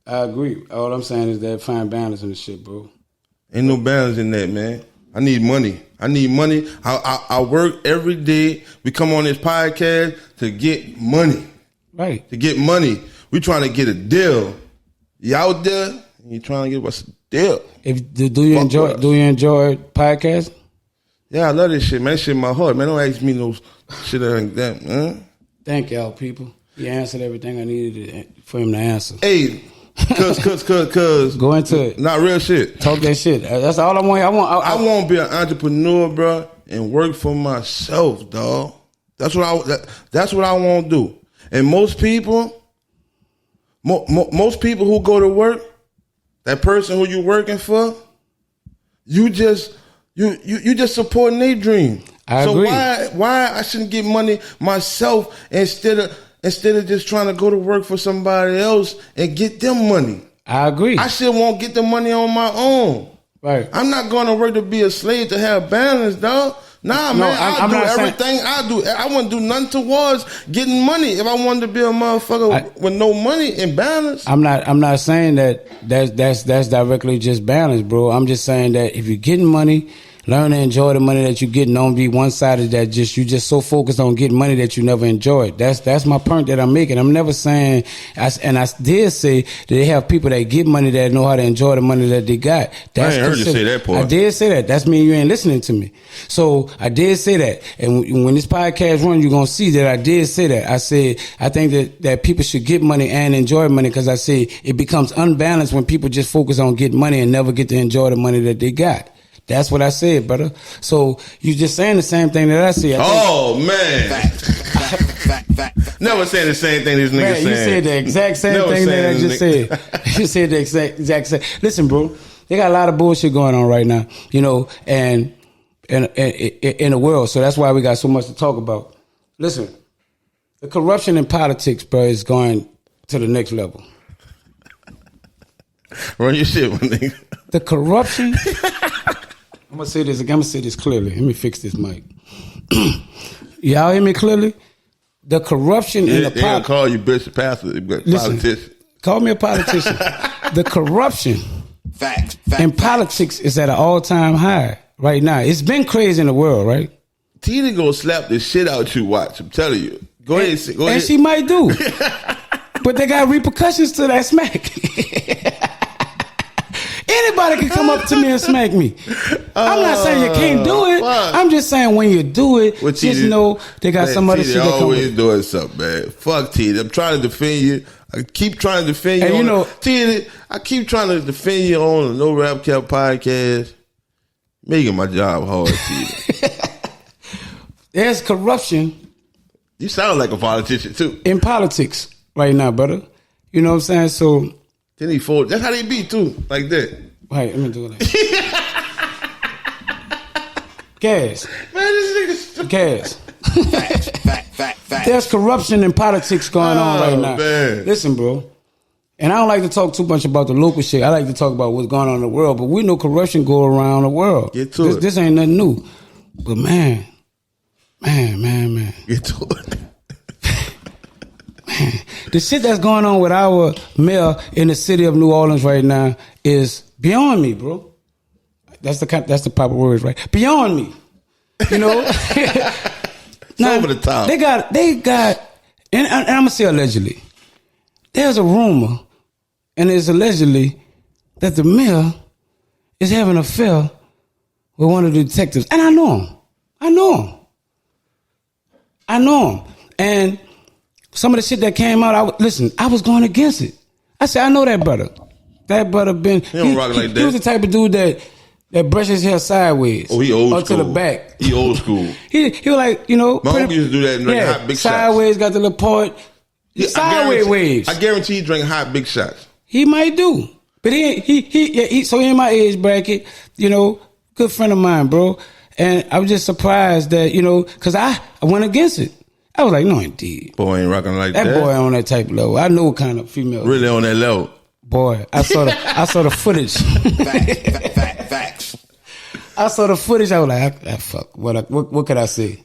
I agree. All I'm saying is that find balance in the shit, bro. Ain't no balance in that, man. I need money. I work every day. We come on this podcast to get money. Right. To get money. We trying to get a deal. You out there? You trying to get us a deal. Do you enjoy podcasting? Yeah, I love this shit, man. That shit in my heart, man. Don't ask me no shit like that, man. Thank y'all, people. You answered everything I needed for him to answer. Hey, cause go into it. Not real shit. Talk that shit. That's all I want. I want to be an entrepreneur, bro, and work for myself, dog. That's what I want to do. And most people who go to work, that person who you working for, you just supporting their dream. I agree. Why I shouldn't get money myself instead of just trying to go to work for somebody else and get them money? I agree. I should want to get the money on my own. Right. I'm not going to work to be a slave to have balance, dog. Nah, man, I'll do everything I do. I wouldn't do nothing towards getting money if I wanted to be a motherfucker with no money and balance. I'm not saying that's directly just balance, bro. I'm just saying that if you're getting money, learn to enjoy the money that you're getting. Don't be one-sided that you just so focused on getting money that you never enjoy it. That's my point that I'm making. I'm never saying, and I did say that they have people that get money that know how to enjoy the money that they got. I ain't heard you say that part. I did say that. That's mean you ain't listening to me. So I did say that. And when this podcast runs, you're going to see that I did say that. I said, I think that people should get money and enjoy money, because I say it becomes unbalanced when people just focus on getting money and never get to enjoy the money that they got. That's what I said, brother. So you just saying the same thing that I said. Man. Never saying the same thing this nigga Man, saying. you said the exact same Never thing that I saying just said. You said the exact same. Listen, bro, they got a lot of bullshit going on right now, you know, and in the world. So that's why we got so much to talk about. Listen, the corruption in politics, bro, is going to the next level. Run your shit, my nigga. The corruption. I'm gonna say this clearly. Let me fix this mic. Y'all hear me clearly? The corruption in the They gonna call you bishop pastor, Listen, politician. Call me a politician. The corruption in politics is at an all-time high right now. It's been crazy in the world, right? Tina gonna slap the shit out you. Watch, I'm telling you. Go ahead. And she might do, but they got repercussions to that smack. Anybody can come up to me and smack me. I'm not saying you can't do it. Fuck. I'm just saying when you do it, just know they got some other shit that come always with. doing something, man. Fuck Tina. I'm trying to defend you. I keep trying to defend you. And you know, Tina, I keep trying to defend you on the No Rap Cap podcast. Making my job hard, Tina. There's corruption. You sound like a politician too. In politics right now, brother. You know what I'm saying? So Then he fold. That's how they be too, like that. Wait, let me do it. Gas. Man, this nigga. Gas. Fact. There's corruption in politics going on right now. Man. Listen, bro. And I don't like to talk too much about the local shit. I like to talk about what's going on in the world. But we know corruption go around the world. Get to it. This ain't nothing new. But man. Get to it. The shit that's going on with our mayor in the city of New Orleans right now is beyond me, bro. That's the proper words, right? Beyond me. You know? Now, over the top. They got, and I'm gonna say allegedly. There's a rumor, and it's allegedly that the mayor is having an affair with one of the detectives, and I know him. And some of the shit that came out, I was going against it. I said, I know that brother. That brother been. He don't rock like that. He was the type of dude that brushes his hair sideways. Oh, he old or school. to the back. He old school. he was like, you know. My uncle used to do that and drink hot big sideways, shots. got the little part. Yeah, sideways waves. I guarantee he drank hot big shots. He might do. But so he in my age bracket, you know, good friend of mine, bro. And I was just surprised that, you know, because I went against it. I was like, no, indeed. Boy ain't rocking like that. That boy on that type of level. I know what kind of female. Really on that level. Boy, I saw the footage. Facts. I saw the footage. I was like, fuck. What could I say?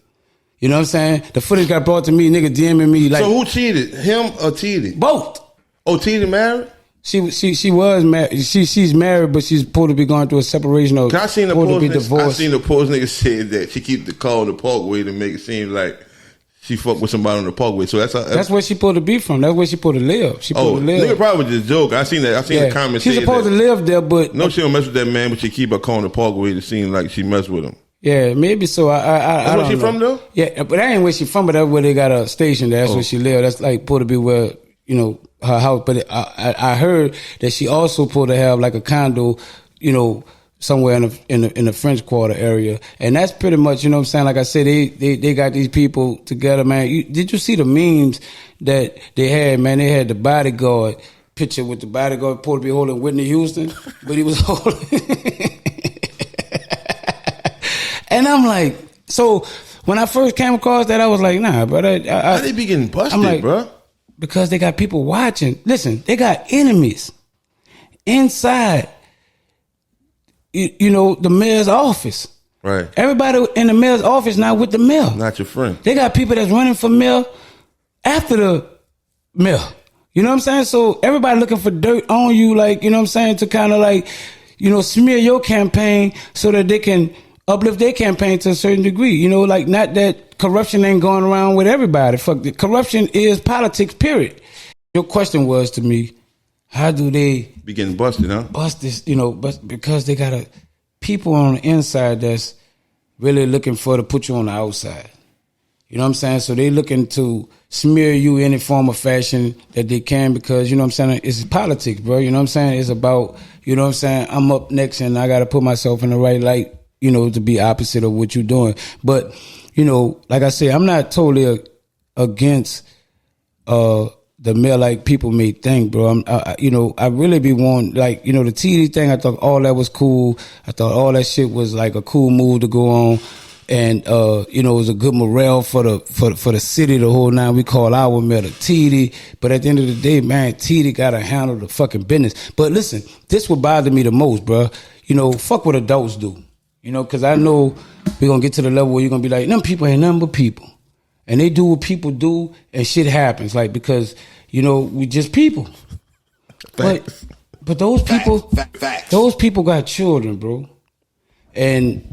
You know what I'm saying? The footage got brought to me, nigga DMing me like. So who cheated? Him or Titi? Both. Oh, Titi married? She was married. She's married, but she's supposed to be going through a separation or I seen the supposed post. to be divorced. I seen the post nigga said that she keep the call the parkway to make it seem like she fucked with somebody on the parkway. So that's where she supposed to be from. That's where she supposed to live. She supposed to live. Nigga probably just joke. I seen that. I seen the comments. She's supposed to live there, but no, she don't mess with that man. But she keep her calling the parkway to seem like she mess with him. Yeah, maybe so. That's where she from though. Yeah, but that ain't where she from. But that's where they got a station. That's where she live. That's like supposed to be where, you know, her house. But I heard that she also supposed to have like a condo, you know, somewhere in the French Quarter area. And that's pretty much, you know what I'm saying? Like I said, they got these people together, man. Did you see the memes that they had, man? They had the bodyguard picture with the bodyguard supposed to be holding Whitney Houston, but he was holding. And I'm like, so when I first came across that, I was like, nah, bro. How they be getting busted, I'm like, bro? Because they got people watching. Listen, they got enemies inside, you know, the mayor's office. Right. Everybody in the mayor's office now with the mayor. Not your friend. They got people that's running for mayor after the mayor. You know what I'm saying? So everybody looking for dirt on you, like, you know what I'm saying, to kind of like, you know, smear your campaign so that they can uplift their campaign to a certain degree. You know, like, not that corruption ain't going around with everybody. Fuck, the corruption is politics, period. Your question was to me, how do they be getting busted, huh? bust this, you know, but because they got people on the inside that's really looking to put you on the outside. You know what I'm saying? So they looking to smear you any form of fashion that they can because, you know what I'm saying, it's politics, bro. You know what I'm saying? It's about, you know what I'm saying, I'm up next and I got to put myself in the right light, you know, to be opposite of what you're doing. But, you know, like I say, I'm not totally against the male like people may think, bro. I really be wanting, like, the TD thing. I thought all that was cool. I thought all that shit was like a cool move to go on, and it was a good morale for the city, the whole nine. We call our male the TD, but at the end of the day, man, TD gotta handle the fucking business. But listen, this would bother me the most, bro. Fuck what adults do. Because I know we're gonna get to the level where you're gonna be like, them people ain't nothing but people. And they do what people do, and shit happens. Like, because, we just people. But those people, those people got children, bro. And,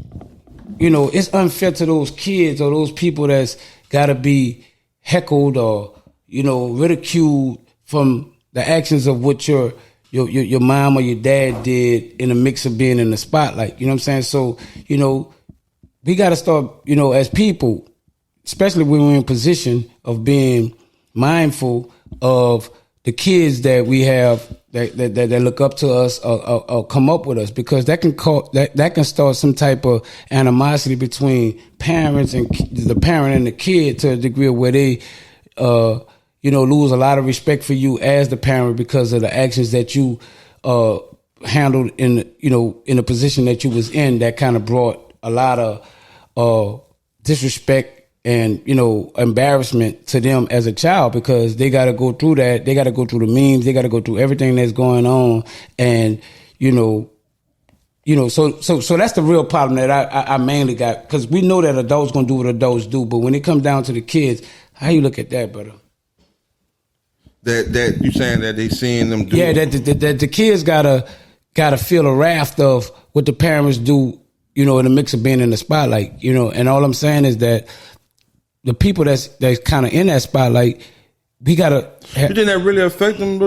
it's unfair to those kids or those people that's got to be heckled or, ridiculed from the actions of what your mom or your dad did in the mix of being in the spotlight. You know what I'm saying? So, we got to start, as people, especially when we're in position of being mindful of the kids that we have that look up to us or come up with us, because that can start some type of animosity between parents and the parent and the kid, to a degree where they lose a lot of respect for you as the parent because of the actions that you handled in the position that you was in, that kind of brought a lot of disrespect and, embarrassment to them as a child, because they got to go through that. They got to go through the memes. They got to go through everything that's going on. And, so that's the real problem that I mainly got, because we know that adults going to do what adults do. But when it comes down to the kids, how you look at that, brother? That you saying that they seeing them do? Yeah, that the kids gotta feel a wrath of what the parents do, in the mix of being in the spotlight, and all I'm saying is that the people that's kind of in that spotlight, we gotta. You think that really affect them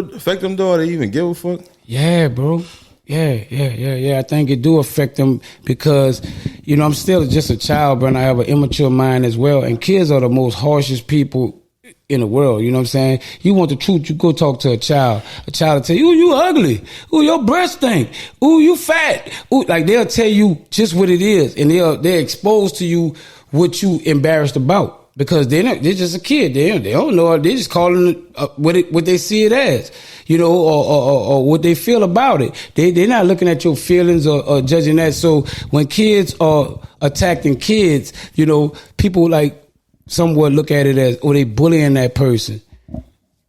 though? Or they even give a fuck? Yeah, bro. Yeah. I think it do affect them because, I'm still just a child, bro, and I have an immature mind as well. And kids are the most harshest people in the world. You know what I'm saying? You want the truth, you go talk to a child. A child will tell you, ooh, you ugly. Ooh, your breast stink. Ooh, you fat. Ooh, like they'll tell you just what it is, and they're exposed to you what you embarrassed about. Because they're just a kid. They don't know. They're just calling it what they see it as, or what they feel about it. They're not looking at your feelings or judging that. So when kids are attacking kids, people like somewhat look at it as, they bullying that person.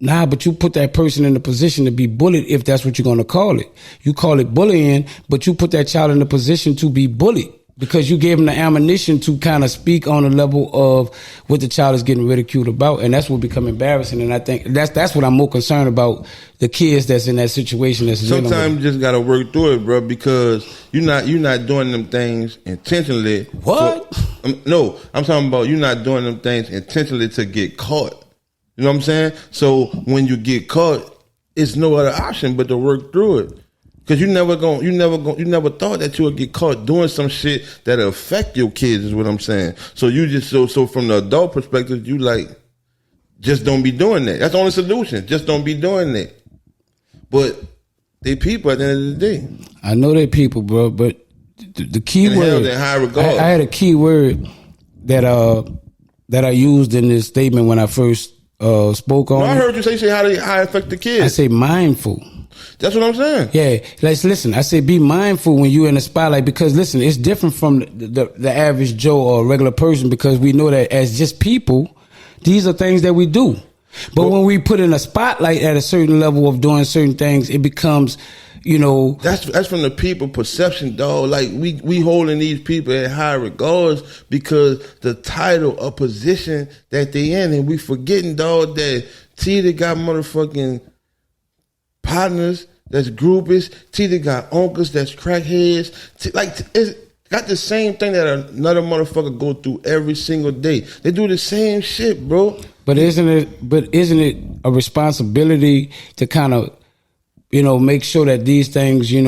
Nah, but you put that person in the position to be bullied, if that's what you're going to call it. You call it bullying, but you put that child in the position to be bullied, because you gave them the ammunition to kind of speak on the level of what the child is getting ridiculed about, and that's what become embarrassing. And I think that's what I'm more concerned about, the kids that's in that situation. Sometimes you just gotta work through it, bro, because you're not doing them things intentionally. What? No, I'm talking about you're not doing them things intentionally to get caught. You know what I'm saying? So when you get caught, it's no other option but to work through it. Cause you never thought that you would get caught doing some shit that affect your kids, is what I'm saying. So you just so from the adult perspective, you like, just don't be doing that. That's the only solution. Just don't be doing that. But they people at the end of the day. I know they people, bro. But the key word, in high regard. I had a key word that I used in this statement when I first spoke on. I heard you say how it affect the kids. I say mindful. That's what I'm saying. Yeah, let's listen. I say be mindful when you're in the spotlight, because listen, it's different from the average Joe or regular person, because we know that as just people, these are things that we do. But when we put in a spotlight at a certain level of doing certain things, it becomes, That's from the people perception, dog. Like we holding these people at high regards because the title or position that they in, and we forgetting, dog, that Tita got motherfucking partners that's groupies. Tita got uncles that's crackheads. It's got the same thing that another motherfucker go through every single day. They do the same shit, bro. But isn't it a responsibility to kind of, make sure that these things, when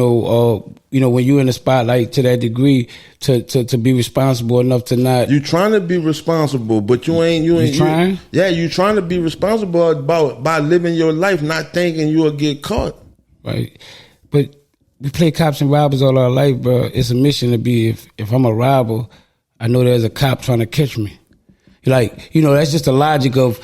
you're in the spotlight to that degree, to be responsible enough to not. You trying to be responsible, but you ain't trying? You trying to be responsible by living your life, not thinking you'll get caught. Right. But we play cops and robbers all our life, bro. It's a mission to be, if I'm a robber, I know there's a cop trying to catch me. Like, that's just the logic of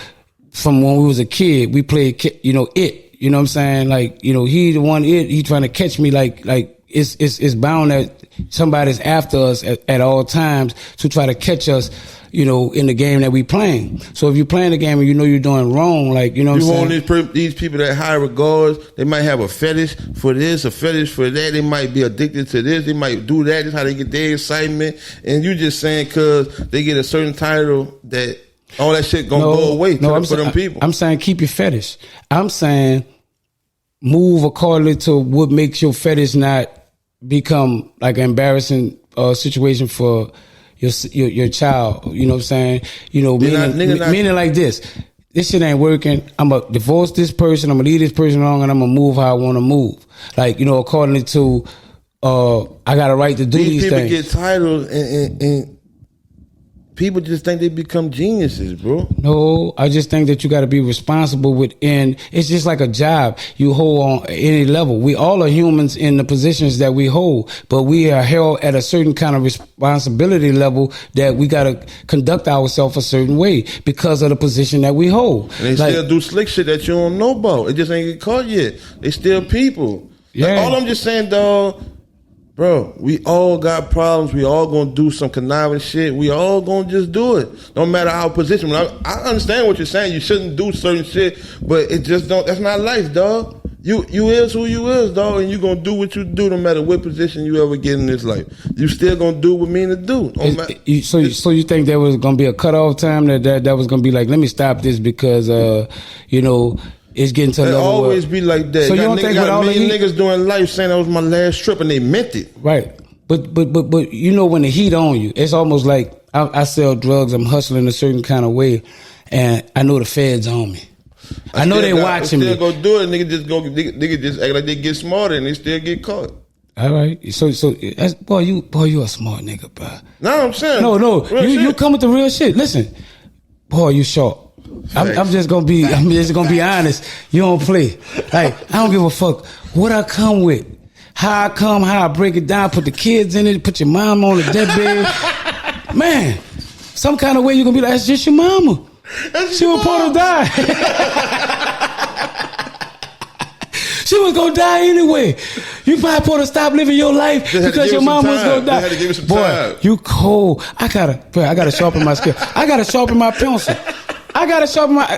from when we was a kid, we played, you know, it. You know what I'm saying? Like, you know, he the one, he trying to catch me like it's bound that somebody's after us at all times to try to catch us, you know, in the game that we playing. So if you're playing the game and you know you're doing wrong, like, you know what I'm saying? Want these people that high regards, they might have a fetish for this, a fetish for that. They might be addicted to this. They might do that. That's how they get their excitement. And you just saying because they get a certain title that all that shit gonna go away for them people. I'm saying keep your fetish. I'm saying move accordingly to what makes your fetish not become like an embarrassing situation for your child. You know what I'm saying? You know, meaning like this. This shit ain't working. I'm gonna divorce this person. I'm gonna leave this person alone, and I'm gonna move how I want to move. Like, you know, accordingly to I got a right to do these things. People get titles and people just think they become geniuses, bro. No, I just think that you got to be responsible within. It's just like a job you hold on any level. We all are humans in the positions that we hold, but we are held at a certain kind of responsibility level that we got to conduct ourselves a certain way because of the position that we hold. And they still do slick shit that you don't know about. It just ain't get caught yet. They still people. Yeah. Like, all I'm just saying, dog. Bro, we all got problems. We all gonna do some conniving shit. We all gonna just do it. No matter how position. I understand what you're saying. You shouldn't do certain shit, but it just don't. That's not life, dog. You is who you is, dog, and you gonna do what you do no matter what position you ever get in this life. You still gonna do what MEANA do. So you think there was gonna be a cutoff time that was gonna be like, let me stop this because you know. It's getting to a level. Always be like that. So you don't think with all the niggas doing life saying that was my last trip and they meant it. Right. But you know when the heat on you, it's almost like I sell drugs. I'm hustling a certain kind of way, and I know the feds on me. I know they watching me. Still go do it. Nigga just act like they get smarter and they still get caught. All right. So boy, you a smart nigga, bro. No, I'm saying no. You come with the real shit. Listen, boy, you sharp. I'm just gonna be honest. You don't play. Like, I don't give a fuck what I come with, how I break it down, put the kids in it, put your mom on the deathbed. Man, some kind of way you gonna be like, that's just your mama. She was supposed to die. She was gonna die anyway. You probably supposed to stop living your life because your mom was gonna die. Boy, you cold. I gotta sharpen my skill. I gotta sharpen my pencil.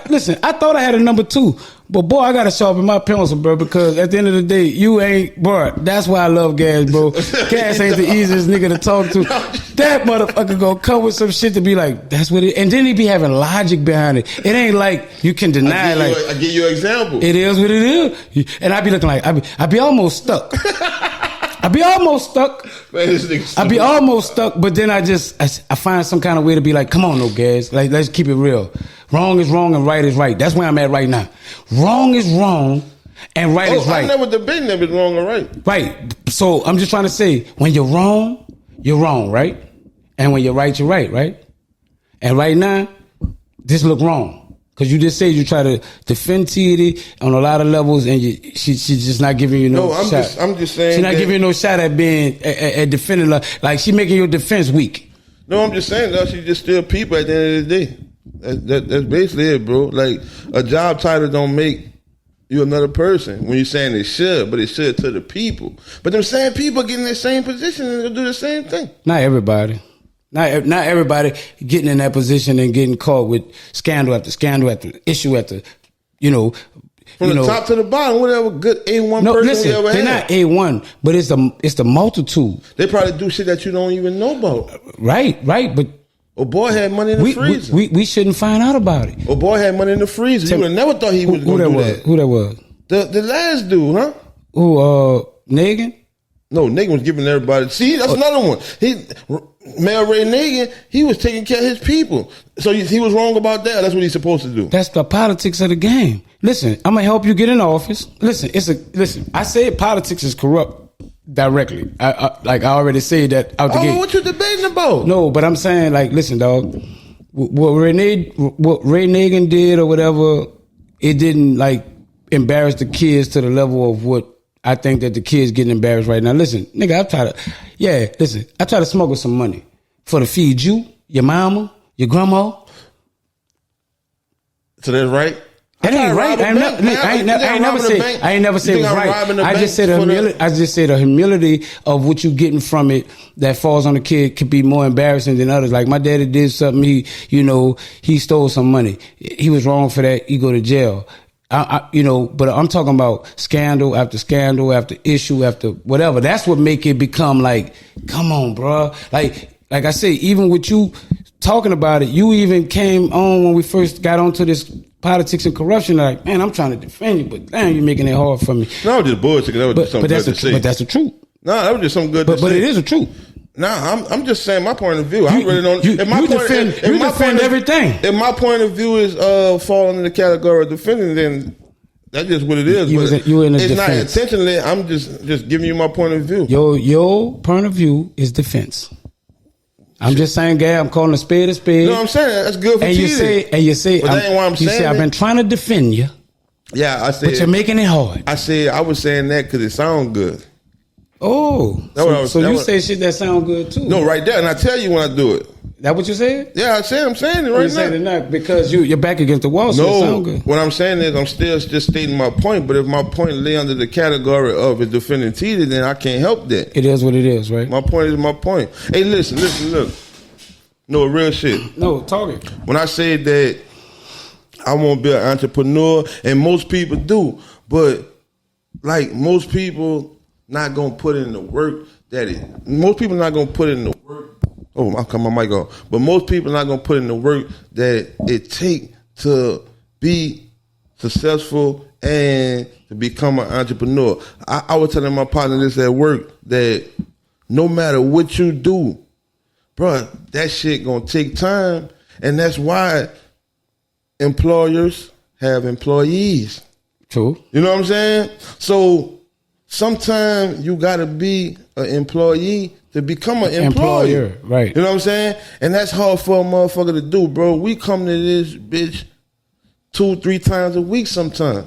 Listen, I thought I had a number 2, but boy, I gotta sharpen my pencil, bro, because at the end of the day, you ain't, bro, that's why I love Gas, bro. Gas ain't the easiest nigga to talk to. That motherfucker gonna come with some shit to be like, that's what it, and then he be having logic behind it. It ain't like you can deny, I give you an example. It is what it is. And I be looking like, I be almost stuck. I be almost stuck, but then I find some kind of way to be like, come on, no, Gas. Like, let's keep it real. Wrong is wrong and right is right. That's where I'm at right now. Wrong is wrong and right is right. I never debating if it's wrong or right. Right. So I'm just trying to say, when you're wrong, right? And when you're right? And right now, this look wrong. Because you just say you try to defend T on a lot of levels, and she's just not giving you no shot. I'm just saying she's not giving you no shot at being at defending her. Like, she making your defense weak. No, I'm just saying that she's just still people at the end of the day. That's basically it, bro. Like, a job title don't make you another person when you're saying it should, but it should to the people. But them same people get in the same position and they'll do the same thing. Not everybody. Not everybody getting in that position and getting caught with scandal after issue after, From the top to the bottom, whatever good A1 person we ever had. They're not A1, but it's the multitude. They probably do shit that you don't even know about. Right, but Oh, boy had money in the freezer. We shouldn't find out about it. Oh, boy had money in the freezer. You would have never thought he was going to do that. Who that was? The last dude, huh? Who, Nagin? No, Nagin was giving everybody. See, that's another one. Mayor Ray Nagin, he was taking care of his people. So he was wrong about that. That's what he's supposed to do. That's the politics of the game. Listen, I'm going to help you get in office. Listen, I said politics is corrupt. Directly, I already said that out the gate. What you debating about? No, but I'm saying, like, listen, dog. What Ray Nagin did or whatever, it didn't like embarrass the kids to the level of what I think that the kids getting embarrassed right now. Listen, nigga, I try to smuggle some money for to feed you, your mama, your grandma. So that's right. It ain't right. I ain't never say it was right. I just said the humility of what you getting from it that falls on the kid could be more embarrassing than others. Like my daddy did something. He stole some money. He was wrong for that. He go to jail. But I'm talking about scandal after issue after whatever. That's what make it become like, come on, bro. Like I say, even with you talking about it, you even came on when we first got onto this politics and corruption. Like, man, I'm trying to defend you, but damn, you're making it hard for me. No, just bullshit. That was just something good to say. But that's the truth. No, that was just something good to say. But it is the truth. Nah, I'm just saying my point of view. I really don't. You defend everything. If my point of view is falling in the category of defending, then that's just what it is. You in a it's defense. Not intentionally. I'm just giving you my point of view. Your point of view is defense. I'm just saying, Gab, I'm calling a spade a spade. No, I'm saying that's good for TV. You say, but that ain't why I'm saying. You say I've been trying to defend you. Yeah, I said. But you're making it hard. I was saying that because it sounds good. Oh, so you say shit that sound good too? No, right there, and I tell you when I do it. That what you said? Yeah, I'm saying it right now. Saying it not because you're back against the wall. So it sound good. What I'm saying is I'm still just stating my point. But if my point lay under the category of is defending Tita, then I can't help that. It is what it is, right? My point is my point. Hey, listen, look. No, real shit. No, talk it. When I say that I want to be an entrepreneur, and most people do, but like most people not gonna put in the work most people not gonna put in the work. Oh, I'll cut my mic off. But most people not gonna put in the work that it take to be successful and to become an entrepreneur. I was telling my partner this at work that no matter what you do, bro, that shit gonna take time, and that's why employers have employees. True. You know what I'm saying? So sometimes you gotta be an employee to become an employer. Right. You know what I'm saying? And that's hard for a motherfucker to do, bro. We come to this bitch 2-3 times a week sometimes.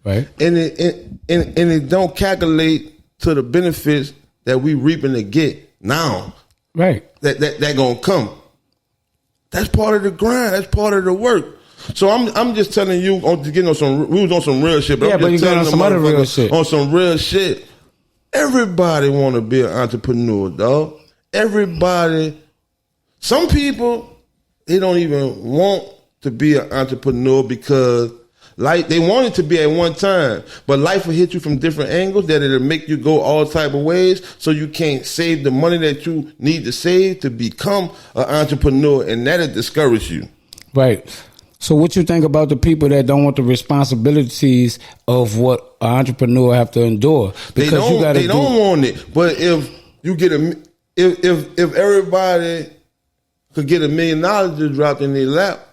Right. And it don't calculate to the benefits that we reaping to get now. Right. That gonna come. That's part of the grind. That's part of the work. So I'm just telling you, we was on some real shit, but yeah, I'm just but you got on some other real shit. On some real shit. Everybody want to be an entrepreneur, dog. Everybody. Some people, they don't even want to be an entrepreneur because they want it to be at one time, but life will hit you from different angles that it'll make you go all type of ways, so you can't save the money that you need to save to become an entrepreneur, and that'll discourage you. Right. So what you think about the people that don't want the responsibilities of what an entrepreneur have to endure? Because they don't want it. But if you get if everybody could get $1 million just dropped in their lap,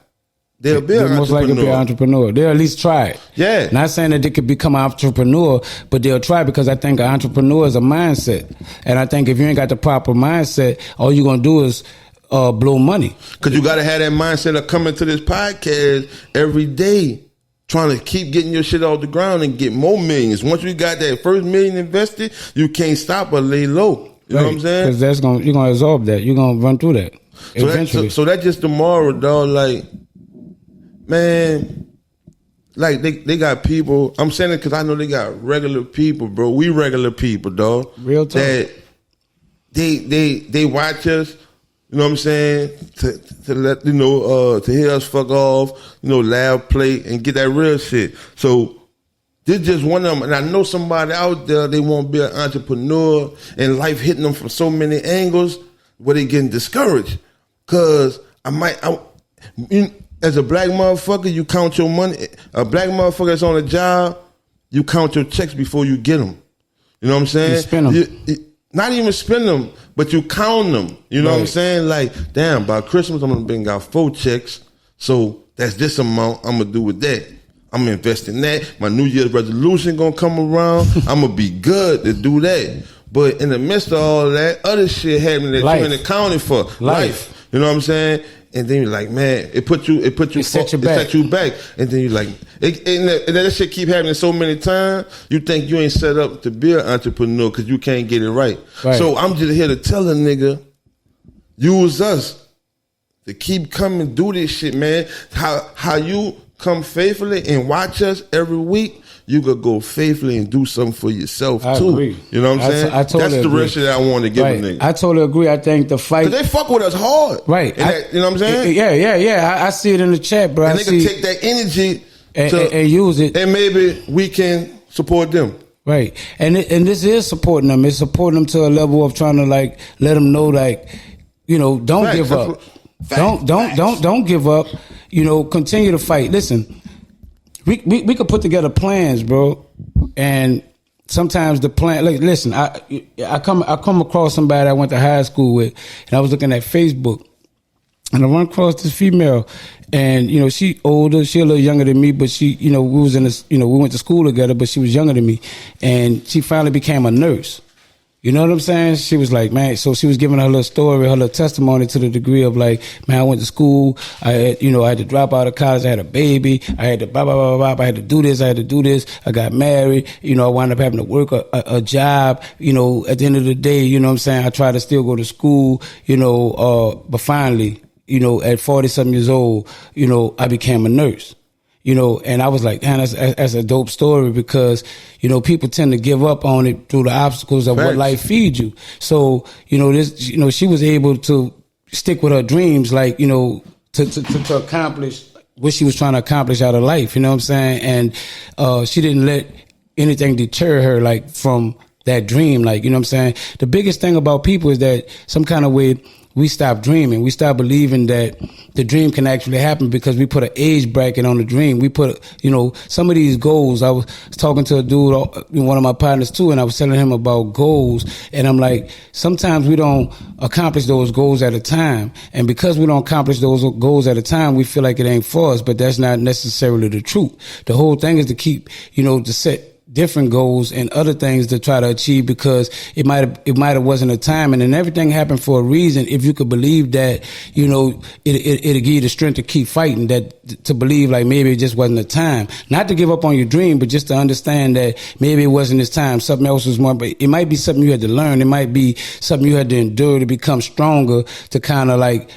they'll be an entrepreneur. Most likely be an entrepreneur. They'll at least try it. Yeah. Not saying that they could become an entrepreneur, but they'll try, because I think an entrepreneur is a mindset. And I think if you ain't got the proper mindset, all you're going to do is blow money. Because you got to have that mindset of coming to this podcast every day, trying to keep getting your shit off the ground and get more millions. Once you got that first $1 million invested, you can't stop or lay low. You know what I'm saying? Because you're going to absorb that. You're going to run through that eventually. So that's just tomorrow, dog. Like, man, like they got people. I'm saying it because I know they got regular people, bro. We regular people, dog. Real talk. That they watch us. You know what I'm saying? To let to hear us fuck off. Laugh, play, and get that real shit. So this just one of them. And I know somebody out there, they want to be an entrepreneur, and life hitting them from so many angles where they getting discouraged. Cause as a black motherfucker, you count your money. A black motherfucker that's on a job, you count your checks before you get them. You know what I'm saying? You spend them. Not even spend them, but you count them. You know what I'm saying? Like, damn, by Christmas, I'm going to got 4 checks. So that's this amount I'm going to do with that. I'm going to invest in that. My New Year's resolution going to come around. I'm going to be good to do that. But in the midst of all that, other shit happening that you ain't accounted for. Life. You know what I'm saying? And then you're like, man, it set you back. And then you're like, and that shit keep happening so many times, you think you ain't set up to be an entrepreneur because you can't get it right. So I'm just here to tell a nigga, use us. to keep coming do this shit, man. How you come faithfully and watch us every week, you could go faithfully and do something for yourself I too. agree. You know what I'm saying? I totally That's the agree. rest that I want to give Right. a nigga. I totally agree. I think the fight. Cause they fuck with us hard. Right. You know what I'm saying? Yeah. I see it in the chat, bro. And I they see can take that energy and use it. and maybe we can support them. Right. And this is supporting them. It's supporting them to a level of trying to like let them know like, you know, don't Facts. give That's up. what- Don't give up. You know, continue to fight. Listen, we could put together plans, bro. And sometimes the plan, like, listen, I come across somebody I went to high school with, and I was looking at Facebook, and I run across this female, and you know, she older, she a little younger than me, but she, you know, we was in this, you know, we went to school together, but she was younger than me, and she finally became a nurse. You know what I'm saying? She was like, man, so she was giving her little story, her little testimony to the degree of like, man, I went to school, I had to drop out of college, I had a baby, I had to blah, blah, blah, blah, blah, I had to do this, I got married, you know, I wound up having to work a job, you know, at the end of the day, you know what I'm saying? I tried to still go to school, you know, but finally, you know, at 40-something years old, you know, I became a nurse. You know, and I was like, man, that's a dope story because, you know, people tend to give up on it through the obstacles of what life feeds you. So, you know, she was able to stick with her dreams, like, you know, to accomplish what she was trying to accomplish out of life. You know what I'm saying? And she didn't let anything deter her, like, from that dream. Like, you know what I'm saying? The biggest thing about people is that some kind of way we stop dreaming. We stop believing that the dream can actually happen because we put an age bracket on the dream. We put, you know, some of these goals. I was talking to a dude, one of my partners too, and I was telling him about goals. And I'm like, sometimes we don't accomplish those goals at a time. And because we don't accomplish those goals at a time, we feel like it ain't for us, but that's not necessarily the truth. The whole thing is to keep, you know, to set different goals and other things to try to achieve because it might have wasn't a time and then everything happened for a reason. If you could believe that, you know, it'll give you the strength to keep fighting, that to believe like maybe it just wasn't a time, not to give up on your dream, but just to understand that maybe it wasn't this time, something else was more, but it might be something you had to learn. It might be something you had to endure to become stronger, to kind of like,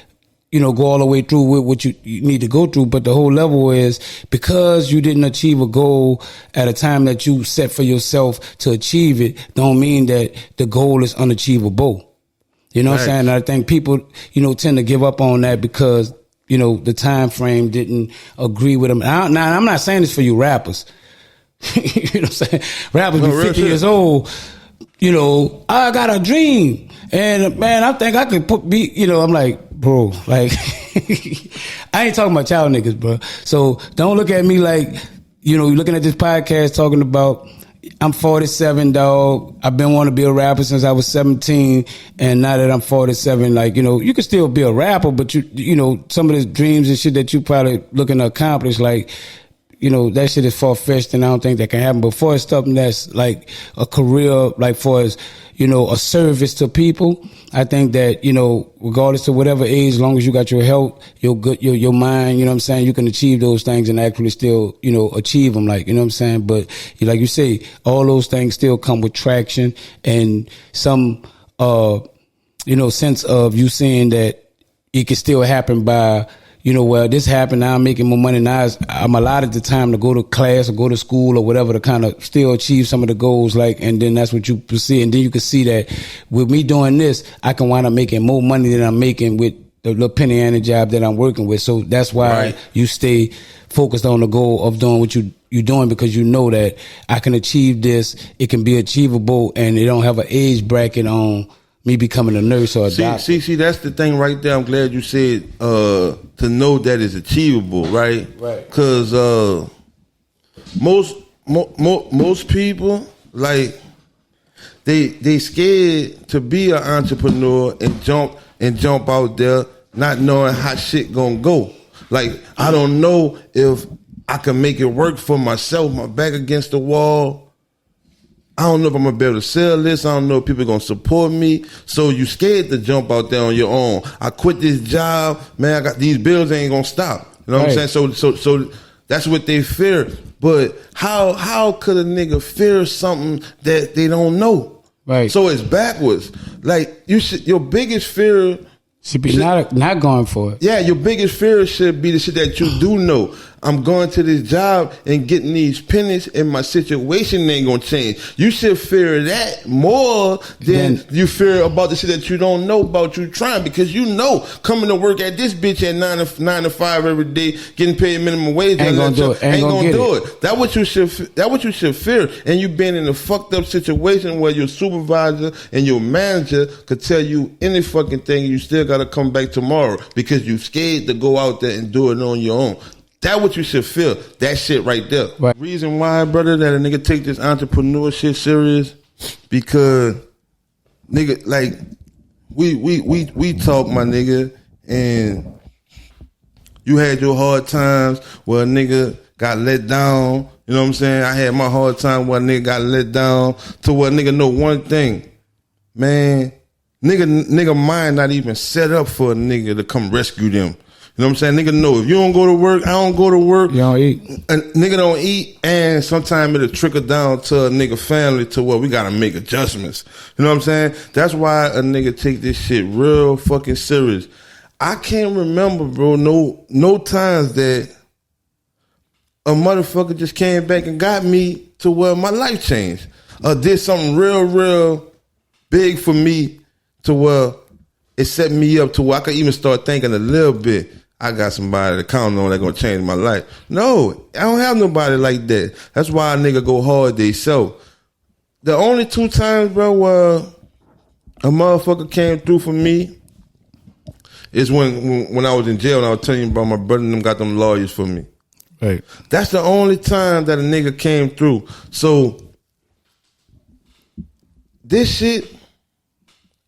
you know, go all the way through with what you need to go through. But the whole level is because you didn't achieve a goal at a time that you set for yourself to achieve it, don't mean that the goal is unachievable. You know what I'm saying? And I think people, you know, tend to give up on that because, you know, the time frame didn't agree with them. Now, I'm not saying this for you rappers. You know what I'm saying? Rappers be 50 years old. You know, I got a dream. And man, I think I could you know, I'm like, bro, like, I ain't talking about child niggas, bro. So don't look at me like, you know, you're looking at this podcast talking about, I'm 47, dog. I've been wanting to be a rapper since I was 17. And now that I'm 47, like, you know, you can still be a rapper, but you know, some of the dreams and shit that you probably looking to accomplish, like, you know, that shit is far-fetched and I don't think that can happen. But for something that's like a career, like for as, you know, a service to people, I think that, you know, regardless of whatever age, as long as you got your health, your mind, you know what I'm saying, you can achieve those things and actually still, you know, achieve them, like, you know what I'm saying? But like you say, all those things still come with traction and some, you know, sense of you seeing that it can still happen by, you know, well, this happened, now I'm making more money, now I'm allotted the time to go to class or go to school or whatever to kind of still achieve some of the goals, like, and then that's what you see. And then you can see that with me doing this, I can wind up making more money than I'm making with the little penny ante job that I'm working with. So that's why you stay focused on the goal of doing what you're doing, because you know that I can achieve this, it can be achievable, and it don't have an age bracket on me becoming a nurse or a doctor. See, that's the thing right there. I'm glad you said to know that it's achievable, right? Right. Because most people, like, they scared to be an entrepreneur and jump out there not knowing how shit gonna go. Like, I don't know if I can make it work for myself, my back against the wall. I don't know if I'm gonna be able to sell this. I don't know if people are gonna support me. So you scared to jump out there on your own. I quit this job, man. I got these bills ain't gonna stop. You know what I'm saying? So that's what they fear. But how could a nigga fear something that they don't know? Right. So it's backwards. Like your biggest fear Should be not going for it. Yeah, your biggest fear should be the shit that you do know. I'm going to this job and getting these pennies and my situation ain't gonna change. You should fear that more than you fear about the shit that you don't know about you trying, because you know coming to work at this bitch at 9 to 5 every day, getting paid minimum wage ain't gonna do it. That's what you should fear. And you been in a fucked up situation where your supervisor and your manager could tell you any fucking thing, you still gotta come back tomorrow because you scared to go out there and do it on your own. That's what you should feel. That shit right there. Right. Reason why, brother, that a nigga take this entrepreneur shit serious, because nigga, like, we talk, my nigga, and you had your hard times where a nigga got let down. You know what I'm saying? I had my hard time where a nigga got let down, to where a nigga know one thing. Man, nigga mind not even set up for a nigga to come rescue them. You know what I'm saying? Nigga know if you don't go to work, I don't go to work. You don't eat. And nigga don't eat, and sometimes it'll trickle down to a nigga family to where we gotta make adjustments. You know what I'm saying? That's why a nigga take this shit real fucking serious. I can't remember, bro, no times that a motherfucker just came back and got me to where my life changed. Or did something real big for me to where it set me up to where I could even start thinking a little bit, I got somebody to count on that's gonna change my life. No, I don't have nobody like that. That's why a nigga go hard they self. The only 2 times, bro, where a motherfucker came through for me is when I was in jail and I was telling you about my brother and them got them lawyers for me. Right. That's the only time that a nigga came through. So this shit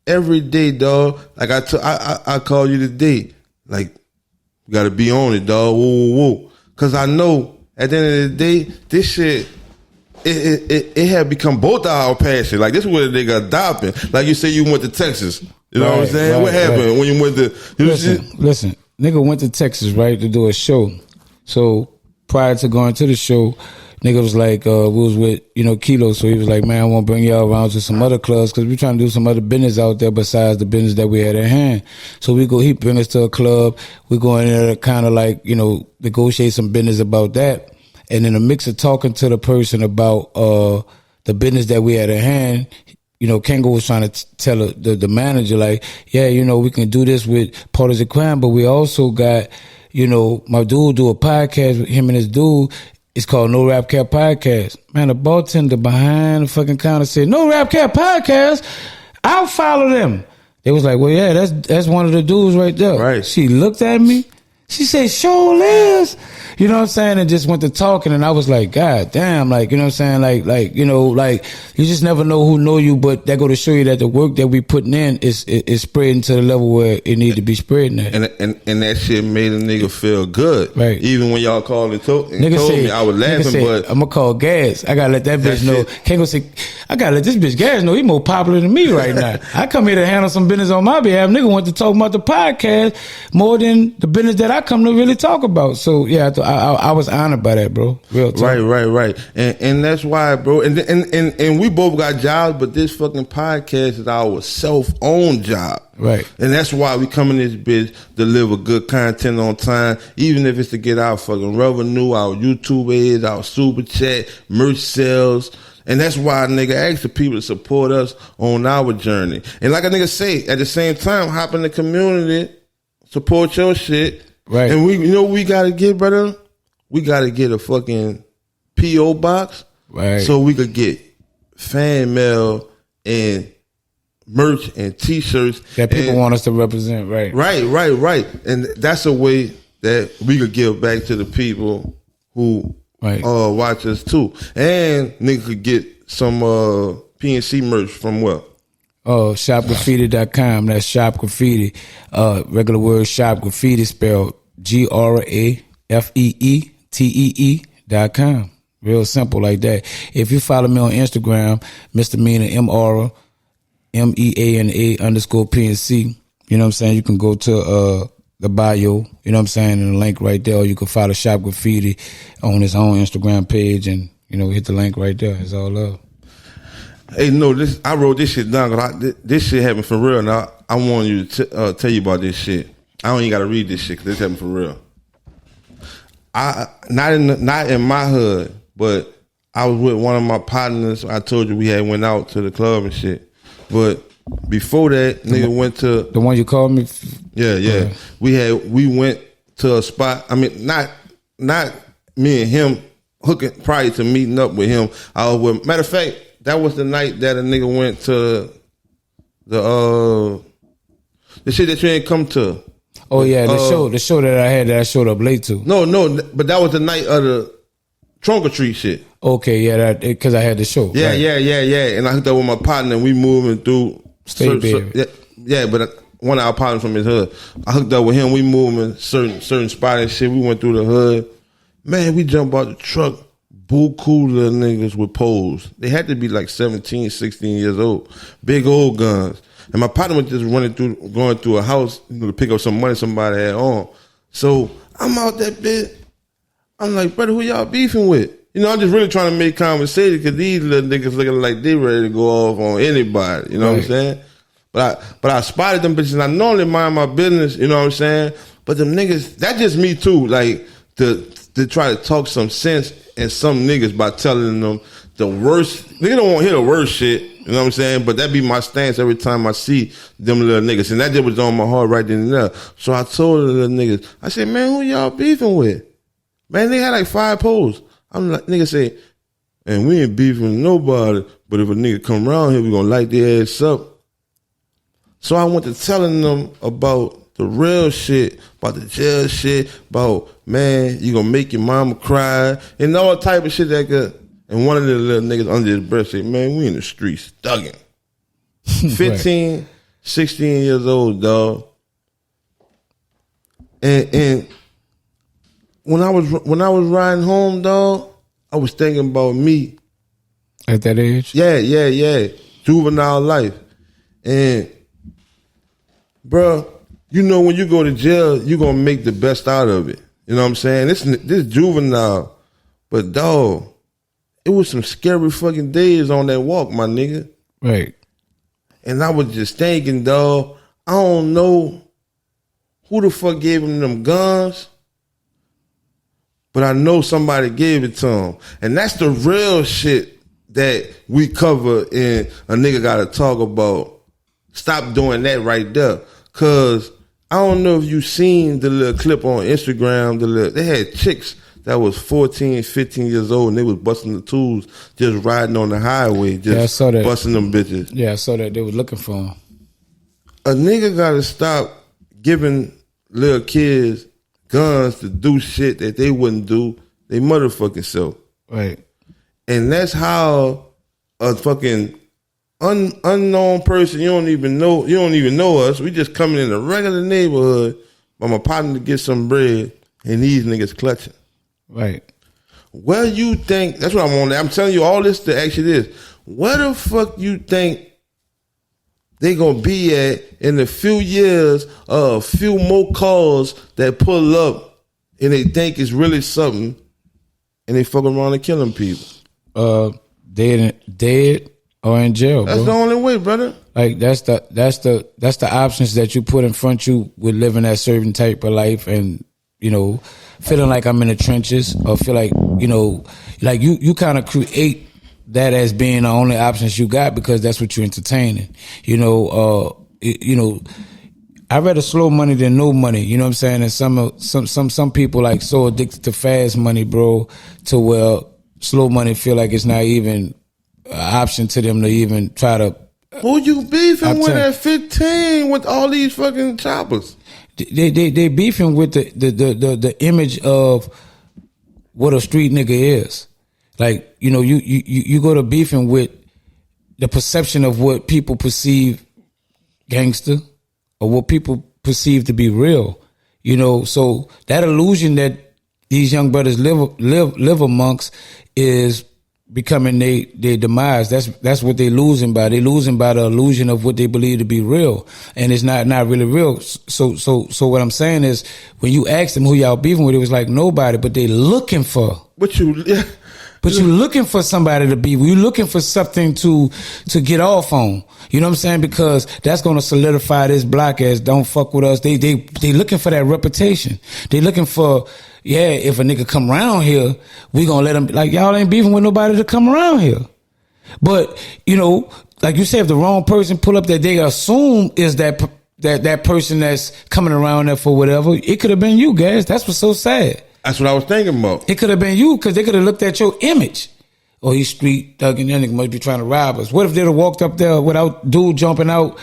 every day, dog. Like I call you today. Like, you gotta be on it, dog. Whoa. Cause I know at the end of the day, this shit, it had become both our passion. Like, this is where they got adopted. Like you say, you went to Texas. You know what I'm saying? What happened when you went to? Listen. Nigga went to Texas, right, to do a show. So prior to going to the show, nigga was like, we was with, Kilo. So he was like, man, I want to bring y'all around to some other clubs because we're trying to do some other business out there besides the business that we had at hand. So he bring us to a club. We go in there to kind of like, negotiate some business about that. And in the mix of talking to the person about the business that we had at hand, Kengo was trying to tell the manager, like, yeah, we can do this with Porters of Crime, but we also got, my dude do a podcast with him and his dude. It's called No Rap Cap Podcast. Man, the bartender behind the fucking counter said, No Rap Cap Podcast, I'll follow them. They was like, well, yeah, that's one of the dudes right there. Right. She looked at me. She said, sure is. You know what I'm saying? And just went to talking, and I was like, God damn, like, you know what I'm saying? Like, you just never know who know you, but that go to show you that the work that we putting in is spreading to the level where it need to be spreading at. And that shit made a nigga feel good. Right. Even when y'all called and told me, I was laughing, but I'm gonna call Gas. I gotta let that bitch know. Can't go say, I gotta let this bitch Gas know he more popular than me right now. I come here to handle some business on my behalf. Nigga went to talk about the podcast more than the business that I come to really talk about. So yeah, I was honored by that, bro. Real talk. Right. And that's why, bro. And we both got jobs, but this fucking podcast is our self-owned job. Right. And that's why we come in this bitch, deliver good content on time, even if it's to get our fucking revenue, our YouTube ads, our super chat, merch sales. And that's why nigga ask the people to support us on our journey. And like a nigga say, at the same time, hop in the community, support your shit. Right. And we gotta get, brother? We gotta get a fucking P.O. box. Right. So we could get fan mail and merch and t-shirts that people want us to represent. Right. Right. And that's a way that we could give back to the people who watch us too. And nigga could get some PNC merch from where? Shopgraffiti.com. That's Shop Graffiti. Regular word Shop Graffiti spelled GRAFEETEE.com. Real simple like that. If you follow me on Instagram, Mr. MEANA, M-Aura, MEANA_PNC, you know what I'm saying? You can go to the bio, you know what I'm saying, and the link right there, or you can follow Shop Graffiti on his own Instagram page and, hit the link right there. It's all love. Hey, no, this I wrote this shit down because this shit happened for real. Now I want you to tell you about this shit. I don't even got to read this shit because this happened for real. Not in my hood, but I was with one of my partners. I told you we had went out to the club and shit. But before that, nigga went to the one you called me. Yeah. We went to a spot. I mean, not me and him hooking prior to meeting up with him. I was with, matter of fact, that was the night that a nigga went to the shit that you ain't come to. Oh yeah, the show that I had that I showed up late to. No, but that was the night of the trunk or treat shit. Okay, yeah, because I had the show. Yeah, right. yeah. And I hooked up with my partner and we moving through. Baby. Yeah, but one of our partners from his hood. I hooked up with him. We moving certain spot and shit. We went through the hood. Man, we jumped out the truck. Buku little niggas with poles. They had to be like 17, 16 years old. Big old guns. And my partner was just going through a house, to pick up some money somebody had on. So I'm out that bit. I'm like, brother, who y'all beefing with? I'm just really trying to make conversation because these little niggas looking like they ready to go off on anybody. You know what I'm saying? But I spotted them bitches. And I normally mind my business. You know what I'm saying? But them niggas, that's just me too. Like to try to talk some sense and some niggas by telling them the worst. Nigga don't want to hear the worst shit. You know what I'm saying? But that be my stance every time I see them little niggas. And that just was on my heart right then and there. So I told the little niggas, I said, man, who y'all beefing with? Man, they had like 5 poles. I'm like, nigga say, and we ain't beefing with nobody, but if a nigga come around here, we gonna light their ass up. So I went to telling them about the real shit, about the jail shit, about, man, you gonna make your mama cry, and all type of shit that good. And one of the little niggas under his breath said, man, we in the streets thugging. 15, right. 16 years old, dog. And when I was riding home, dog, I was thinking about me. At that age? Yeah. Juvenile life. And, bro, when you go to jail, you going to make the best out of it. You know what I'm saying? This juvenile. But, dog, it was some scary fucking days on that walk, my nigga. Right. And I was just thinking, dog, I don't know who the fuck gave him them guns, but I know somebody gave it to him. And that's the real shit that we cover and a nigga gotta talk about. Stop doing that right there. Cause I don't know if you seen the little clip on Instagram, they had chicks that was 14, 15 years old, and they was busting the tools, just riding on the highway, just I saw that. Busting them bitches. Yeah, I saw that. They were looking for him. A nigga gotta stop giving little kids guns to do shit that they wouldn't do they motherfucking self. Right. And that's how a fucking unknown person, you don't even know us. We just coming in a regular neighborhood by my partner to get some bread, and these niggas clutching. Right. Where you think, that's what I'm telling you all this to ask you this. Where the fuck you think they gonna be at in a few years, a few more cars that pull up and they think it's really something and they fuck around and killing people? Dead or in jail, That's bro. the only way, brother. Like that's the options that you put in front of you with living that certain type of life, and feeling like I'm in the trenches, or feel like like you kind of create that as being the only options you got because that's what you're entertaining. I'd rather slow money than no money. You know what I'm saying? And some people like so addicted to fast money, bro, to where slow money feel like it's not even an option to them to even try to. Who you beefing with at 15 with all these fucking choppers? They beefing with the image of what a street nigga is. Like, you go to beefing with the perception of what people perceive gangster or what people perceive to be real. So that illusion that these young brothers live amongst is becoming their demise. That's what they're losing by. They're losing by the illusion of what they believe to be real, and it's not really real. So what I'm saying is, when you ask them who y'all beefing with, it was like nobody, but they looking for. What you? Yeah. But you're looking for somebody to be. You're looking for something to get off on. You know what I'm saying? Because that's going to solidify this block as don't fuck with us. They looking for that reputation. They looking for, yeah, if a nigga come around here, we gonna let them, like, y'all ain't beefing with nobody to come around here. But, you know, like you said, if the wrong person pull up that they assume is that person that's coming around there for whatever, it could have been you, guys. That's what's so sad. That's what I was thinking about. It could have been you because they could have looked at your image. Oh, he's street thugging, that nigga must be trying to rob us. What if they'd have walked up there without dude jumping out,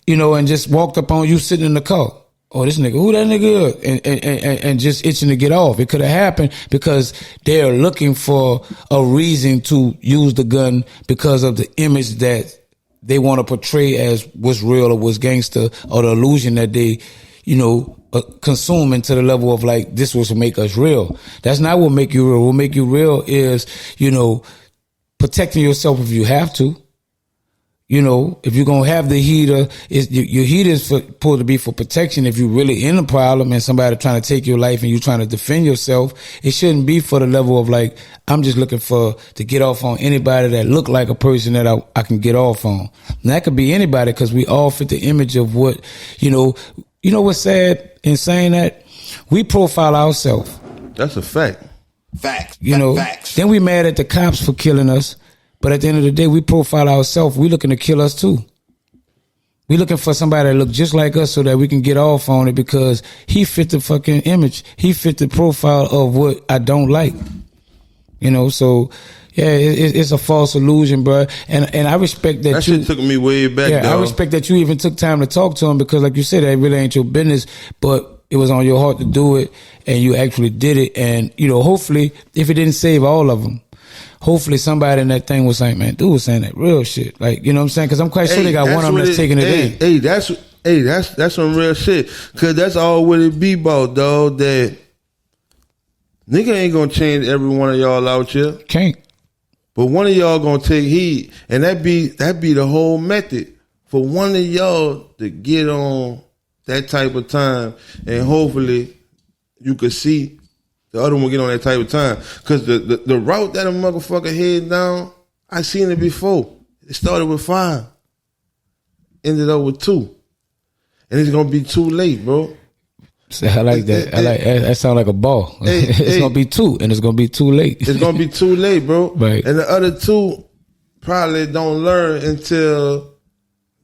you know, and just walked up on you sitting in the car? Oh, this nigga, who that nigga is? And just itching to get off. It could have happened because they're looking for a reason to use the gun because of the image that they want to portray as what's real or what's gangster, or the illusion that they, you know, consuming to the level of like, this was to make us real. That's not what make you real. What make you real is, you know, protecting yourself if you have to. You know, if you're going to have the heater, your heater is supposed to be for protection. If you're really in a problem and somebody trying to take your life and you're trying to defend yourself, it shouldn't be for the level of like, I'm just looking to get off on anybody that look like a person that I can get off on. And that could be anybody because we all fit the image of what, you know what's sad in saying that? We profile ourselves. That's a fact. Facts. You know, Facts. then we mad at the cops for killing us. But at the end of the day, we profile ourselves. We looking to kill us too. We looking for somebody that look just like us so that we can get off on it because he fit the fucking image. He fit the profile of what I don't like. You know, so yeah, it's a false illusion, bro. And I respect that. That shit took me way back. Yeah, dog. I respect that you even took time to talk to him because, like you said, that really ain't your business. But it was on your heart to do it, and you actually did it. And you know, hopefully, if it didn't save all of them, hopefully somebody in that thing was saying, man, dude was saying that real shit. Like, you know what I'm saying? Because I'm quite sure they got one of them that's taking it in. That's some real shit. Because that's all what it be about, dog. That nigga ain't gonna change every one of y'all out here. Can't. But one of y'all gonna take heed. And that be the whole method. For one of y'all to get on that type of time. And hopefully you could see the other one get on that type of time. Because the route that a motherfucker head down, I seen it before. It started with 5. Ended up with 2. And it's going to be too late, bro. So I like that. That sound like a ball. It's going to be 2, and it's going to be too late. It's going to be too late, bro. Right. And the other 2 probably don't learn until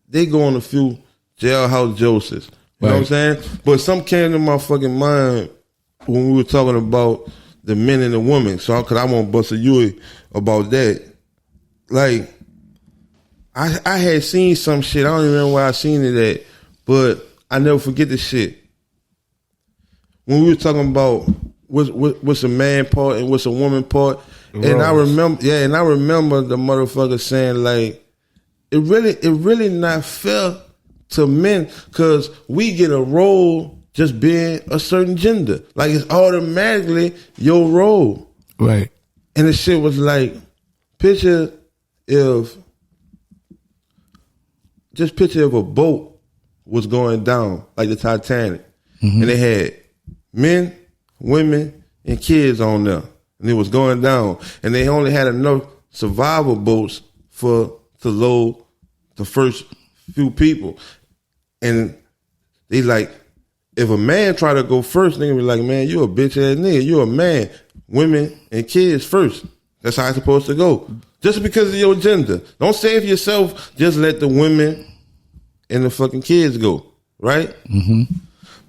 they go on a few jailhouse Josephs. You know what I'm saying? But some came to my fucking mind when we were talking about the men and the women. So, cause I want to bust a Yui about that. Like, I had seen some shit. I don't even remember where I seen it at, but I never forget the shit. When we were talking about what's a man part and what's a woman part, and I remember the motherfucker saying like, it really not fair to men because we get a role just being a certain gender. Like, it's automatically your role. Right. And the shit was like, picture if a boat was going down, like the Titanic, and they had men, women, and kids on there, and it was going down, and they only had enough survival boats to load the first few people. And they like, if a man try to go first, nigga be like, man, you a bitch ass nigga. You a man. Women and kids first. That's how it's supposed to go. Just because of your gender. Don't save yourself. Just let the women and the fucking kids go. Right? Mm-hmm.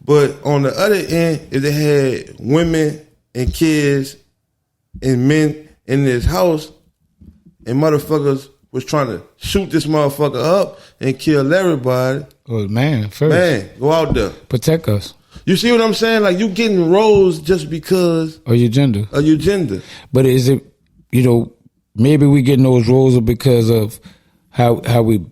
But on the other end, if they had women and kids and men in this house and motherfuckers was trying to shoot this motherfucker up and kill everybody. Oh, man, first. Man, go out there. Protect us. You see what I'm saying? Like, you getting roles just because of your gender. But is it, you know, maybe we getting those roles because of how we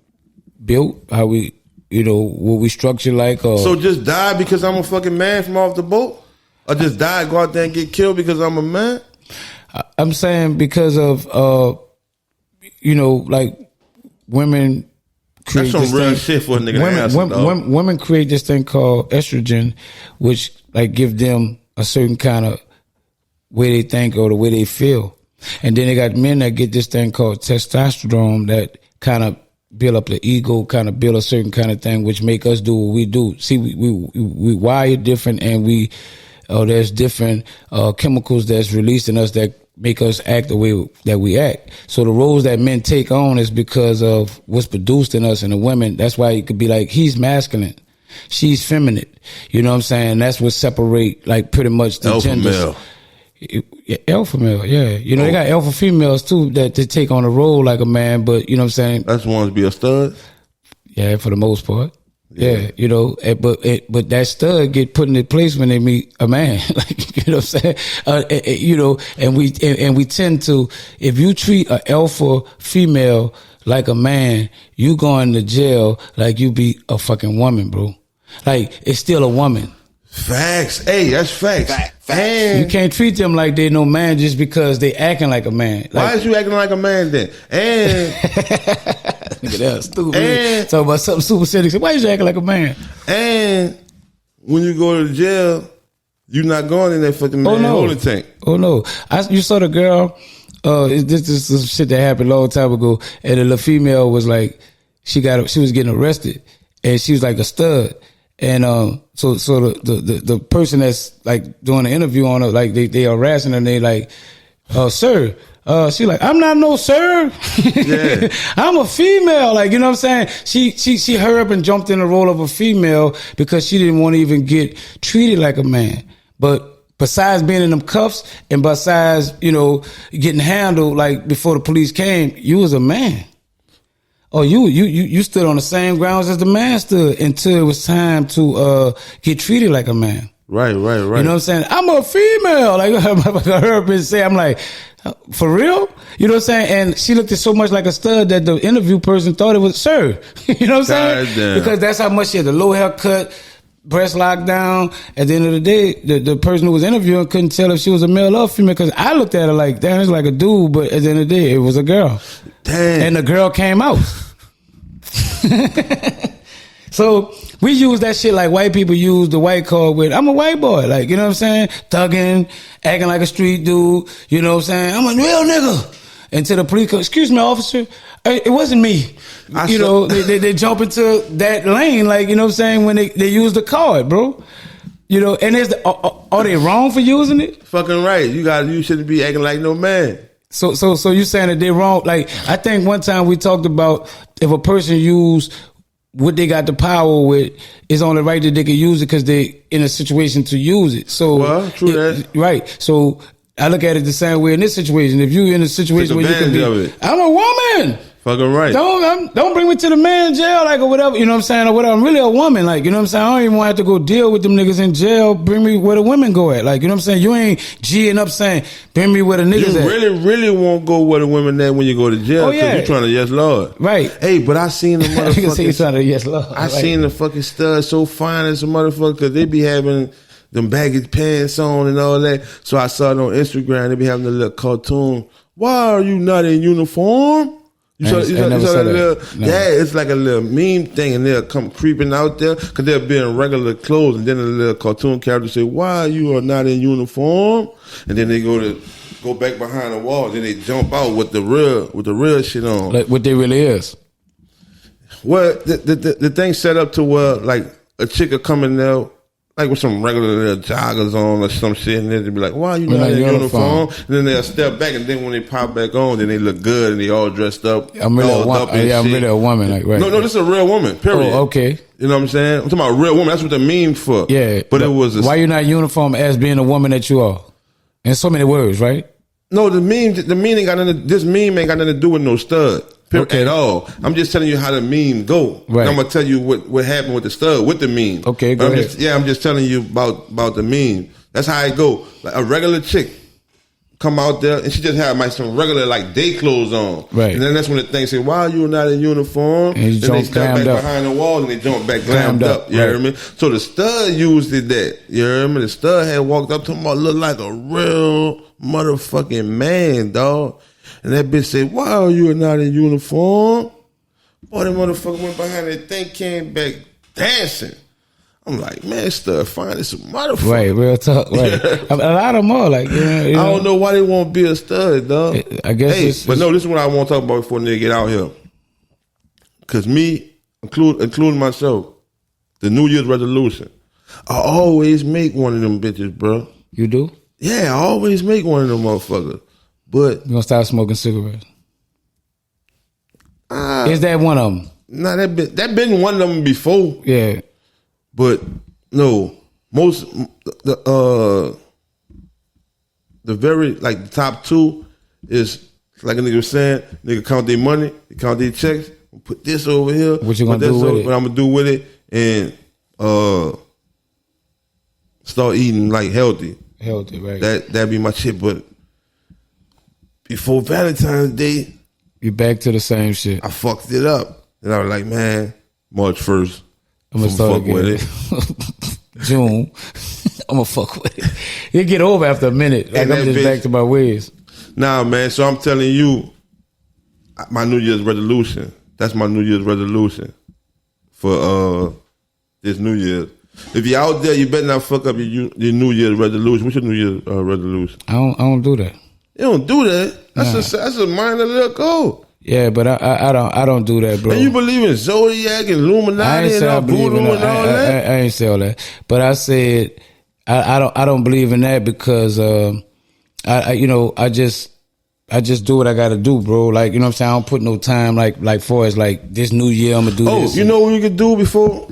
built, how we, you know, what we structure like. Or so just die because I'm a fucking man from off the boat? Or just die, go out there and get killed because I'm a man? I'm saying because of, you know, like women create that's some real shit for a nigga to answer, women create this thing called estrogen, which like give them a certain kind of way they think or the way they feel. And then they got men that get this thing called testosterone that kind of build up the ego, kind of build a certain kind of thing, which make us do what we do. See, we wire different, and there's different chemicals that's released in us that make us act the way that we act. So the roles that men take on is because of what's produced in us, and the women. That's why it could be like, he's masculine, she's feminine. You know what I'm saying? That's what separate like pretty much the Alpha genders. male. Alpha male, yeah. You know, they got alpha females too that they take on a role like a man, but you know what I'm saying? That's one to be a stud. Yeah, for the most part. Yeah, you know, but that stud get put in their place when they meet a man. Like, you know what I'm saying? You know, and we tend to, if you treat an alpha female like a man, you going to jail like you be a fucking woman, bro. Like, it's still a woman. Facts. Hey, that's facts. And you can't treat them like they no man just because they acting like a man. Like, why is you acting like a man then? And nigga, that's stupid. And talk about something super serious. Why is you acting like a man? And when you go to jail, you not going in that fucking man holding tank. Oh no! You saw the girl. This is some shit that happened a long time ago, and the little female was like, she was getting arrested, and she was like a stud. And so the person that's like doing the interview on her, like they harassing her, and they like, sir, she like, I'm not no sir. Yeah. I'm a female. Like, you know what I'm saying? She hurried up and jumped in the role of a female because she didn't want to even get treated like a man. But besides being in them cuffs and besides, you know, getting handled like before the police came, you was a man. Oh, you stood on the same grounds as the man stood until it was time to get treated like a man. Right. You know what I'm saying? I'm a female. Like, I heard her say, I'm like, for real? You know what I'm saying? And she looked so much like a stud that the interview person thought it was sir. You know what I'm saying? Damn. Because that's how much she had the low haircut, breast locked down. At the end of the day, the person who was interviewing couldn't tell if she was a male or female, because I looked at her like, damn, it's like a dude, but at the end of the day, it was a girl. Damn. And the girl came out. So we use that shit like white people use the white card with, I'm a white boy, like, you know what I'm saying? Thugging, acting like a street dude, you know what I'm saying? I'm a real nigga. Until the police go, excuse me, officer, it wasn't me. They jump into that lane, like, you know what I'm saying, when they use the card, bro. You know, and are they wrong for using it? Fucking right. You shouldn't be acting like no man. So you saying that they're wrong? Like, I think one time we talked about if a person use what they got the power with, it's only right that they can use it because they in a situation to use it. So, well, true that. Right. So I look at it the same way in this situation. If you in a situation where you can be, I'm a woman. Fucking right. Don't bring me to the man jail, like, or whatever, you know what I'm saying, or whatever. I'm really a woman, like, you know what I'm saying? I don't even want to have to go deal with them niggas in jail. Bring me where the women go at, like, you know what I'm saying? You ain't G'ing up saying, bring me where the niggas at. You really won't go where the women at when you go to jail, because you trying to yes Lord. Right. Hey, but I seen the motherfuckers. You say you trying to yes Lord. I seen the fucking studs so fine as a motherfucker, because they be having them baggy pants on and all that. So I saw it on Instagram. They be having a little cartoon. Why are you not in uniform? You saw that little, no. Yeah, it's like a little meme thing, and they'll come creeping out there because they'll be in regular clothes, and then a little cartoon character say, "Why you are not in uniform?" And then they go back behind the wall, then they jump out with the real shit on, like what they really is. Well, the thing set up to where like a chick will come in there, like with some regular little joggers on or some shit, and then they'll be like, why are you not in uniform? And then they'll step back, and then when they pop back on, then they look good, and they all dressed up. I'm really a woman. Like, right. No, this is a real woman, period. Oh, okay. You know what I'm saying? I'm talking about a real woman. That's what the meme for. Yeah. But it was why you not uniform as being a woman that you are? In so many words, right? No, this meme ain't got nothing to do with no stud. At all. I'm just telling you how the meme go. Right. I'm gonna tell you what happened with the stud with the meme. Okay, go ahead. I'm just telling you about the meme. That's how it go. Like a regular chick come out there and she just had some regular like day clothes on. Right. And then that's when the thing say, "Why are you not in uniform?" And then they step back behind the wall and they jump back glammed up. You hear me? So the stud used that. You hear me? The stud had walked up to him, look like a real motherfucking man, dog. And that bitch said, "Why are you not in uniform?" Boy, that motherfucker went behind that thing, came back dancing. I'm like, man, Stud fine as a motherfucker. Right, real talk. Right, a lot of them are like, I don't know why they won't be a stud, dog. I guess. Hey, but no, this is what I want to talk about before nigga get out here. Cause me, including myself, the New Year's resolution, I always make one of them bitches, bro. You do? Yeah, I always make one of them motherfuckers. But You gonna stop smoking cigarettes? Is that one of them? Nah, that been one of them before. Yeah. But no, most the very like the top two is like a nigga was saying, nigga count their money, count their checks, put this over here. What you gonna do with it? What I'm gonna do with it, and start eating like healthy. Healthy, right? That'd be my shit. But before Valentine's Day, You back to the same shit. I fucked it up, and I was like, man, March 1st. I'm gonna start fuck with it. June. I'm gonna fuck with it. You get over after a minute. Like And I'm that just bitch- back to my ways. Nah, man. So I'm telling you, my New Year's resolution. That's my New Year's resolution for this New Year's. If you're out there, you better not fuck up your New Year's resolution. What's your New Year's resolution? I don't do that. You don't do that. That's a minor little goal. Yeah, but I don't do that, bro. And you believe in Zodiac and I Illuminati ain't and say I all believe voodoo in and all that. I ain't say all that, but I said I don't believe in that because I just do what I got to do, bro. Like, you know what I'm saying? I don't put no time like for as like this New Year I'm gonna do this. Oh, you know what we could do before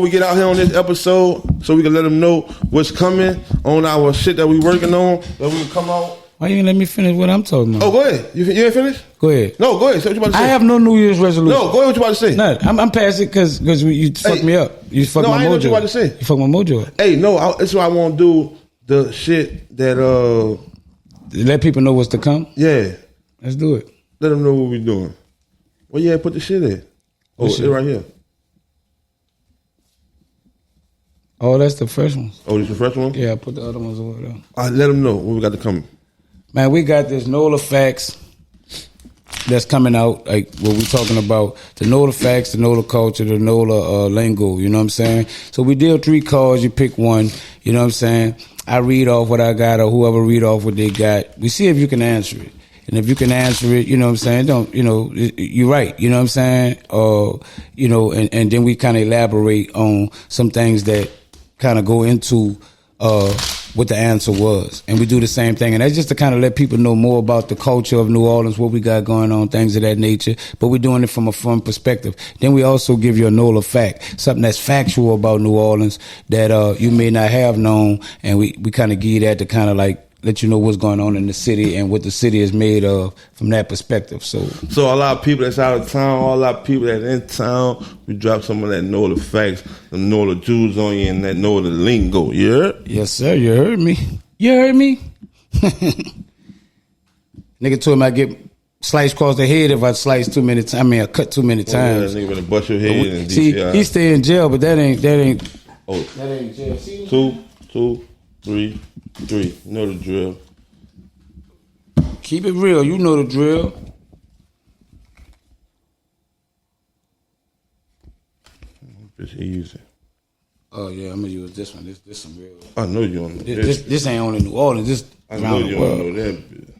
we get out here on this episode, so we can let them know what's coming on our shit that we working on, that we can come out. Why you ain't let me finish what I'm talking about? Oh, go ahead. You ain't finished? Go ahead. No, go ahead. Say what you about to say. I have no New Year's resolution. No, go ahead. What you about to say? No, I'm past it because you fucked me up. You fucked no, my I ain't know mojo. what you about to say. You fucked my mojo up. Hey, no, that's why I want to do the shit that Let people know what's to come. yeah. Let's do it. Let them know what we doing. Well, yeah, put the shit in. Oh, What it's shit? right here. Oh, that's the first one. Oh, this the first one? Yeah, I put the other ones over there. All right, let them know what we got to come. Man, we got this NOLA facts that's coming out. Like what we talking about, the NOLA facts, the NOLA culture, the NOLA lingo. You know what I'm saying? So we deal 3 cards. You pick one. You know what I'm saying? I read off what I got, or whoever read off what they got. We see if you can answer it. And if you can answer it, you know what I'm saying? You're right. You know what I'm saying? And then we kind of elaborate on some things that kind of go into what the answer was. And we do the same thing. And that's just to kind of let people know more about the culture of New Orleans, what we got going on, things of that nature. But we're doing it from a fun perspective. Then we also give you a NOLA fact, something that's factual about New Orleans that you may not have known. And we kind of give you that to kind of like let you know what's going on in the city and what the city is made of from that perspective. So a lot of people that's out of town, a lot of people that's in town, we drop some of that know the facts, them know the Jews on you, and that know the lingo. You heard? Yes, sir. You heard me. You heard me. Nigga told me I get sliced across the head if I slice too many times. I mean, I cut too many times. Yeah, nigga better bust your head. And See, DCI. he stay in jail, but that ain't. Oh, That ain't jail. See? 2, 3, 3. You know the drill. Keep it real. You know the drill. It's easy. Oh yeah, I'm gonna use this one. This some real. I know you on This ain't only New Orleans. This I know around the you world. don't know that bit.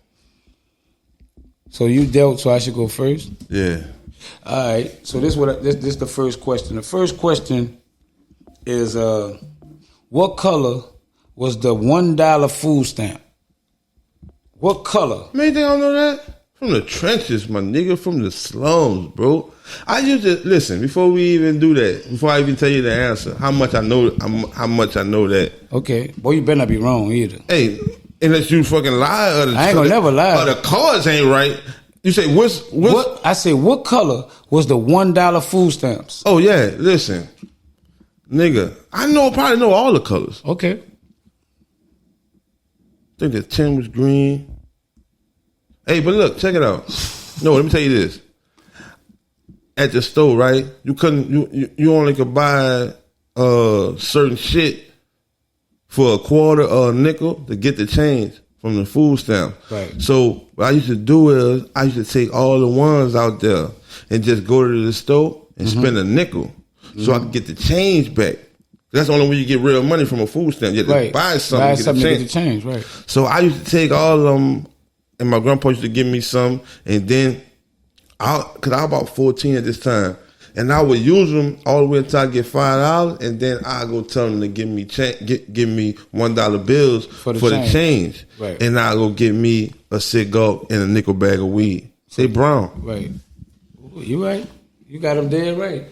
So you dealt, so I should go first. Yeah. All right. So this is the first question. The first question is what color was the $1 food stamp? What color? Man, you think I don't know that? From the trenches, my nigga, from the slums, bro. I used to listen before we even do that. Before I even tell you the answer, how much I know that. Okay. Boy, you better not be wrong either. Hey, unless you fucking lie, or the, I ain't gonna never lie. Or the cards ain't right. You say what's? What I say? What color was the $1 food stamps? Oh yeah, listen, nigga. Probably know all the colors. Okay. I think the 10 was green. Hey, but look, check it out. No, let me tell you this. At the store, right? You only could buy certain shit for a quarter or a nickel to get the change from the food stamp. Right. So what I used to do is I used to take all the ones out there and just go to the store and spend a nickel. so I could get the change back. That's the only way you get real money from a food stamp. You have to buy something, to get the change. Right. So I used to take all of them, and my grandpa used to give me some, and then because I was about 14 at this time, and I would use them all the way until I get $5, and then I go tell them to give me give me $1 bills for the change, right. And I go get me a cigar and a nickel bag of weed. Say brown, right? You right. You got them dead right.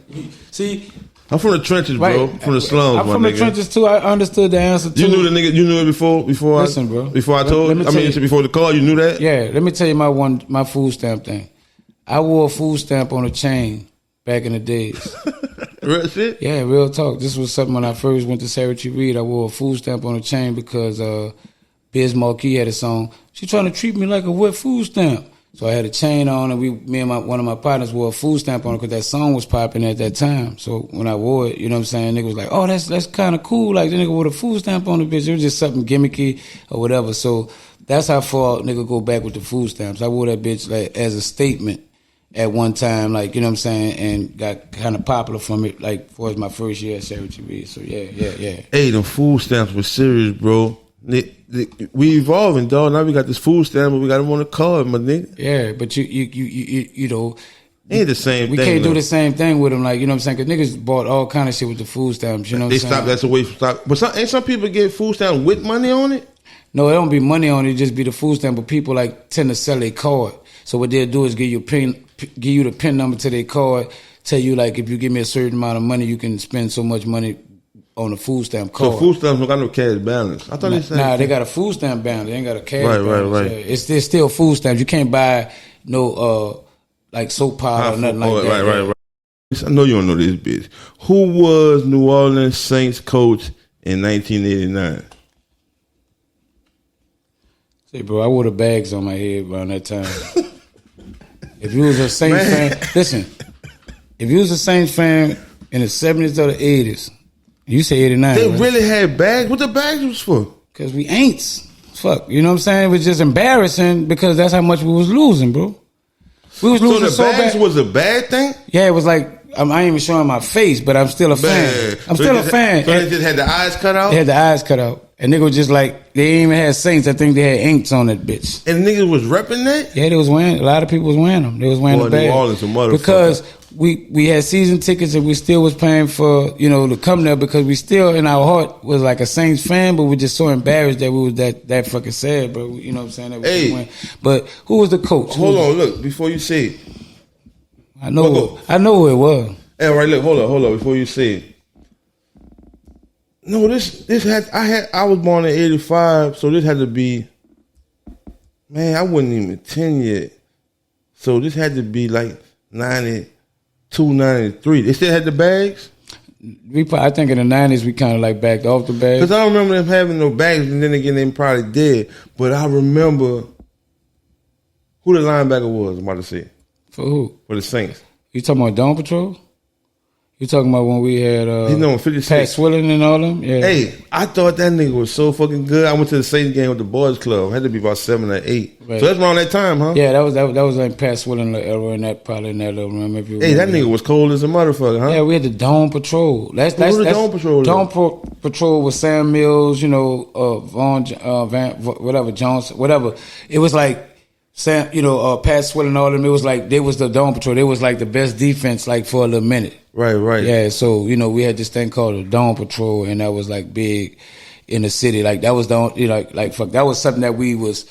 See. I'm from the trenches, bro. Right. From the slums, I'm from the trenches too. I understood the answer too. You knew the nigga. You knew it before. Listen, bro. Before I told. Before the call, you knew that. Yeah. Let me tell you my food stamp thing. I wore a food stamp on a chain back in the days. Real shit. Yeah, real talk. This was something when I first went to Sarah T. Reed. I wore a food stamp on a chain because Biz Marquis had a song. She trying to treat me like a wet food stamp. So I had a chain on, and me and one of my partners wore a food stamp on it because that song was popping at that time. So when I wore it, you know what I'm saying, nigga was like, oh, that's kind of cool. Like, the nigga wore a food stamp on the bitch. It was just something gimmicky or whatever. So that's how far nigga go back with the food stamps. I wore that bitch like as a statement at one time, like, you know what I'm saying, and got kind of popular from it, like, for my first year at Sarah TV. So yeah. Hey, them food stamps were serious, bro. We evolving, dog. Now we got this food stamp, but we got them on the card, my nigga. Yeah, but you know, ain't the same we thing. We can't do the same thing with them, like, you know what I'm saying? Because niggas bought all kind of shit with the food stamps, you know what I'm saying? They stopped, that's a way to stop. But ain't some people get food stamps with money on it? No, it don't be money on it, it just be the food stamp, but people like tend to sell their card. So what they'll do is give you the PIN number to their card, tell you, like, if you give me a certain amount of money, you can spend so much money on a food stamp card. So food stamps don't got no cash balance. I thought they said they got a food stamp balance. They ain't got a cash balance. Right. Yeah. It's still food stamps. You can't buy no like soap powder or nothing like that. Right. I know you don't know this bitch. Who was New Orleans Saints coach in 1989? Say, bro, I wore the bags on my head around that time. If you was a Saints fan, listen. If you was a Saints fan in the 70s or the 80s. You say 89. They right? really had bags? What the bags was for? Because we ain'ts. Fuck. You know what I'm saying? It was just embarrassing because that's how much we was losing, bro. We was losing so the bags was a bad thing? Yeah, it was like, I ain't even showing my face, but I'm still a fan. I'm still a fan. So they just had the eyes cut out? They had the eyes cut out. And nigga was just like, they ain't even had Saints. I think they had Inks on that bitch. And niggas was repping that? Yeah, they was wearing, a lot of people was wearing them. They was wearing the bag. New Orleans, a motherfucker. Because we had season tickets and we still was paying for, you know, to come there because we still in our heart was like a Saints fan, but we're just so embarrassed that we was that fucking sad, bro. You know what I'm saying? That we didn't win. But who was the coach? Hold on, look, before you say it. I know who it was. Hey, all right, look, hold on, before you say it. No, I was born in 85, so this had to be, man, I wasn't even 10 yet. So this had to be like 92, 93. They still had the bags? I think in the 90s we kind of like backed off the bags. Because I don't remember them having no bags, and then again, they probably did. But I remember who the linebacker was, I'm about to say. For who? For the Saints. You talking about Dawn Patrol? You talking about when we had Pat Swilling and all them? Yeah. Hey, I thought that nigga was so fucking good. I went to the Saints game with the boys club. Had to be about 7 or 8. Right. So that's around that time, huh? Yeah, that was like Pat Swilling era in that little room. If you that nigga was cold as a motherfucker, huh? Yeah, we had the Dawn Patrol. That's the Dawn Patrol. Dawn Patrol was Sam Mills, you know, Vaughn, whatever Johnson, whatever. It was like Sam, you know, Pat Swilling and all them. It was like they was the Dawn Patrol. They was like the best defense, like for a little minute. Right. Yeah, so, you know, we had this thing called the Dawn Patrol, and that was like big in the city. Like that was that was something that we was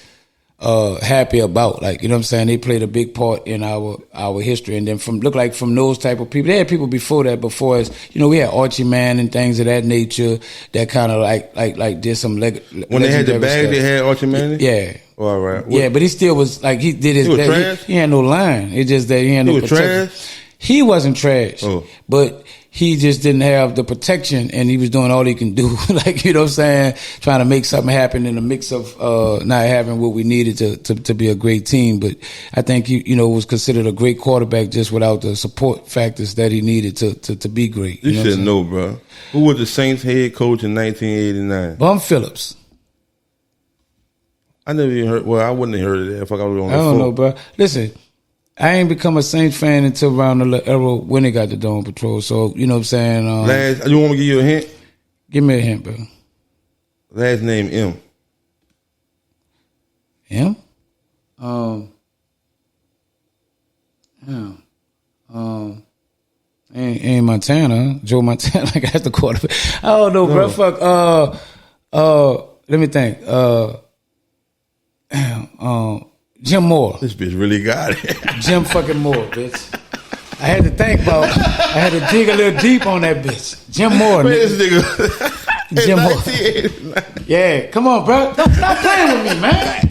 happy about. Like, you know what I'm saying? They played a big part in our history. And then from those type of people, they had people before us, you know, we had Archie Man and things of that nature that kind of like did some when they had the bag, they had Archie Man? Yeah. Oh, all right. Yeah, but he still was like, he did his, he had no line. It's just that he had no protection. Trash? He wasn't trash, but he just didn't have the protection, and he was doing all he can do. Like, you know what I'm saying? Trying to make something happen in the mix of not having what we needed to be a great team. But I think he, you know, was considered a great quarterback just without the support factors that he needed to be great. You should know, bro. Who was the Saints head coach in 1989? Bum Phillips. I never even heard. Well, I wouldn't have heard of that. Fuck, I was on the phone. I don't know, bro. Listen. I ain't become a Saints fan until around the era when they got the Dawn Patrol. So, you know what I'm saying? You want me to give you a hint? Give me a hint, bro. Last name M. M? Ain't Montana, huh? Joe Montana, like that's the quarterback. I don't know, bro. Fuck. Let me think. Jim Moore. This bitch really got it. Jim fucking Moore, bitch. I had to think about. I had to dig a little deep on that bitch. Jim Moore, Man, nigga. this nigga. Jim Moore. Yeah, come on, bro. Don't stop playing with me, man.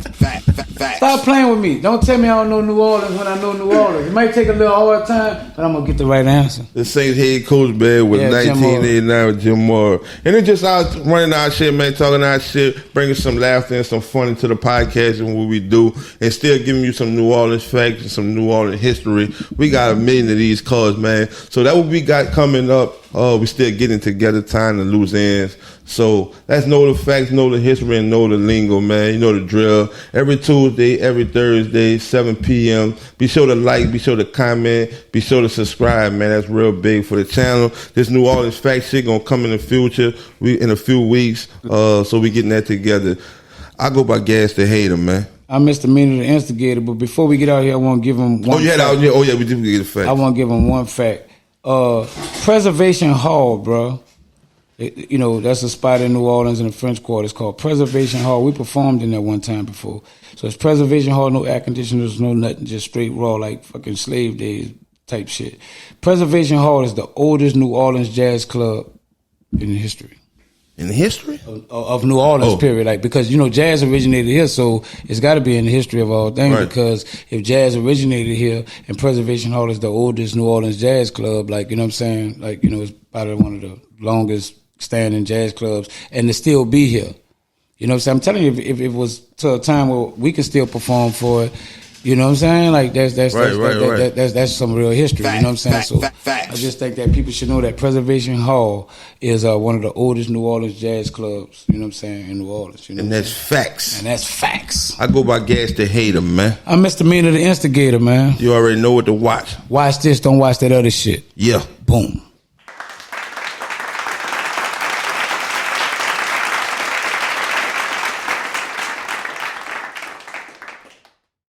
Stop playing with me. Don't tell me I don't know New Orleans when I know New Orleans. It might take a little hard time, but I'm gonna get the right answer. The Saints head coach, man, was 1989 with Jim Moore. And it's just out running our shit, man, talking our shit, bringing some laughter and some fun into the podcast and what we do, and still giving you some New Orleans facts and some New Orleans history. We got a million of these calls, man. So that what we got coming up. We still getting together, tying the loose ends. So let's know the facts, know the history, and know the lingo, man. You know the drill. Every Tuesday, every Thursday, 7 p.m. Be sure to like, be sure to comment, be sure to subscribe, man. That's real big for the channel. This New Orleans fact shit gonna come in the future. In a few weeks. So we getting that together. I go by Gas the Hater, man. I'm Mr. Meaner the Instigator, but before we get out here, I want to give him one fact. We did get a fact. I want to give him one fact. Preservation Hall, bro. You know, that's a spot in New Orleans in the French Quarter. It's called Preservation Hall. We performed in there one time before. So it's Preservation Hall, no air conditioners, no nothing, just straight raw, like fucking slave days type shit. Preservation Hall is the oldest New Orleans jazz club in history. In history? Of New Orleans, period. Like, because, you know, jazz originated here, so it's got to be in the history of all things. Right. Because if jazz originated here and Preservation Hall is the oldest New Orleans jazz club, like, you know what I'm saying? Like, you know, it's probably one of the longest standing jazz clubs, and to still be here. You know what I'm saying? I'm telling you, if it was to a time where we could still perform for it, you know what I'm saying? Like that's some real history. You know what I'm saying? So I just think that people should know that Preservation Hall is one of the oldest New Orleans jazz clubs. You know what I'm saying? In New Orleans. You know, and that's facts. And that's facts. I go by Gas the Hater, man. I'm Mr. Meaner the Instigator, man. You already know what to watch. Watch this. Don't watch that other shit. Yeah. Boom.